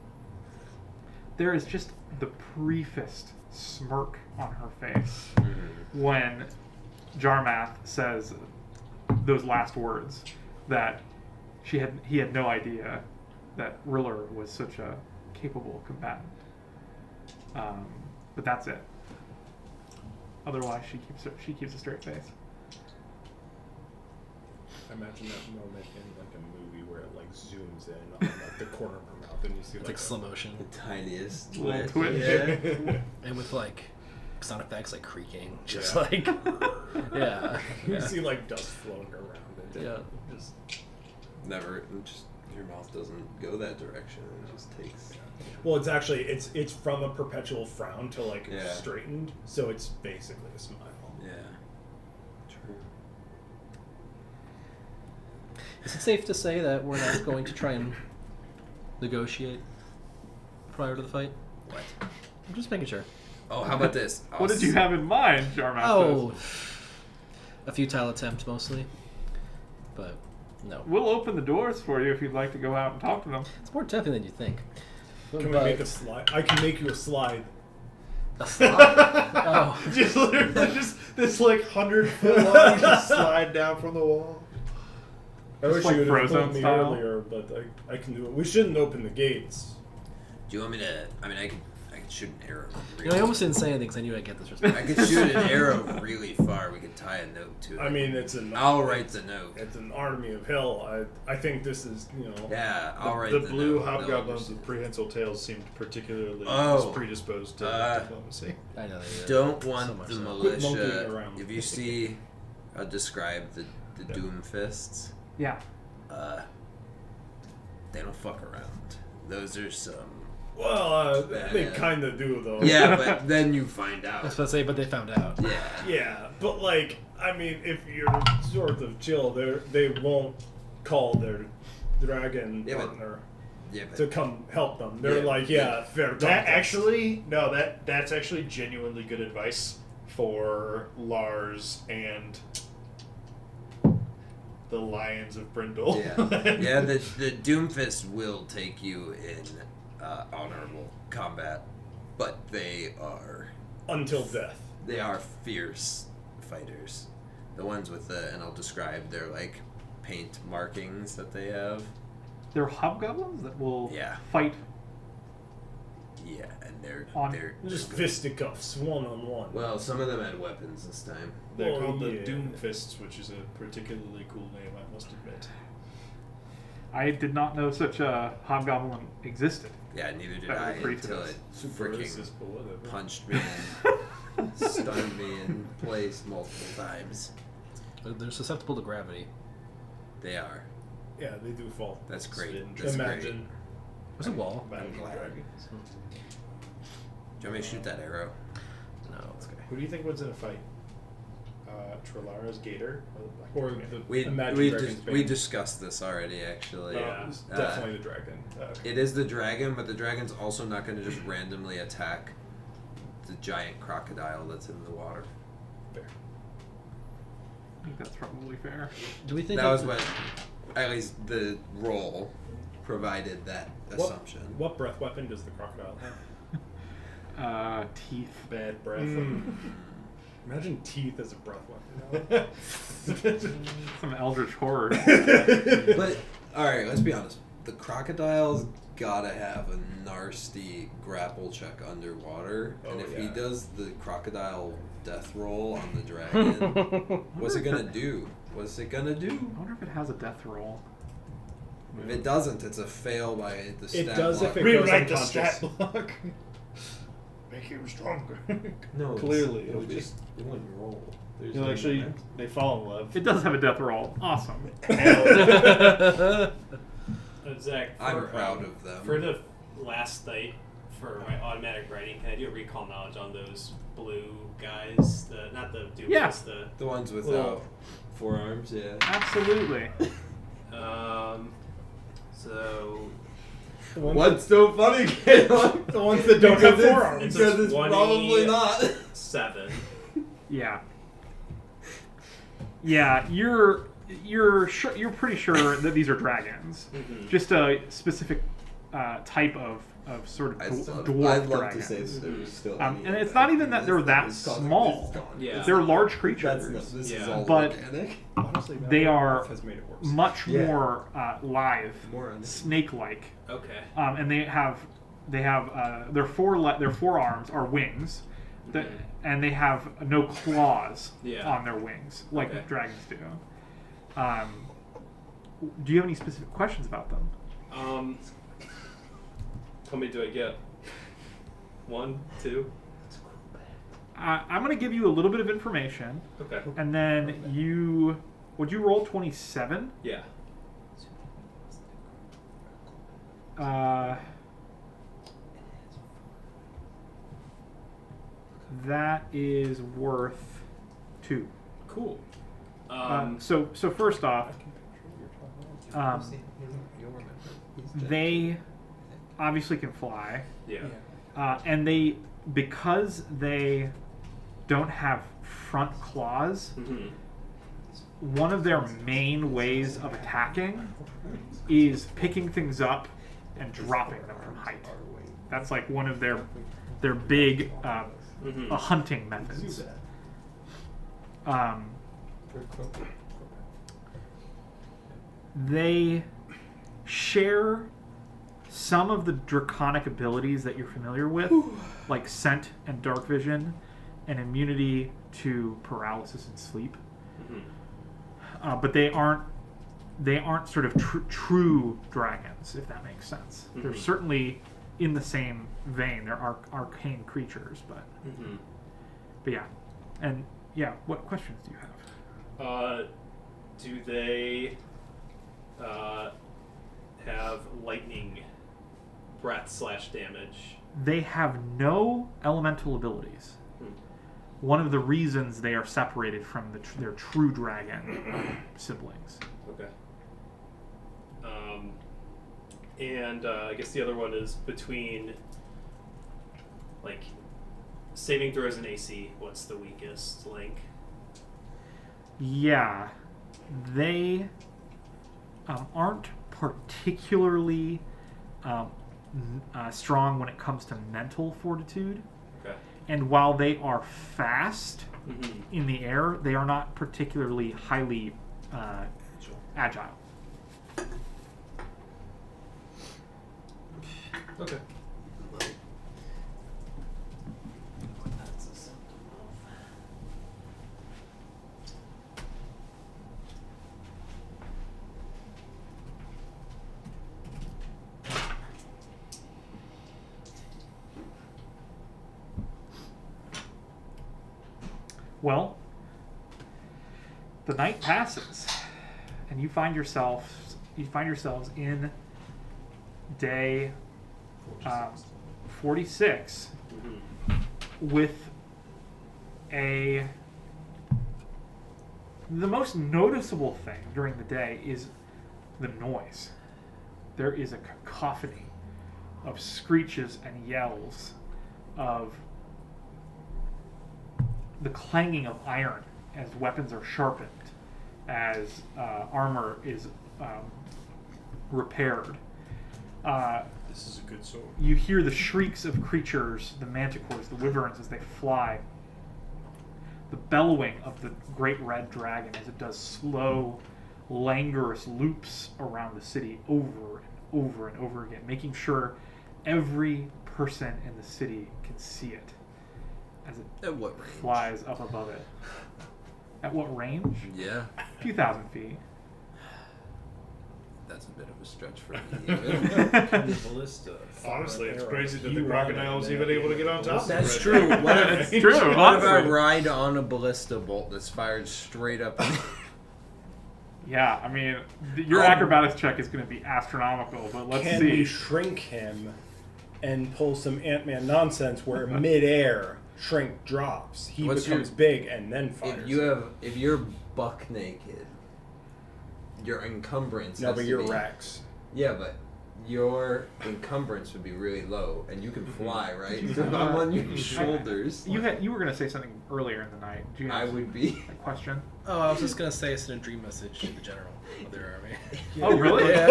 There is just the briefest smirk on her face when Jarmath says those last words, that he had no idea that Riller was such a capable combatant. But that's it. Otherwise, she keeps a straight face. I imagine that moment in like a movie where it like zooms in on like the corner of her mouth and you see It's like like slow motion. The tiniest Little twitch. twitch. Yeah. And with like sound effects like creaking. Just Yeah. like. Yeah. you Yeah. see like dust floating around and Yeah. Just never. Just your mouth doesn't go that direction. It just takes. well, it's actually it's from a perpetual frown to like Yeah. straightened, so it's basically a smile. Yeah. True. Is it safe to say that we're not going to try and negotiate prior to the fight? What? I'm just making sure. Oh, how about this? What did you have in mind, Jarmastos? Oh, a futile attempt mostly, but no. We'll open the doors for you if you'd like to go out and talk to them. It's more tempting than you think. Can we make a slide? I can make you a slide. A slide? Oh, Just literally, just this like 100-foot long just slide down from the wall. I wish like you would have Frozone told me style? earlier, but I can do it. We shouldn't open the gates. Do you want me to? I mean, I could shoot an arrow. you know, I almost didn't say anything because I knew I'd get this response. I could shoot an arrow really far. We could tie a note to it. I mean, it's an. I'll write the note. It's an army of hell. I think this is, you know. Yeah, I'll write The the blue note. They'll hobgoblins understand. with prehensile tails seemed particularly Oh. predisposed to diplomacy. I know they Don't so want much the so. Quit monkeying militia. around. If you see, I'll describe the Doom Fists. Yeah. They don't fuck around. Those are some. Well, they Bad. kind of do though. Yeah, but then you find I was out. about to say, but they found out. Yeah. Yeah, but like, I mean, if you're sort of chill, they won't call their dragon Yeah, but- partner Yeah, but to come help them. They're Yeah, like, yeah, fair. That context. actually, no, that's actually genuinely good advice for Lars and the Lions of Brindle. yeah, yeah. The Doomfist will take you in honorable combat, but they are Until death. fierce fighters. The ones with the, and I'll describe their like paint markings that they have. They're hobgoblins that will Yeah. fight. Yeah, and they're On- Just good. fisticuffs, one-on-one. Well, some of them had weapons this time. They're Oh, called the yeah. Doom Fists, which is a particularly cool name, I must admit. I did not know such a hobgoblin existed. Yeah, neither did That I would agree to until this. it Super freaking racist, but whatever. punched me and stunned me in place multiple times. They're susceptible to gravity. They are. Yeah, they do fall. That's great. Spin. That's Imagine. There's a wall. Imagine I'm glad. dragons. Do you want me to shoot that arrow? No, it's okay. Who do you think wins in a fight? Trolara's Gator or the Black Or Dragon? the Imagine We Dragon's we bane. discussed this already, actually. Yeah. It's Uh, definitely the dragon. It is the dragon, but the dragon's also not going to just randomly attack the giant crocodile that's in the water. I think that's probably fair. Do we think That was what, at least the roll provided that assumption. What breath weapon does the crocodile have? Teeth. Bad breath. Imagine teeth as a breath weapon. Some eldritch horror. But all right, let's be honest. The crocodile's gotta have a nasty grapple check underwater, and Oh, if he yeah. does the crocodile death roll on the dragon, what's it gonna do? What's it gonna do? I wonder if it has a death roll. If it doesn't, it's a fail by the stat It does block. if it goes Rewrite the unconscious. stat block. Make him stronger. No, Clearly, it it'll would be- just it wouldn't roll. There's You'll no actually, momentum. they fall in love. It does have a death roll. Awesome. Zach, I'm proud of them. For the last night, for my automatic writing, can I do a recall knowledge on those blue guys? Not the Doomfist, Yeah. The ones without Well- forearms, yeah. Absolutely. So The ones What's so funny, Caleb? The ones that don't have Because forearms. It's Because it's 20 probably not. 7. Yeah. Yeah, you're pretty sure that these are dragons. Mhm. Just a specific type of sort of dwarf I'd love dragon. to say that there was still. And any it's of not even that they're that This is gone. small. This is gone. Yeah. They're large That's creatures. not, this is Yeah. all But- organic. Honestly, They are has made it worse. much Yeah. more lithe, More on this. snake-like, Okay. and they have their forearms are wings, that, and they have no claws Yeah. on their wings like Okay. dragons do. Do you have any specific questions about them? How many do I get? 1, 2? I'm going to give you a little bit of information, Okay. and then would you roll 27? Yeah. That is worth 2. Cool. So first off, You'll remember. They obviously can fly, Yeah. and because they don't have front claws, Mm-hmm. one of their main ways of attacking is picking things up and dropping them from height. That's like one of their big hunting methods. They share some of the draconic abilities that you're familiar with, like scent and dark vision, and immunity to paralysis and sleep. But they aren't sort of true dragons, if that makes sense. They're certainly in the same vein. They're arcane creatures, but yeah, and yeah. What questions do you have? Do they have lightning breath / damage? They have no elemental abilities. One of the reasons they are separated from their true dragon siblings. Okay. And I guess the other one is between, like, saving throws and AC. What's the weakest link? Yeah, they aren't particularly strong when it comes to mental fortitude. Okay. And while they are fast in the air, they are not particularly highly agile. Okay. Well, the night passes, and you find yourselves in day 46 with the most noticeable thing during the day is the noise. There is a cacophony of screeches and yells, of the clanging of iron as weapons are sharpened, as armor is repaired. This is a good sword. You hear the shrieks of creatures, the manticores, the wyverns as they fly. The bellowing of the great red dragon as it does slow, languorous loops around the city over and over and over again, making sure every person in the city can see it as it At what range? flies up above it. At what range? Yeah, A few thousand feet. that's a bit of a stretch for me. Ballista. Honestly, it's arrows. crazy that You the run crocodile was and even then able to get on top of That's it. true. What if, It's true. what if I honestly. ride on a ballista bolt that's fired straight up? Yeah, I mean, your acrobatics check is going to be astronomical, but let's Can see. we shrink him and pull some Ant-Man nonsense where midair shrink drops? He What's becomes your- big and then fires. if you're buck naked, your encumbrance. no, has but to you're be, Rex. Yeah, but your encumbrance would be really low, and you can fly, right? So if I'm on your shoulders, You were going to say something earlier in the night. Do you I have would be. a question? Oh, I was just gonna say send a dream message to the general of their army. Oh, really? Yeah.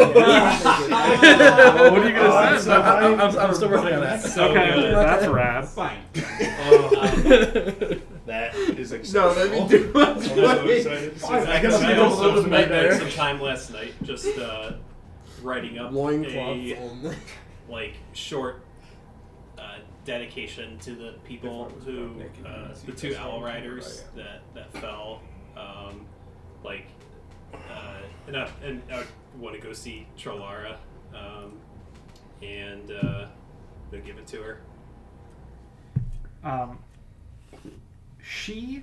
What are you going to say? I'm still working on that. So Okay, good. that's rad. Fine. That is No, exceptional. that'd be too much. I'm so excited. I guess I also spent like some time last night just writing up Loincloths a only. like short dedication to the people who the two owl riders that fell, and I want to go see Trolara, and they'll give it to her. She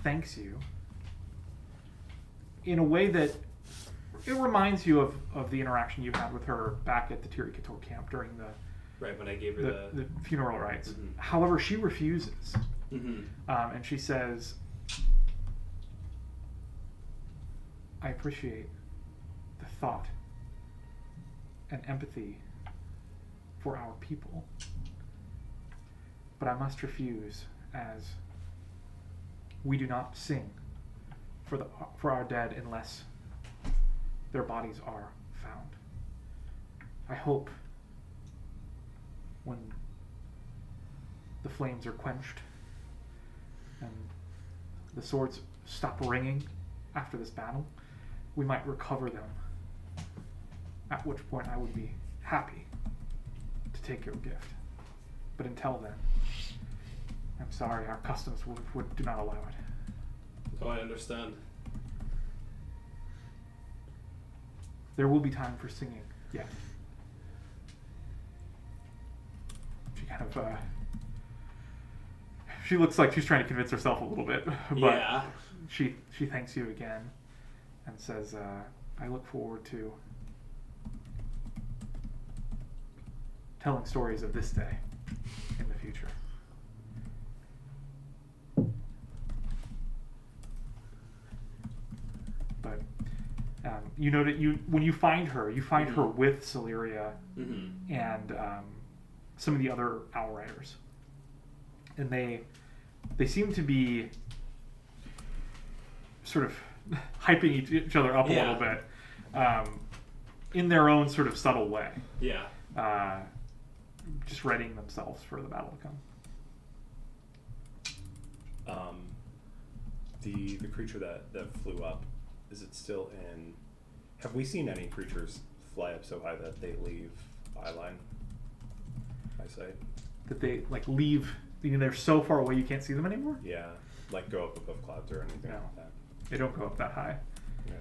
thanks you in a way that it reminds you of the interaction you had with her back at the Tiri Kator camp during Right when I gave her the funeral rites. Mhm. However, she refuses, Mhm. and she says, "I appreciate thought and empathy for our people. But I must refuse, as we do not sing for our dead unless their bodies are found. I hope when the flames are quenched and the swords stop ringing after this battle, we might recover them, at which point I would be happy to take your gift. But until then, I'm sorry, our customs do not allow it. Oh, I understand. There will be time for singing, yes. She kind of, she looks like she's trying to convince herself a little bit, but Yeah. she thanks you again and says, I look forward to telling stories of this day in the future. But you know that when you find her with Celeria Mm-hmm. and some of the other Owl Riders, and they seem to be sort of hyping each other up a little bit in their own sort of subtle way. Yeah. Just readying themselves for the battle to come. The creature that flew up, is it still in? Have we seen any creatures fly up so high that they leave eyeline eyesight? That they like leave. They're so far away you can't see them anymore. Yeah, like go up above clouds or anything No. like that. They don't go up that high. Yeah.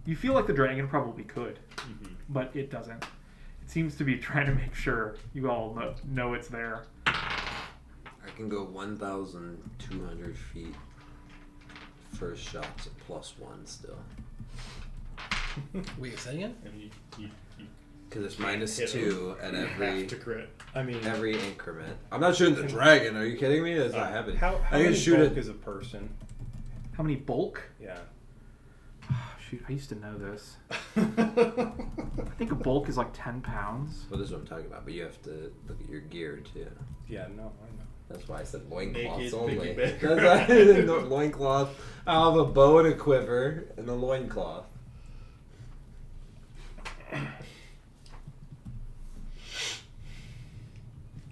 You feel like the dragon probably could, Mm-hmm. but it doesn't. It seems to be trying to make sure you all know it's there. I can go 1,200 feet. First shot's a +1 still. Wait, say again? And you Because it's minus hit 2 at you every have to crit. I mean, every increment. I'm not shooting the dragon. Are you kidding me? That's not happening. How I can many shoot bulk it. is a person? How many bulk? Yeah. Shoot, I used to know this. I think a bulk is like 10 pounds. Well, this is what I'm talking about. But you have to look at your gear too. Yeah, no, I know. That's why I said loincloths Naked only. piggyback. That's why I didn't know loincloth. I'll have a bow and a quiver and a loincloth.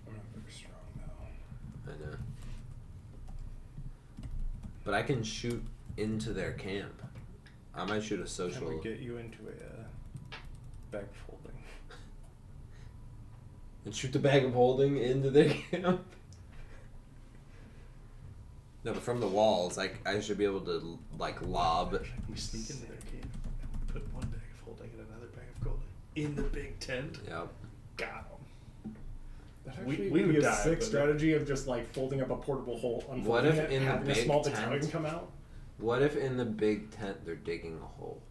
I'm not very strong though. I know. But I can shoot into their camp. I might shoot a social. Can we get you into a bag of holding? And shoot the bag of holding into their camp? No, but from the walls, I should be able to, like, lob. We sneak into their camp, put one bag of holding and another bag of gold in the big tent. Yep. Got them. That We- actually we would would be a die, sick but- strategy of just like folding up a portable hole, unfolding What if it, in the having a big small tent- battalion come out. What if in the big tent they're digging a hole?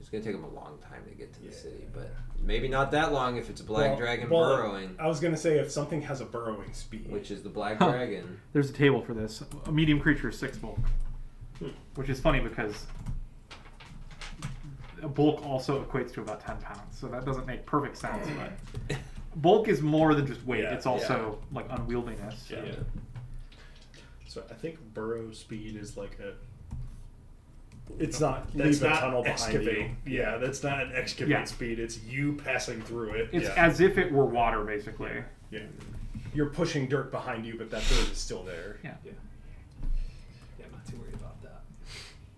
It's gonna take them a long time to get to the Yeah. city, but maybe not that long if it's a black Well- dragon well, burrowing, I was gonna say if something has a burrowing speed, which is the black Huh. dragon. There's a table for this. A medium creature is 6 bulk. Hmm. Which is funny because a bulk also equates to about 10 pounds. So that doesn't make perfect sense, but bulk is more than just weight. Yeah, It's also like unwieldiness. So. Yeah. So I think burrow speed is like a. it's not That's leave a not tunnel behind excavate. you. Yeah, that's not an excavate Yeah. speed. It's you passing through it. It's yeah. as if it were water, basically. Yeah. You're pushing dirt behind you, but that dirt is still there. Yeah. Yeah, I'm not too worried about that.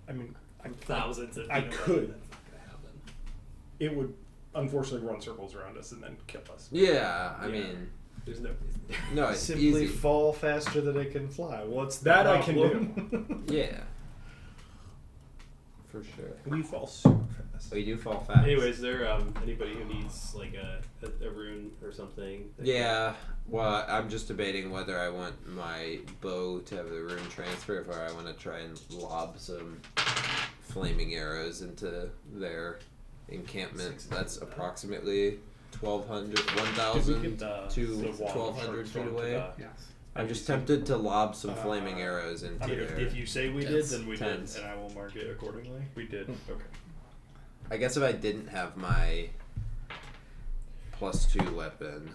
I mean, Thousands of I feet away, could. that's not gonna happen. it would unfortunately run circles around us and then kill us. Yeah, I Yeah. mean, There's no reason. no, it's Simply easy. fall faster than it can fly. What's the That I can problem? Yeah, for sure. We fall super fast. Oh, you do fall fast. Anyway, is there anybody who needs like a rune or something? that- Yeah, well, I'm just debating whether I want my bow to have the rune transfer or I want to try and lob some flaming arrows into their encampment. That's approximately 1,200, 1,000 to 1,200 feet away. Yes. I'm just tempted to lob some flaming arrows into If their... you say we did, Tens. then we Tens. did, and I will mark it accordingly. We did. Okay. I guess if I didn't have my +2 weapon,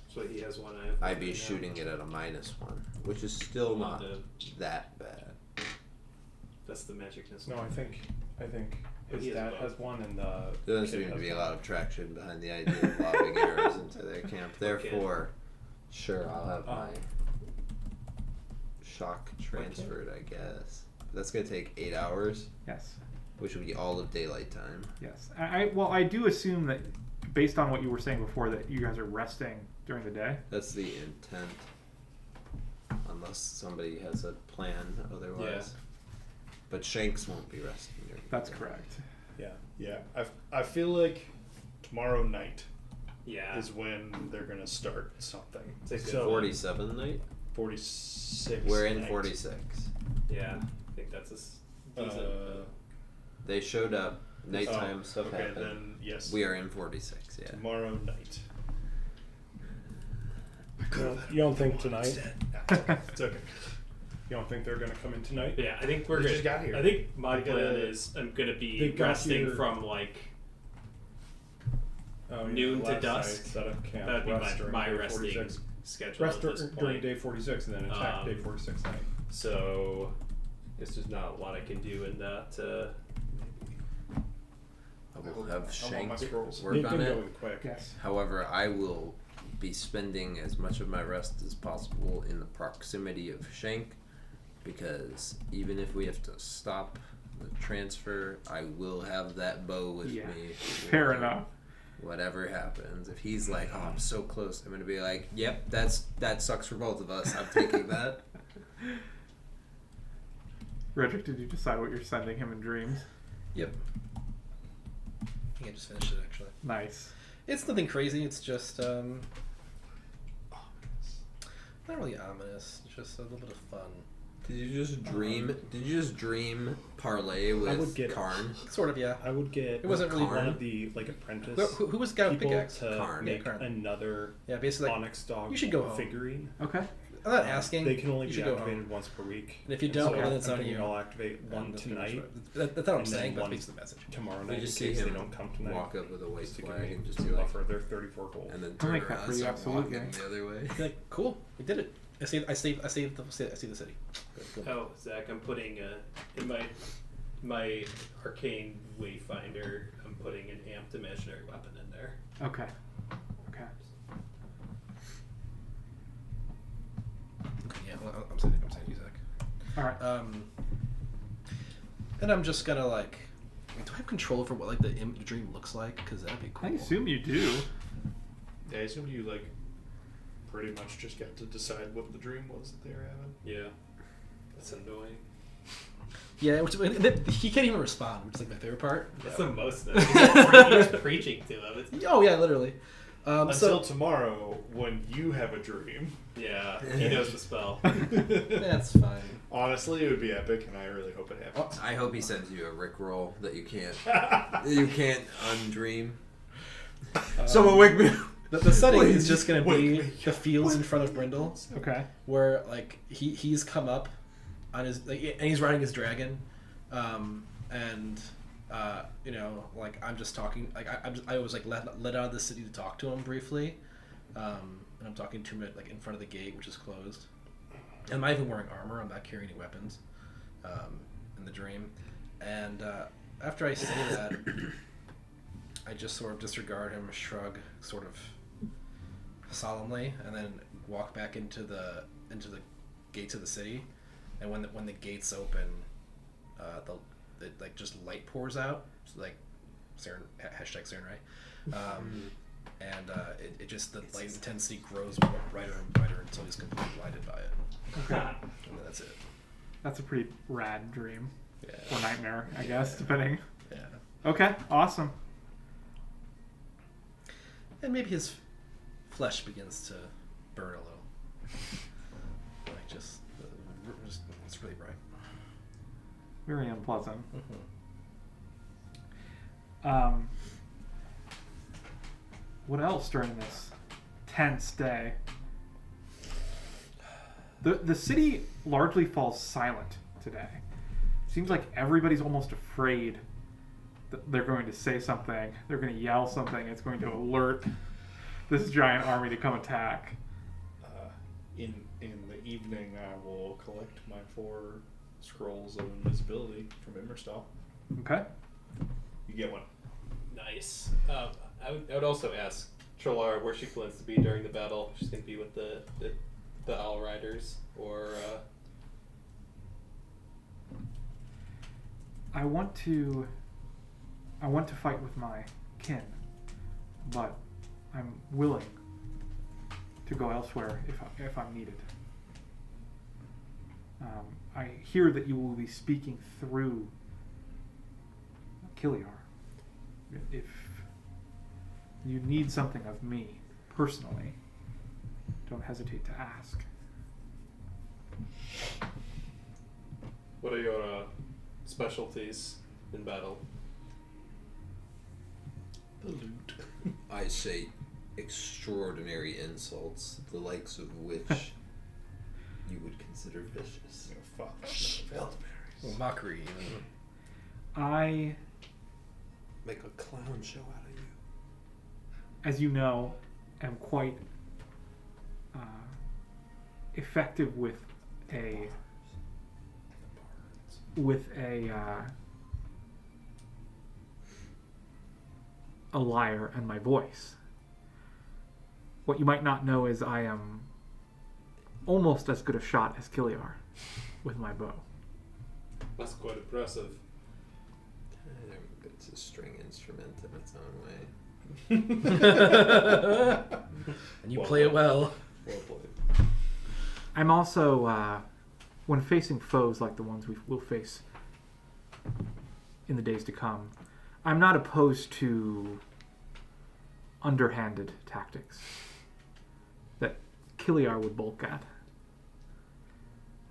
So he has one. I'd be shooting it at a -1, which is still not that bad. That's the magicness. No, I think But he his has dad both. has one, and the There doesn't kid seem to has be a one. lot of traction behind the idea of lobbing arrows into their camp. Therefore, sure, I'll have my shock transferred, I guess. That's gonna take 8 hours, Yes. which would be all of daylight time. Yes. I do assume that, based on what you were saying before, that you guys are resting during the day. That's the intent. Unless somebody has a plan otherwise. But Shanks won't be resting during the That's day. correct. Yeah, I feel like tomorrow night Yeah. is when they're gonna start something. It's a good So 47 night? 46. We're in night. 46. Yeah. I think that's decent. They showed up. Nighttime stuff okay, happened. then yes. We are in 46, yeah. Tomorrow night. You don't think tonight? It's okay. You don't think they're gonna come in tonight? Yeah, I think we're They good. just got here. I think my They plan gotta- is I'm gonna They be got resting here- from like Oh, noon to last dusk. night, set up camp. That'd be rest during my day resting 46. schedule Rest at this during point. day 46, and then attack day 46 night. So guess there's not a lot I can do in that. I will I have want Shank my scrolls. work They've on been it. going quick. Yes. However, I will be spending as much of my rest as possible in the proximity of Shank, because even if we have to stop the transfer, I will have that bow with Yeah. me. Fair enough. Whatever happens, if he's like, "Oh, I'm so close," I'm gonna be like, "Yep, that sucks for both of us. I'm taking that." Redrick, did you decide what you're sending him in dreams? Yep. I think I just finished it actually. Nice. It's nothing crazy. It's just not really ominous. It's just a little bit of fun. Did you just dream? Did you just dream parlay with would get- Karn? Sort of, yeah. I would get It wasn't really one Karn? of the apprentice Who was the guy with people pickaxe? to Karn. make Karn. another Yeah, basically. Like, Onyx dog you should go home. figurine. Okay. I'm not asking. They can only you be should go activated home. once per week. And if you And don't, so well, then it's I'm on thinking you. I'll activate one And that's pretty much tonight, right. That's what I'm and saying. then That one speaks to the message. tomorrow You night in just case see they him don't come tonight. walk up with a white Just to give flag me and just some be like, buffer. They're 34 gold. and then I'll turn make that around for and you, start absolutely. walking the other way. You're like, cool, we did it. I saved the city. Good, cool. Oh, Zach, I'm putting in my arcane wayfinder. I'm putting an amped imaginary weapon in there. Okay. Okay. Yeah, well, I'm saying you, Zach. All right. And I'm just gonna like, do I have control over what like the dream looks like? Because that'd be cool. I assume you do. Yeah, I assume you like pretty much just got to decide what the dream was that they were having. Yeah, that's annoying. Yeah, and then he can't even respond, which is like my favorite part. That's the most. You're just preaching to him. It's, Oh yeah, literally. Until tomorrow, when you have a dream. yeah, he knows the spell. That's fine. Honestly, it would be epic, and I really hope it happens. I hope he sends you a Rickroll that you can't undream. Someone wake me up. The setting Please, is just gonna wake be me the fields in front of Brindle, Okay. where like he's come up on his like, and he's riding his dragon, and you know, like I'm just talking, like I was like let out of the city to talk to him briefly, and I'm talking to him like in front of the gate, which is closed. And I'm not even wearing armor. I'm not carrying any weapons in the dream. And after I say that, I just sort of disregard him, shrug, sort of solemnly, and then walk back into the gates of the city. And when the gates open, the like just light pours out. So like, Siren, hashtag Siren, right? And it just the light intensity grows brighter and brighter until he's completely blinded by it. Okay. And then that's it. That's a pretty rad dream. Yeah. Or nightmare, I guess, depending. Yeah. Okay. Awesome. And maybe his flesh begins to burn a little. Like just it's really bright. Very unpleasant. Mm-hmm. What else during this tense day? The city largely falls silent today. Seems like everybody's almost afraid they're going to say something. They're going to yell something. It's going to alert this giant army to come attack. In the evening, I will collect my 4 scrolls of invisibility from Immerstall. Okay. You get one. Nice. I would also ask Trolar where she plans to be during the battle. She's going to be with the Owl Riders, or I want to fight with my kin, but I'm willing to go elsewhere if I'm needed. I hear that you will be speaking through Kiliar. If you need something of me personally, don't hesitate to ask. what are your specialties in battle? The loot. I say extraordinary insults, the likes of which you would consider vicious. Fuck. Elderberries. Well, mockery. I, Make a clown show out of you. as you know, am quite effective with a liar and my voice. What you might not know is I am almost as good a shot as Kiliar with my bow. That's quite impressive. It's a string instrument in its own way. And you Well play it played. well. Well played. I'm also, when facing foes like the ones we will face in the days to come, I'm not opposed to underhanded tactics that Kiliar would balk at.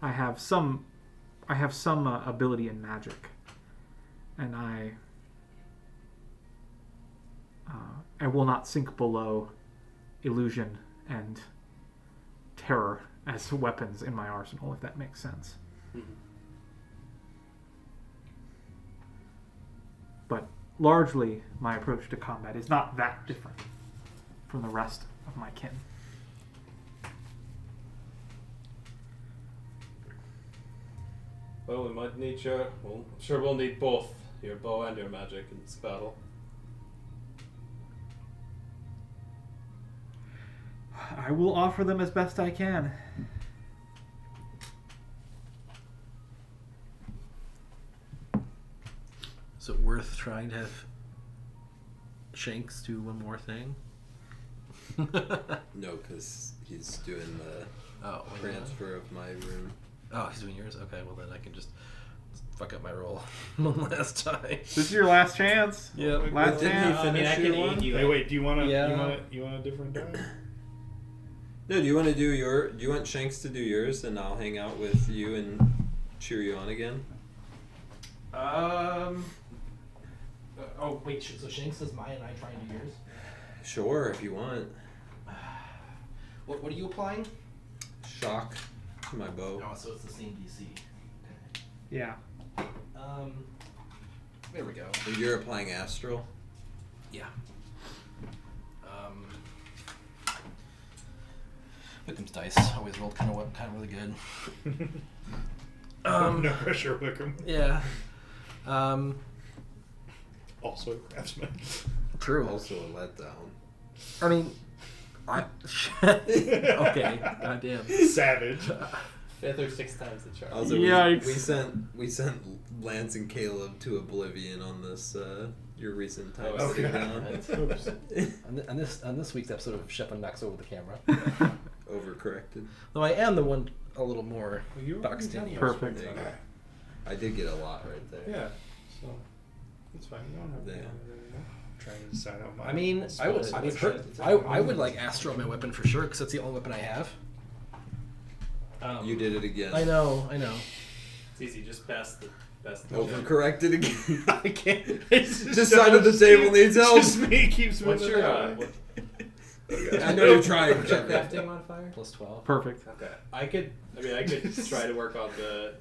I have some ability in magic, and I will not sink below illusion and terror as weapons in my arsenal, if that makes sense. But largely, my approach to combat is not that different from the rest of my kin. Well, we might need your. Well, I'm sure we'll need both your bow and your magic in this battle. I will offer them as best I can. Is it worth trying to have Shanks do one more thing? No, because he's doing the Oh, wait, transfer of my room. Oh, he's doing yours? Okay, well then I can just fuck up my roll one last time. This is your last chance. Yeah. Last Didn't he chance. finish I can your aid one? you. Hey, wait. Do you want to? Yeah. You want a different die? No, do you want to do your? Do you want Shanks to do yours, and I'll hang out with you and cheer you on again? Oh wait, so Shanks does mine and I try and do yours? Sure, if you want. What are you applying? Shock to my bow. Oh, so it's the same DC. Yeah. There we go. And you're applying astral. Yeah. Wickham's dice always rolled kind of really good. No pressure, Wickham. Yeah. Also a craftsman. True. Also a letdown. I mean, okay. Goddamn. Savage. 5th or 6th times the charm. Also, Yikes. we sent Lance and Caleb to oblivion on this your recent time Oh, sitting okay. down. Oops. On this week's episode of Shepard knocks over the camera. Overcorrected. Though I am the one a little more You boxed in here. Perfect. There you go. I did get a lot right there. Yeah. So it's fine. You don't have to. Yeah. Trying to decide how much. I mean, I would like Astro my weapon for sure because that's the only weapon I have. You did it again. I know. It's easy. Just pass the check. Overcorrected again. I can't. It's This side of the table needs help. Just me keeps What's moving your around. I know you're trying. what's your crafting modifier? Plus 12. Perfect. Okay. I could try to work on the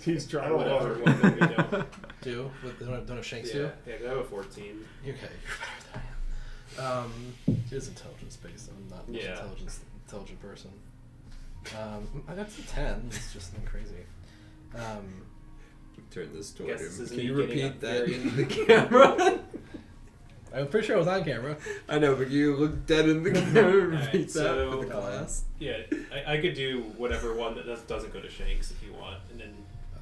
He's trying to whatever walk. one that we don't. Do with don't have Shanks Yeah, too? yeah, 'cause I have a 14. You're okay. You're better than I am. It is intelligence based. I'm not much Yeah. intelligent person. I got to 10. It's just nothing crazy. Turn this toward Guess this is him. me Can you getting repeat up that very- into the camera? I'm pretty sure I was on camera. I know, but you look dead in the camera. Alright, Repeat that so- for the class. Yeah, I could do whatever one that doesn't go to Shanks if you want, and then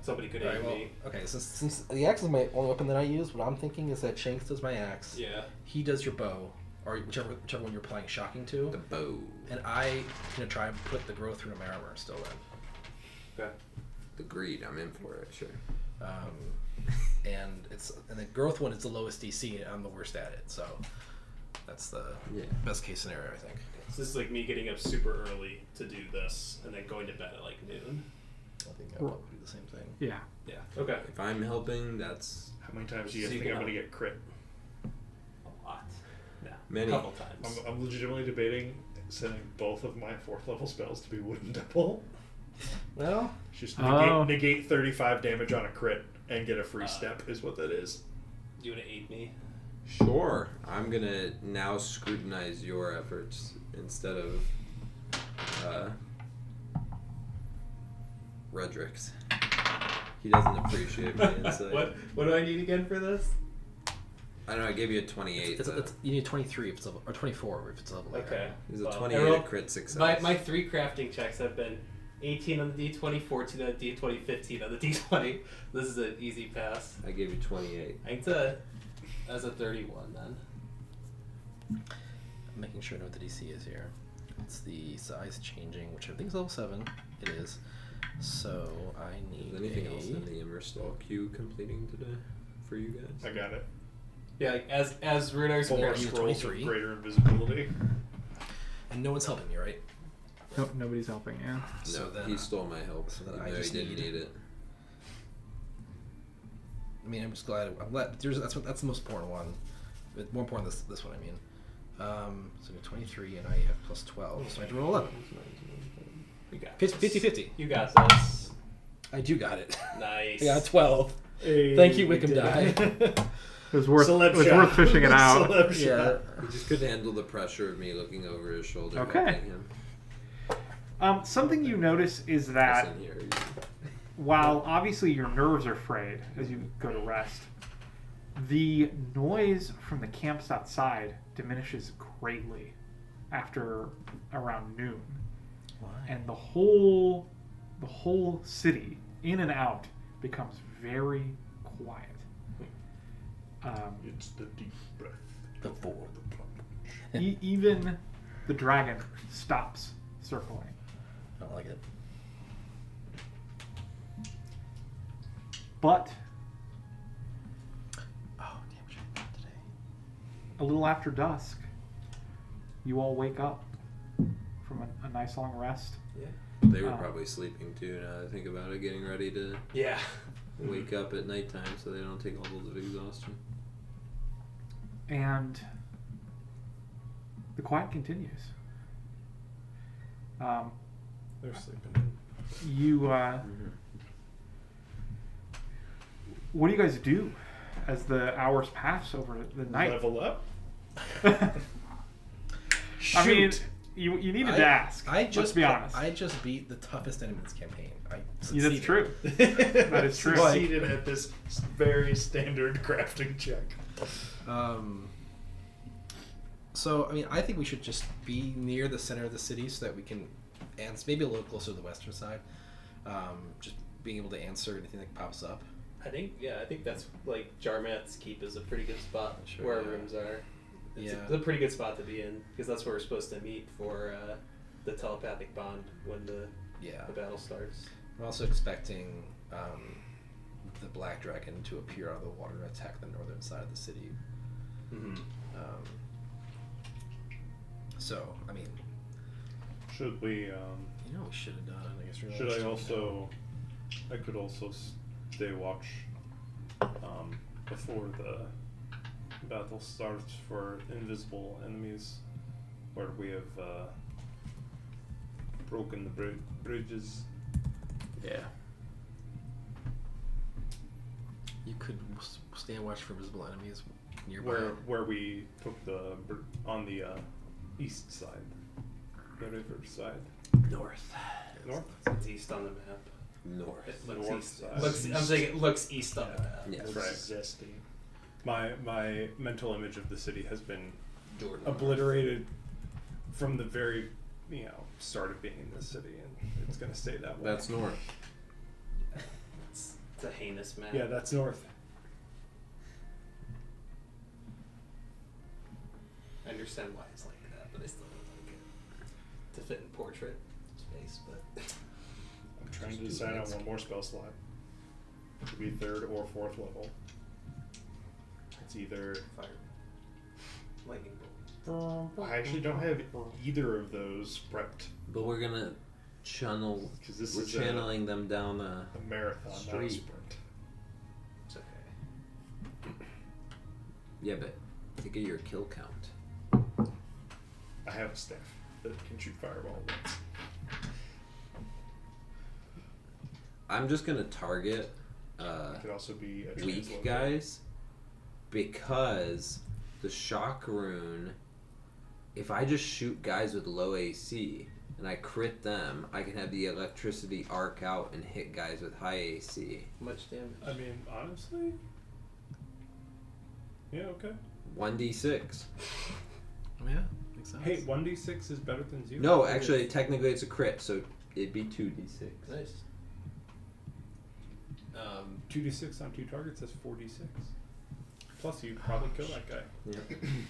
somebody could aid me. Okay, since the axe is my only weapon that I use, what I'm thinking is that Shanks does my axe. Yeah. He does your bow, or whichever one you're applying shocking to. The bow. And I gonna try and put the growth through my armor still then. Okay. The greed. I'm in for it. Sure. And the growth one is the lowest DC, and I'm the worst at it. So that's the best case scenario, I think. So this is like me getting up super early to do this, and then going to bed at like noon. I think I'll probably do the same thing. Yeah. Yeah. Okay. If I'm helping, that's How many times do you So guys you think I'm can- going to get crit? A lot. Yeah. Many. A couple times. I'm legitimately debating sending both of my 4th level spells to be Wooden Double. Well, Just Oh. negate 35 damage on a crit and get a free step is what that is. Do you want to aid me? sure. I'm gonna now scrutinize your efforts instead of Redrick's. He doesn't appreciate my insight. What do I need again for this? I don't know. I gave you a 28. though. you need 23 if it's level, or 24 if it's level. Okay. It was a Well, 28 I rolled- crit success. My 3 crafting checks have been 18 on the D20, 14 on the D20, 15 on the D20. This is an easy pass. I gave you 28. I think that's a 31 then. I'm making sure I know what the DC is here. It's the size changing, which I think is level 7. It is. So I need Is anything else in the Immerstall queue completing today for you guys? I got it. Yeah, like as Runar's 4 you scrolls of 23? greater invisibility. And no one's helping me, right? Nope, nobody's helping. Yeah. So No, then he stole my help. so then even I though just he didn't need- need it. I mean, I'm just glad. I'm glad. That's the most important one. But more important this one. I mean, so I have 23 and I have plus 12, so I have to roll 11. You got 50-50. You got this. I do got it. Nice. I got a 12. Hey, Thank you, we Wickham did Die. it. It was worth. Celeb It was shot. worth fishing it out. Celeb Yeah. shot. He just couldn't handle the pressure of me looking over his shoulder. Okay. helping him. Something you notice is that Listen here. while obviously your nerves are frayed as you go to rest, the noise from the camps outside diminishes greatly after around noon, and the whole city in and out becomes very quiet. It's the deep breath. The 4. Even the dragon stops circling. I don't like it. But Oh, damn, which I got today. a little after dusk, you all wake up from a nice long rest. They were Oh. probably sleeping too. Now that I think about it, getting ready to Yeah. wake up at nighttime so they don't take levels of exhaustion. And the quiet continues. They're sleeping. You, what do you guys do as the hours pass over the night? Level up. I mean, Shoot. you needed to ask. Let's be honest. I just beat the toughest enemy in this campaign. I Yeah, that's succeeded. true. That is true. Succeeded at this very standard crafting check. So, I mean, I think we should just be near the center of the city so that we can answer, maybe a little closer to the western side. Just being able to answer anything that pops up. I think that's like Jarmath's Keep is a pretty good spot Sure, where our yeah. rooms are. It's Yeah. a pretty good spot to be in because that's where we're supposed to meet for the telepathic bond when the battle starts. I'm also expecting the Black Dragon to appear out of the water and attack the northern side of the city. Mm-hmm. So, I mean, Should we? you know what we should have done? I guess we Should I also? I could also stay watch before the battle starts for invisible enemies, where we have broken the bridges. Yeah. You could stand watch for visible enemies nearby. Where we took on the east side, the river side. North. North. It's east on the map. North. It looks North east. side. I'm saying it looks east on the map. Yes. Looks Right. zesty. My mental image of the city has been Jordan. obliterated from the very start of being in this city, and it's gonna stay that way. That's north. It's a heinous map. Yeah, that's north. I understand why it's like that, but I still don't like it. To fit in portrait space, but I'm trying to decide on one more spell slot. It could be 3rd or 4th level. It's either. fire. Lightning bolt. I actually don't have either of those prepped. But we're gonna channel. 'Cause this we're is channeling them down a. A marathon, not a Street. sprint. It's okay. Yeah, but to get your kill count. I have a staff that can shoot fireball once. I'm just gonna target It could also be a weak translocate. guys because the shock rune. If I just shoot guys with low AC and I crit them, I can have the electricity arc out and hit guys with high AC. How much damage? I mean, honestly. Yeah. Okay. 1d6. Yeah, makes sense. Hey, 1d6 is better than 0. No, actually, technically it's a crit, so it'd be 2d6. Nice. 2d6 on 2 targets, that's 4d6. Plus, you probably kill that guy. Yeah.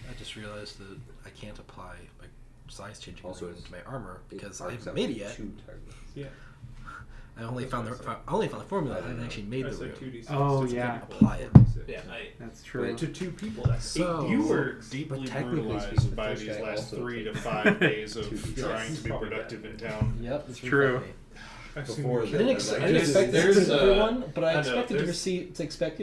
I just realized that I can't apply like size changing Also, runes to my armor It because I arcs haven't out made it to yet. 2 targets. Yeah. I only That's found what the I said. I only found the formula. I I haven't don't actually know. made I the said rune. 2d6. Oh, to yeah. people, Apply it. 4d6. Yeah, That's true. To 2 people, that's So- You were But deeply technically brutalized speaking, by the these first guy last also 3 to took 5 days of 2d6. trying to be Probably productive bad. in town. Yep, it's True. funny. Before I the- didn't, the- I I didn't just- expect there's, this to uh, everyone, but I I know, expected to there's- expect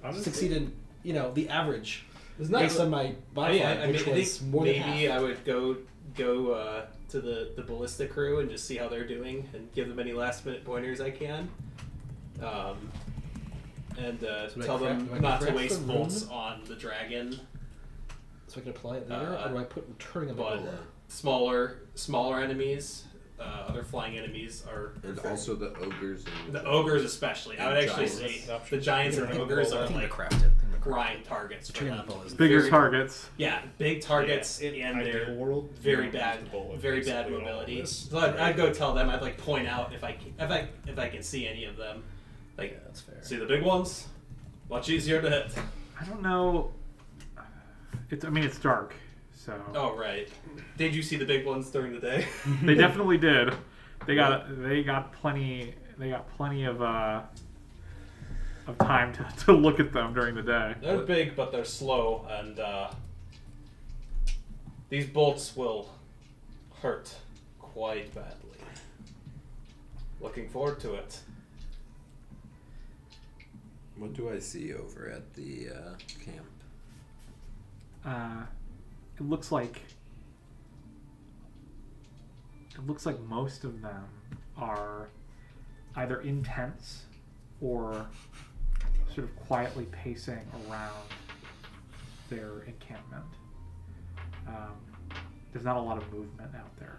Honestly, succeed in the average It's based on my modifier, which I was think more than maybe half. I would go to the ballista crew and just see how they're doing and give them any last minute pointers I can. And So do I tell them craft- do I not to craft waste the bolts rune? on the dragon. So I can apply it there, or do I put turning of But Ebola? smaller enemies, other flying enemies are And also the ogres and the ogres especially. I would And actually giants. say the giants and ogres I are think like to craft it. grind targets for Turning them. of Ebola is Bigger Very- targets. Yeah, big targets Yeah, in and ideal they're world, very you don't bad, use the bullet, very bad basically, all of mobility. this. So I'd go tell them. I'd like point out if I can see any of them. Like, Yeah, that's fair. see the big ones, much easier to hit. I don't know. It's dark, so Oh right. Did you see the big ones during the day? they definitely did. They got plenty. They got plenty of time to look at them during the day. They're big, but they're slow, and these bolts will hurt quite badly. Looking forward to it. What do I see over at the camp? It looks like most of them are either in tents or sort of quietly pacing around their encampment. There's not a lot of movement out there.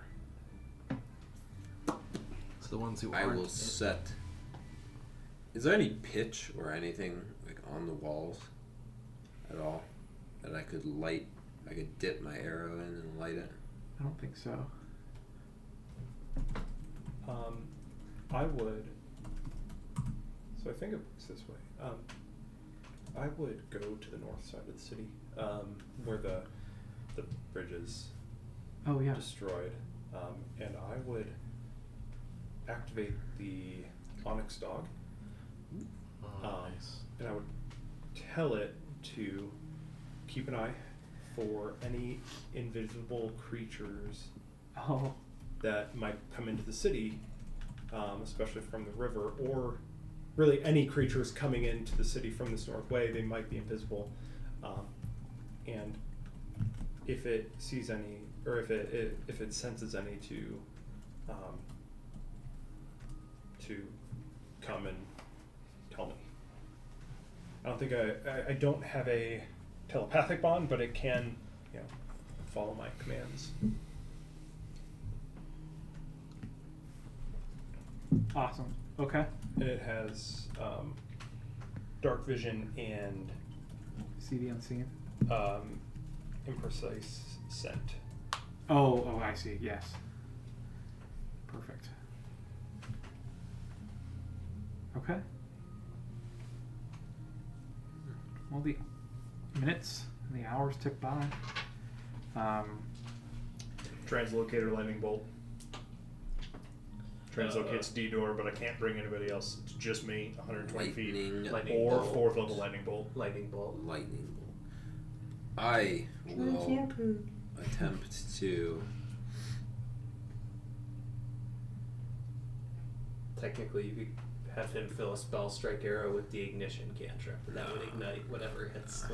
So the ones who I aren't will set. Is there any pitch or anything like on the walls at all that I could light? I could dip my arrow in and light it. I don't think so. I would. So I think it works this way. I would go to the north side of the city, where the bridge is Oh yeah. destroyed, and I would activate the Onyx Dog, nice. and I would tell it to keep an eye for any invisible creatures Oh. that might come into the city, especially from the river, or really any creatures coming into the city from this north way. They might be invisible, and if it sees any, or if it senses any, to come and tell me. I don't think I don't have a telepathic bond, but it can, follow my commands. Awesome. Okay. And it has dark vision and See the unseen. imprecise scent. Oh, I see. Yes. Perfect. Okay. Well, the minutes and the hours tick by. Translocator lightning bolt. Translocates D-door, but I can't bring anybody else. It's just me, 120 feet. Lightning Or bolt. 4th level lightning bolt. Lightning bolt. Lightning bolt. I will attempt to. Technically, you could have him fill a spell strike arrow with the ignition cantrip, and that would ignite whatever it hits.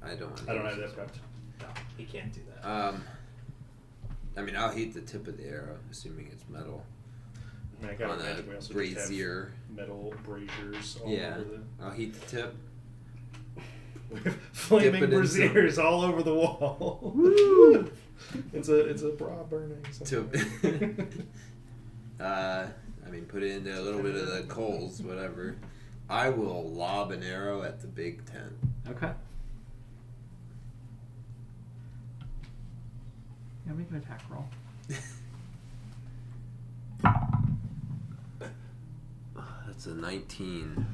I don't. I don't have that effect. No, he can't do that. I mean, I'll heat the tip of the arrow, assuming it's metal. I mean, I gotta On imagine we a also just have brazier. metal braziers all Yeah, over I'll heat the tip. the... Flaming Dip it in braziers all over the wall. Woo! It's a bra burning. I mean, put it into a little bit of the coals, whatever. I will lob an arrow at the big tent. Okay. Yeah, make an attack roll. That's a 19,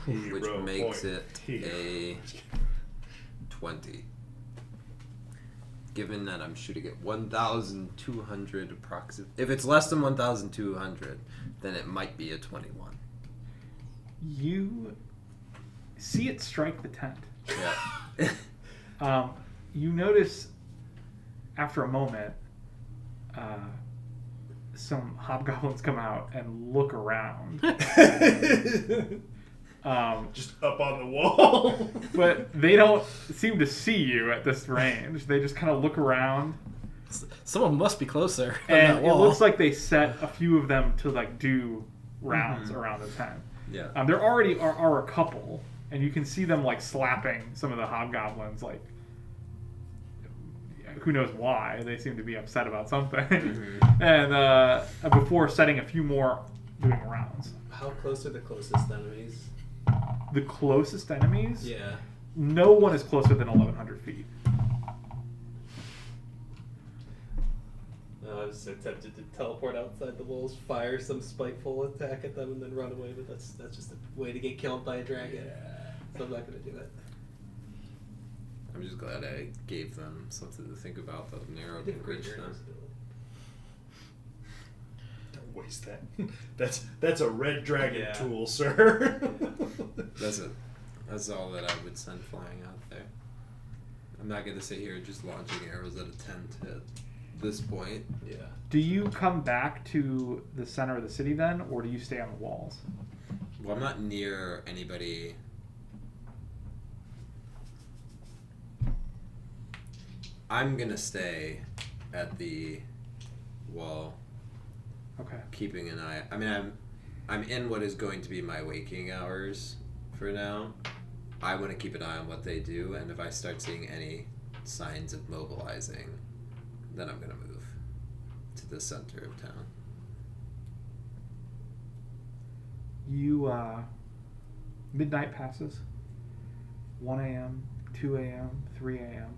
which Hero makes point. it a 20. Given that I'm shooting at 1,200 approximate. If it's less than 1,200, then it might be a 21. You see it strike the tent. Yeah. You notice after a moment, some hobgoblins come out and look around. Just up on the wall. But they don't seem to see you at this range. They just kind of look around. Someone must be closer than And that it wall. looks like they set a few of them to do rounds around the tent. Yeah. There already are a couple, and you can see them slapping some of the hobgoblins. Who knows why? They seem to be upset about something. And before setting a few more doing rounds. How close are the closest enemies? The closest enemies? Yeah. No one is closer than 1,100 feet. I was so tempted to teleport outside the walls, fire some spiteful attack at them, and then run away. But that's just a way to get killed by a dragon. So I'm not going to do it. I'm just glad I gave them something to think about that an arrow You did can great reach them. journals. Don't waste that. That's a red dragon Yeah. tool, sir. That's it. That's all that I would send flying out there. I'm not going to sit here just launching arrows at a tent at this point. Yeah. Do you come back to the center of the city then, or do you stay on the walls? Well, I'm not near anybody. I'm gonna stay at the wall, Okay. keeping an eye. I mean, I'm in what is going to be my waking hours for now. I want to keep an eye on what they do, and if I start seeing any signs of mobilizing, then I'm gonna move to the center of town. You, midnight passes. 1 a.m., 2 a.m., 3 a.m.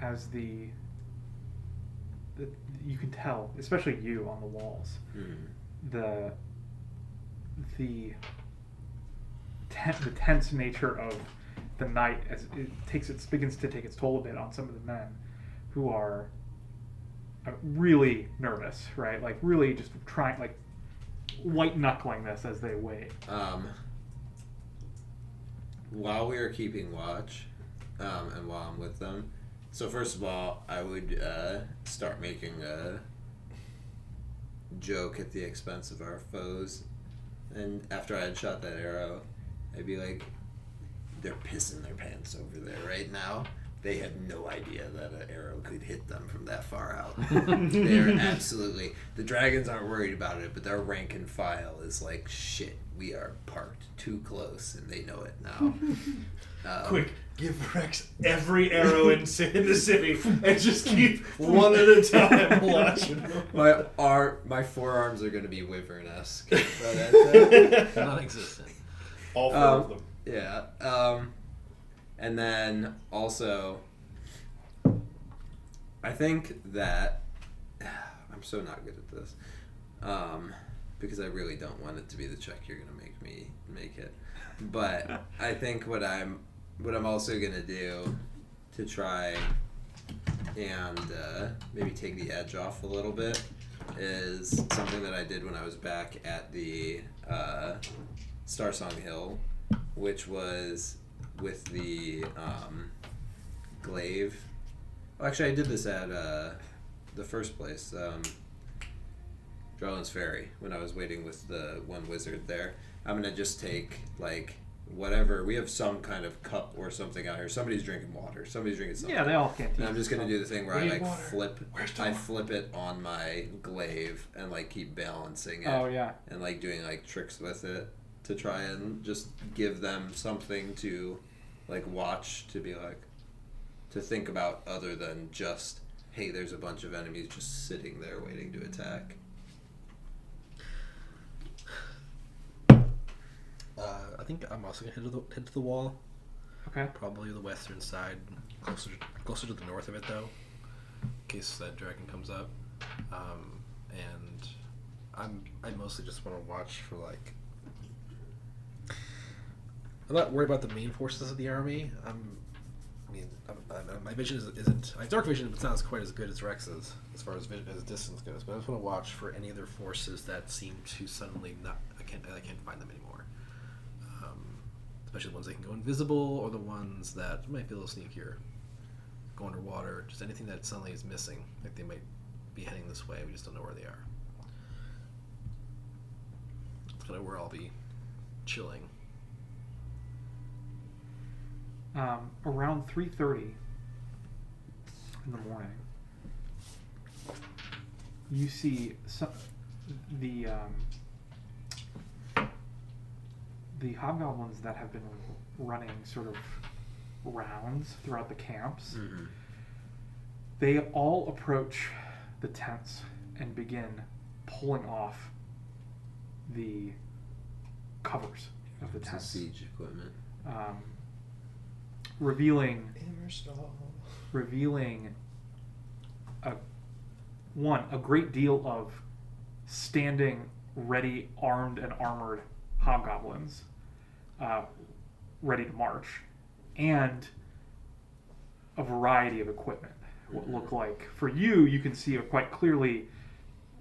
As the you can tell, especially you on the walls, the tense nature of the night as it begins to take its toll a bit on some of the men who are really nervous, right? Really just trying, white knuckling this as they wait. While we are keeping watch, and while I'm with them, so first of all, I would start making a joke at the expense of our foes, and after I had shot that arrow, I'd be like, they're pissing their pants over there right now. They had no idea that an arrow could hit them from that far out. They're absolutely... The dragons aren't worried about it, but their rank and file is like, shit, we are parked too close, and they know it now. Quick, give Rex every arrow in the city and just keep one at a time watching. My forearms are going to be wyvern-esque. Non-existent. All four of them. Yeah. And then also, I think that I'm so not good at this, because I really don't want it to be the check you're gonna make me make it. But I think what I'm also gonna do to try and maybe take the edge off a little bit is something that I did when I was back at the Starsong Hill, which was with the glaive. Well, actually, I did this at the first place, Drellon's Ferry, when I was waiting with the one wizard there. I'm gonna just take like whatever. We have some kind of cup or something out here. Somebody's drinking water. Somebody's drinking something. Yeah, they all can't. And I'm just gonna do the thing where I We like need water. flip it on my glaive and like keep balancing it. Oh yeah. And like doing like tricks with it to try and just give them something to like watch, to be like, to think about other than just, hey, there's a bunch of enemies just sitting there waiting to attack. I think I'm also gonna head to the wall. Okay. Probably the western side, closer to the north of it though, in case that dragon comes up. And I mostly just want to watch for like. I'm not worried about the main forces of the army. My vision isn't. My dark vision, it's not quite as good as Rex's as far as distance goes. But I just want to watch for any other forces that seem to suddenly not. I can't find them anymore. Especially the ones that can go invisible, or the ones that might be a little sneakier, go underwater. Just anything that suddenly is missing. Like they might be heading this way. We just don't know where they are. It's kind of where I'll be chilling. Around 3:30 in the morning, you see the hobgoblins that have been running sort of rounds throughout the camps. Mm-hmm. They all approach the tents and begin pulling off the covers of the It's tents, siege equipment. revealing a great deal of standing ready, armed and armored hobgoblins, ready to march, and a variety of equipment. What look like, for you can see quite clearly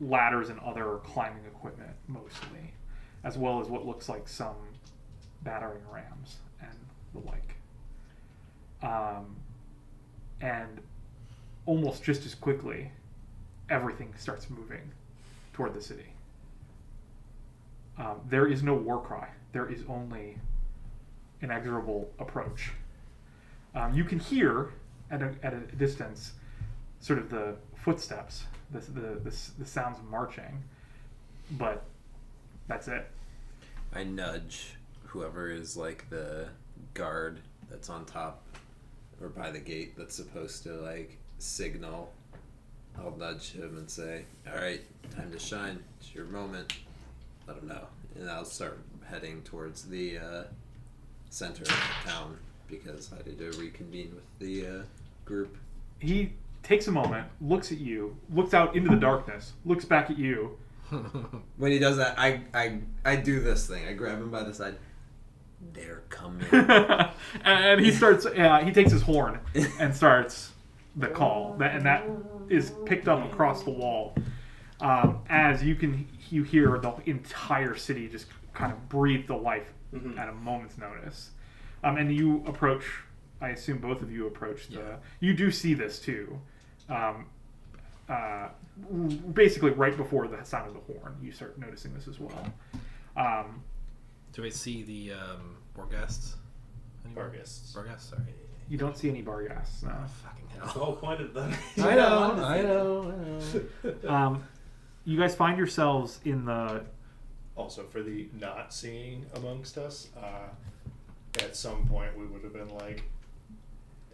ladders and other climbing equipment mostly, as well as what looks like some battering rams and the like. And almost just as quickly, everything starts moving toward the city. There is no war cry. There is only inexorable approach. You can hear at a distance sort of the footsteps, the sounds of marching, but that's it. I nudge whoever is like the guard that's on top or by the gate that's supposed to like signal. I'll nudge him and say, all right, time to shine. It's your moment. Let him know. And I'll start heading towards the center of the town because I need to reconvene with the group. He takes a moment, looks at you, looks out into the darkness, looks back at you. When he does that, I do this thing. I grab him by the side. They're coming. And he starts, he takes his horn and starts the call. And that is picked up across the wall. As you hear the entire city just kind of breathe the life at a moment's notice. And you approach, I assume both of you approach you do see this too. Basically right before the sound of the horn, you start noticing this as well. Do I see the Borghasts? Barghasts. Borghasts, sorry. You don't see any Barghasts, no. Fucking That's the hell. whole point of them. I know. You guys find yourselves in the also for the not seeing amongst us, at some point we would have been like,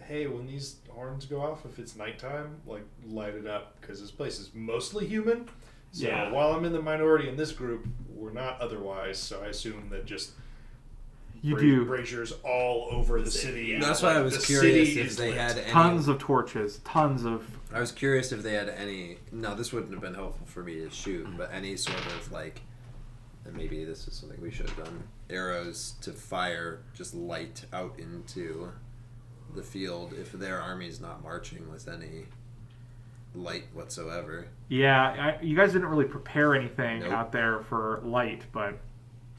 hey, when these horns go off, if it's nighttime, like, light it up, because this place is mostly human. So Yeah. while I'm in the minority in this group, we're not otherwise, so I assume that just You do braziers all over the city. Yeah. That's why I Like, was the curious city if is they lit. had any. tons of torches, tons of. I was curious if they had any. No, this wouldn't have been helpful for me to shoot, but any sort of like, and maybe this is something we should have done. Arrows to fire, just light out into the field if their army's not marching with any light whatsoever. Yeah, you guys didn't really prepare anything Nope. out there for light, but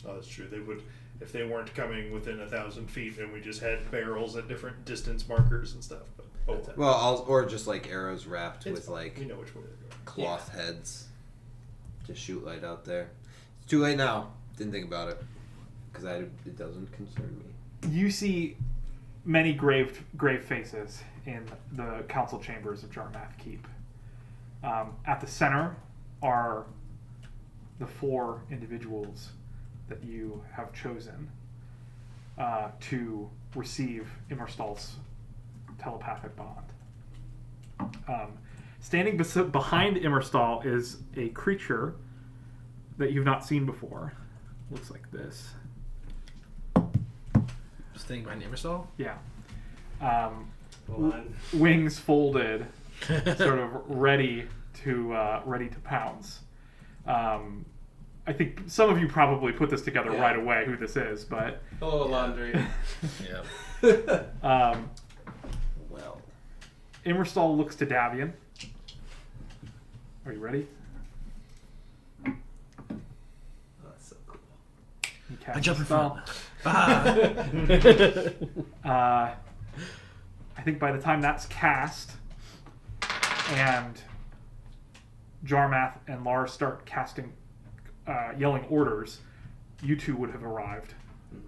Oh, that's true. They would, if they weren't coming within 1,000 feet, and we just had barrels at different distance markers and stuff. But Well, or just like arrows wrapped it's with fine. like we know which way they're going. cloth heads to shoot light out there. It's too late now. Didn't think about it because it doesn't concern me. you see many grave faces in the council chambers of Jarmath Keep. At the center are the 4 individuals that you have chosen to receive Immerstal's telepathic bond. Standing behind Immerstal is a creature that you've not seen before. Looks like this. Staying behind Immerstal? Yeah. Hold on. Wings folded, sort of ready to pounce. I think some of you probably put this together Yeah. right away who this is, but Hello, laundry. Yeah. Well, Immerstal looks to Davian. Are you ready? Oh, that's so cool. You cast I jump the in spell. front. I think by the time that's cast and Jarmath and Lars start casting, yelling orders, you two would have arrived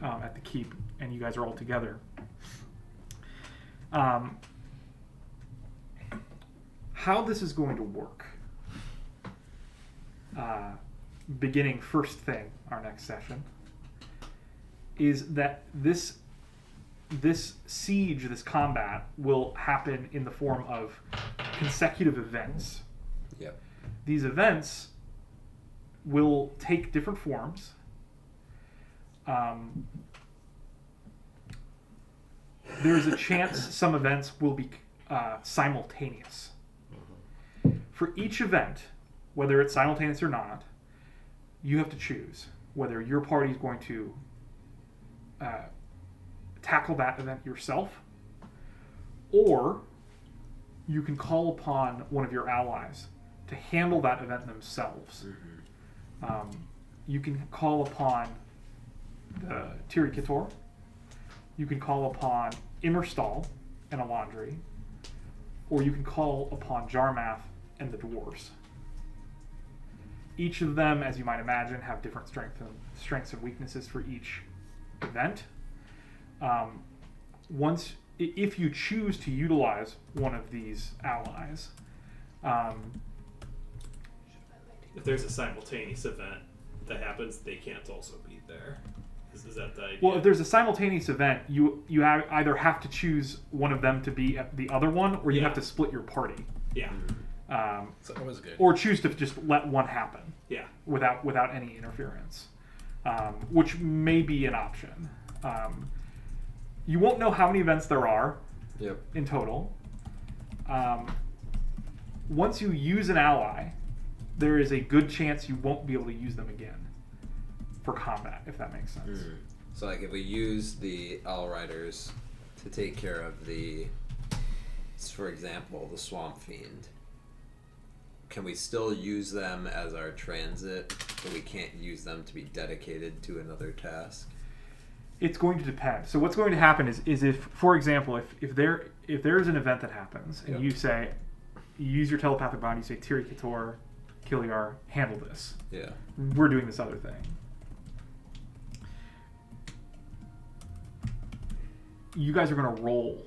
at the keep, and you guys are all together. How this is going to work, beginning first thing, our next session, is that this siege, this combat, will happen in the form of consecutive events. yep. These events will take different forms. There's a chance some events will be simultaneous. For each event, whether it's simultaneous or not, you have to choose whether your party is going to tackle that event yourself, or you can call upon one of your allies to handle that event themselves. You can call upon the Tiri Kitor. You can call upon Immerstal and Alandri, or you can call upon Jarmath and the dwarves. Each of them, as you might imagine, have different strengths and weaknesses for each event. If you choose to utilize one of these allies, If there's a simultaneous event that happens, they can't also be there. Is that the idea? well, if there's a simultaneous event, you either have to choose one of them to be at the other one, or you Yeah. have to split your party, Yeah. So that was good. or choose to just let one happen Yeah. without any interference, which may be an option. You won't know how many events there are Yep. in total. Once you use an ally, there is a good chance you won't be able to use them again for combat, if that makes sense. So, like, if we use the Owl Riders to take care of for example, the Swamp Fiend, can we still use them as our transit, but we can't use them to be dedicated to another task? It's going to depend. So what's going to happen is if, for example, if there is an event that happens and Yep. you use your telepathic bond, you say Tiri Kitor, Kiliar, handle this. Yeah. We're doing this other thing. You guys are going to roll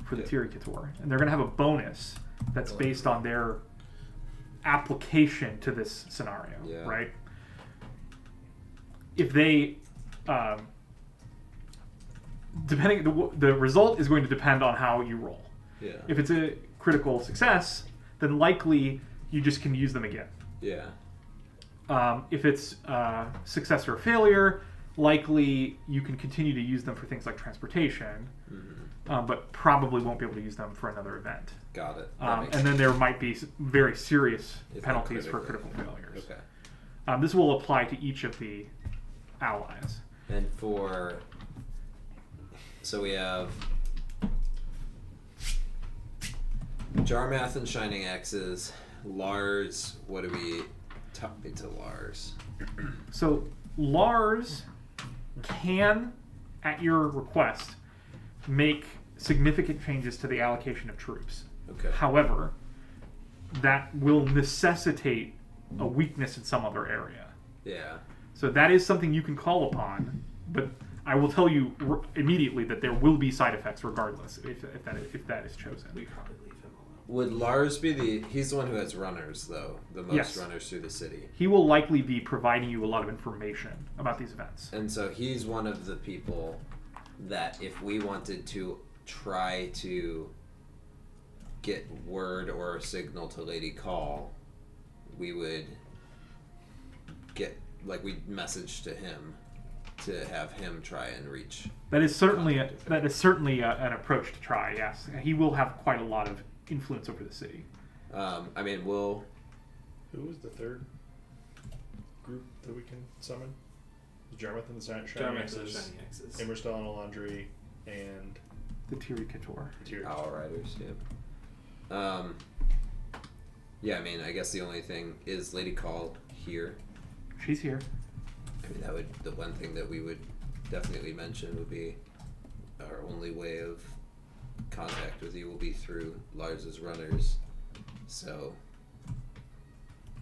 for the Yep. Tiri Kitor, and they're going to have a bonus that's based on their application to this scenario, Yeah. right? if they, depending, the result is going to depend on how you roll. Yeah. If it's a critical success, then likely you just can use them again. Yeah. If it's success or failure, likely you can continue to use them for things like transportation, but probably won't be able to use them for another event. Got it. That makes And then there might be very serious If penalties they're for critical failures. Okay. This will apply to each of the allies. And so we have Jarmath and Shining Axes. Lars, what do we talk to Lars? So Lars can, at your request, make significant changes to the allocation of troops. Okay. However, that will necessitate a weakness in some other area. Yeah. So that is something you can call upon, but I will tell you immediately that there will be side effects regardless if that is chosen. We probably leave him alone. Would Lars be he's the one who has runners, though, the most Yes. runners through the city. He will likely be providing you a lot of information about these events. And so he's one of the people that if we wanted to try to get word or a signal to Lady Call, we would we'd message to him to have him try and reach. That is certainly an approach to try. Yes, he will have quite a lot of influence over the city. I mean, we'll. Who was the third group that we can summon? Jarmath and the Shining Jarmath and the Axes, Shining Axes. Immerstal and Alandri, and The Tiri Couture. Tyr. Owl Riders, yeah. Yeah, I mean, I guess the only thing is Lady Call here. She's here. I mean, the one thing that we would definitely mention would be our only way of contact with you will be through Lars's runners. So,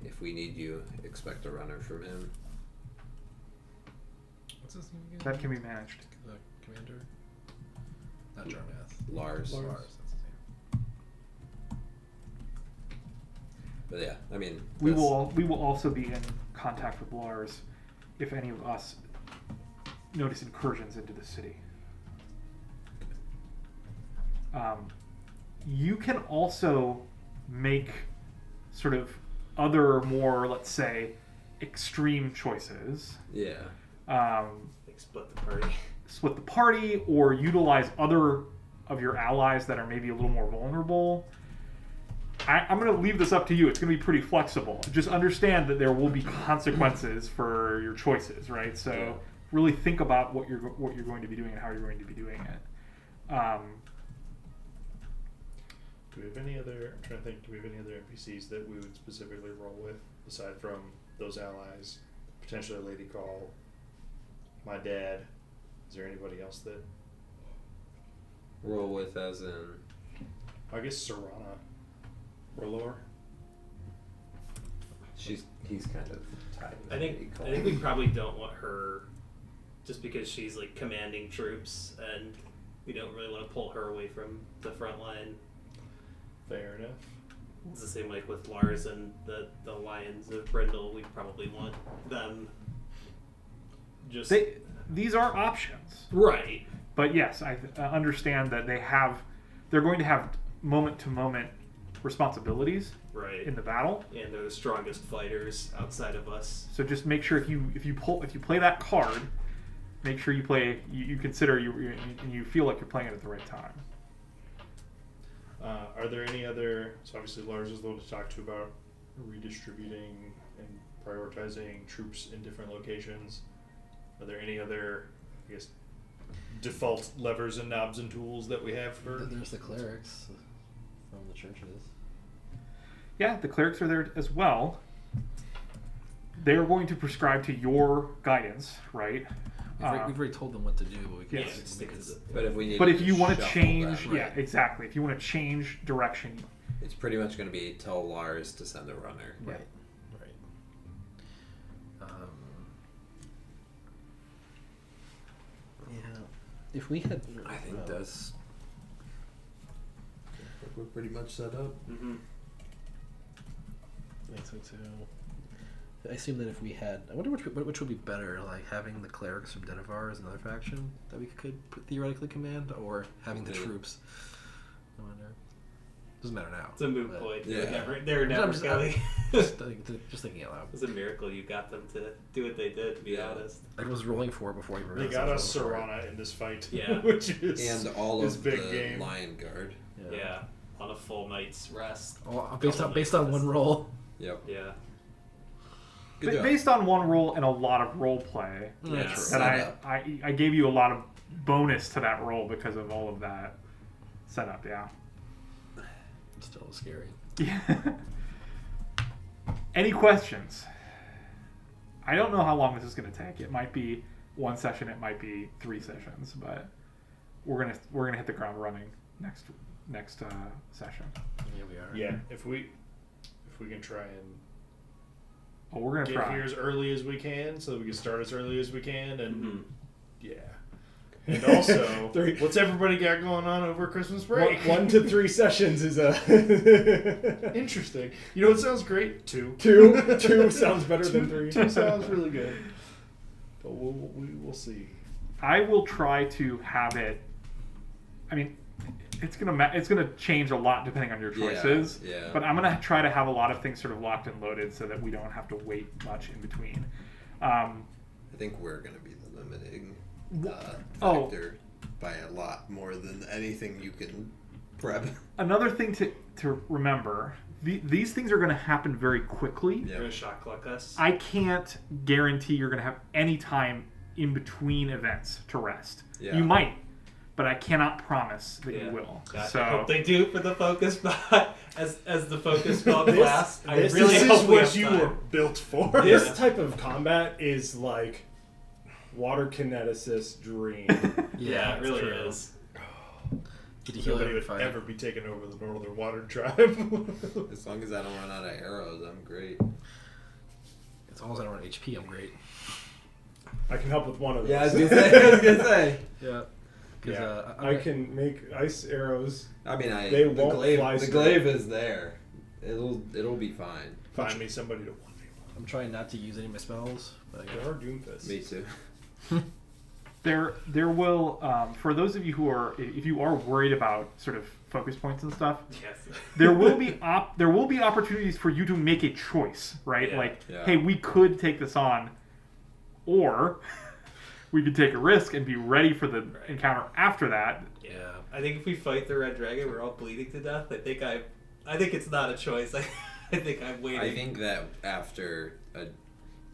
if we need you, expect a runner from him. What's his name again? That can be managed. The commander? Not Jarmath. Lars. Lars, that's his name. But yeah, I mean, We will also be in contact with Lars if any of us notice incursions into the city. You can also make sort of other more, let's say, extreme choices. Yeah. Like split the party. Split the party or utilize other of your allies that are maybe a little more vulnerable. I'm going to leave this up to you. It's going to be pretty flexible. Just understand that there will be consequences for your choices, right? So Yeah. really think about what you're going to be doing and how you're going to be doing it. Do we have any other? I'm trying to think. Do we have any other NPCs that we would specifically roll with aside from those allies? Potentially Lady Call, my dad. Is there anybody else that? Roll with as in. I guess Serana. Rolor. He's kind of tied. with I Lady Call. think we probably don't want her, just because she's like commanding troops, and we don't really want to pull her away from the front line. Fair enough. It's the same like with Lars and the Lions of Brindle. We probably want them. Just These are options. right. But yes, I understand that they're going to have moment-to-moment responsibilities Right. in the battle. And they're the strongest fighters outside of us. So just make sure if you play that card, make sure you consider and you feel like you're playing it at the right time. Are there any other? So obviously Lars is the one to talk to about redistributing and prioritizing troops in different locations. Are there any other, I guess, default levers and knobs and tools that we have for? There's the clerics from the churches. Yeah, the clerics are there as well. They're going to prescribe to your guidance, right? We've already told them what to do, but we can Yes. just make it. But if we need. But if you want to shuffle change, that, yeah, exactly. If you want to change direction, it's pretty much going to be tell Lars to send a runner. Right. Right. Yeah. If we had, I think that's. We're pretty much set up. Mm-hmm. I think so too. I assume that if we had, I wonder which would be better, like having the clerics from Dennevar as another faction that we could theoretically command, or having the Okay. troops. I wonder. Doesn't matter now. It's a moot but- point. Yeah. They were never just- going. Just thinking out loud. It was a miracle you got them to do what they did. To be Yeah. honest. I was rolling for it before I even They realized got I us was rolling for it. Serana in this fight. Yeah. Which is And all his of big the game. Lion Guard. Yeah. On a full night's rest. Oh, based on one roll. Yep. Yeah. Good job. Based on one roll and a lot of role play, Yeah. that Setup. I gave you a lot of bonus to that roll because of all of that setup. Yeah. Still scary. Yeah. Any questions? I don't know how long this is going to take. It might be one session. It might be 3 sessions. But we're gonna hit the ground running next session. Yeah, we are. Yeah, if we can try and Oh, we're gonna get try. here as early as we can, so that we can start as early as we can, and Mhm. yeah. And also, Three. what's everybody got going on over Christmas break? 1 to 3 sessions is a Interesting. You know what sounds great? 2. 2 sounds better than 3. 2 sounds really good. But we will see. I will try to have it. I mean, it's gonna change a lot depending on your choices. yeah. But I'm gonna try to have a lot of things sort of locked and loaded so that we don't have to wait much in between. I think we're going to be the limiting Oh. factor by a lot more than anything you can prep. Another thing to remember: these things are going to happen very quickly. You're gonna Yep. shock luck us. I can't guarantee you're going to have any time in between events to rest. Yeah. You might, but I cannot promise that Yeah. you will. God, So I hope they do for the focus spot as the focus spell This- class. I this really This hope is we what have you time. were built for. This type of combat is like water kineticist dream. Yeah, it really true. is. Get to heal Nobody every would fight. ever be taking over the Northern Water Tribe. As long as I don't run out of arrows, I'm great. As long as I don't run HP, I'm great. I can help with one of those. Yeah, I was gonna say. Yeah. Because Yeah, I can make ice arrows. I mean, They the won't glaive, fly the straight. glaive is there. It'll be fine. Find me somebody to 1v1. I'm trying not to use any of my spells. But I There guess. are Doomfists. Me too. there will for those of you who are, if you are worried about sort of focus points and stuff, Yes. there will be opportunities for you to make a choice, right? Yeah. Like, Yeah. hey, we could take this on, or we could take a risk and be ready for the encounter after that. Yeah. I think if we fight the Red Dragon, we're all bleeding to death. I think it's not a choice. I think I'm waiting. I think that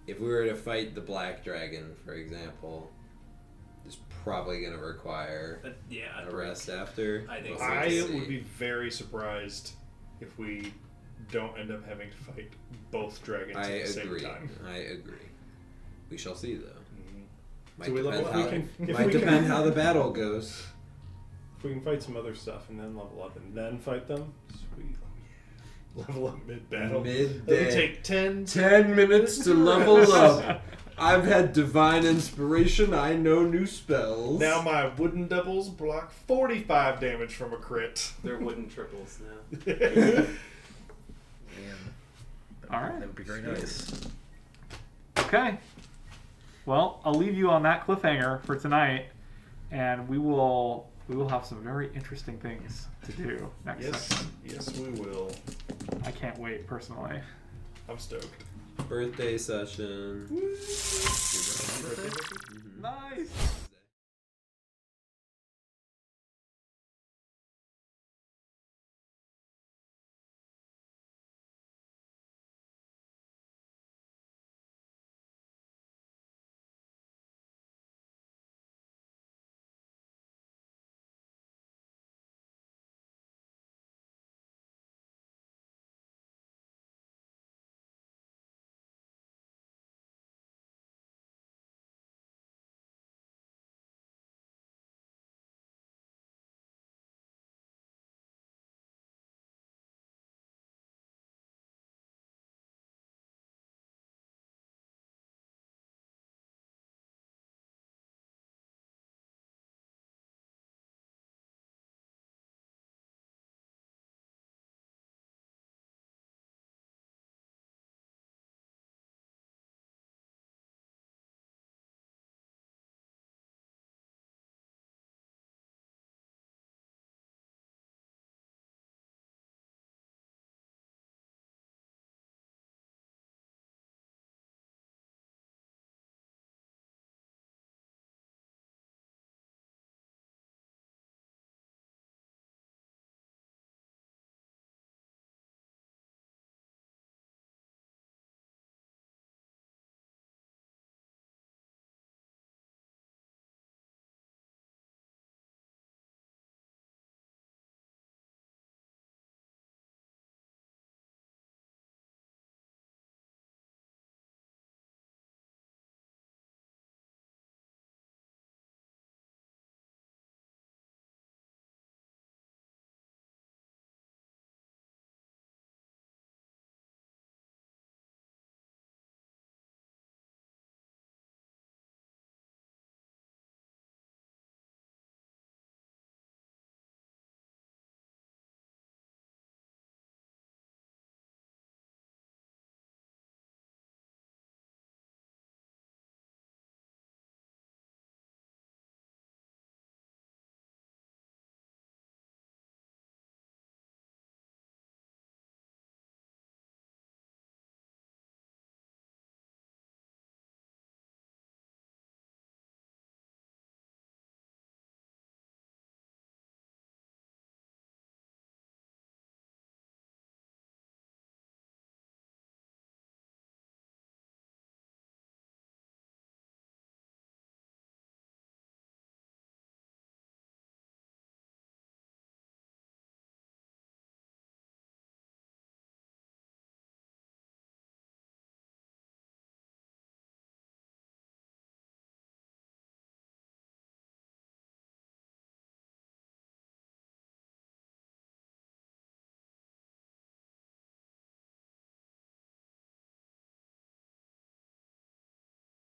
if we were to fight the Black Dragon, for example, it's probably going to require yeah. a rest after. I think We'll so. have to I see. would be very surprised if we don't end up having to fight both dragons I at the agree. same time. I agree. We shall see, though. Might So we depend, level how, up. If might we can- depend how the battle goes. If we can fight some other stuff and then level up and then fight them, sweet. Level up mid battle. Midday. It'll take 10 10 minutes to level up. I've had divine inspiration. I know new spells. Now my wooden doubles block 45 damage from a crit. They're wooden triples now. Man, All right. that would be very nice. Okay. Well, I'll leave you on that cliffhanger for tonight, and we will have some very interesting things to do next session. Yes, we will. I can't wait personally. I'm stoked. Birthday session. Nice.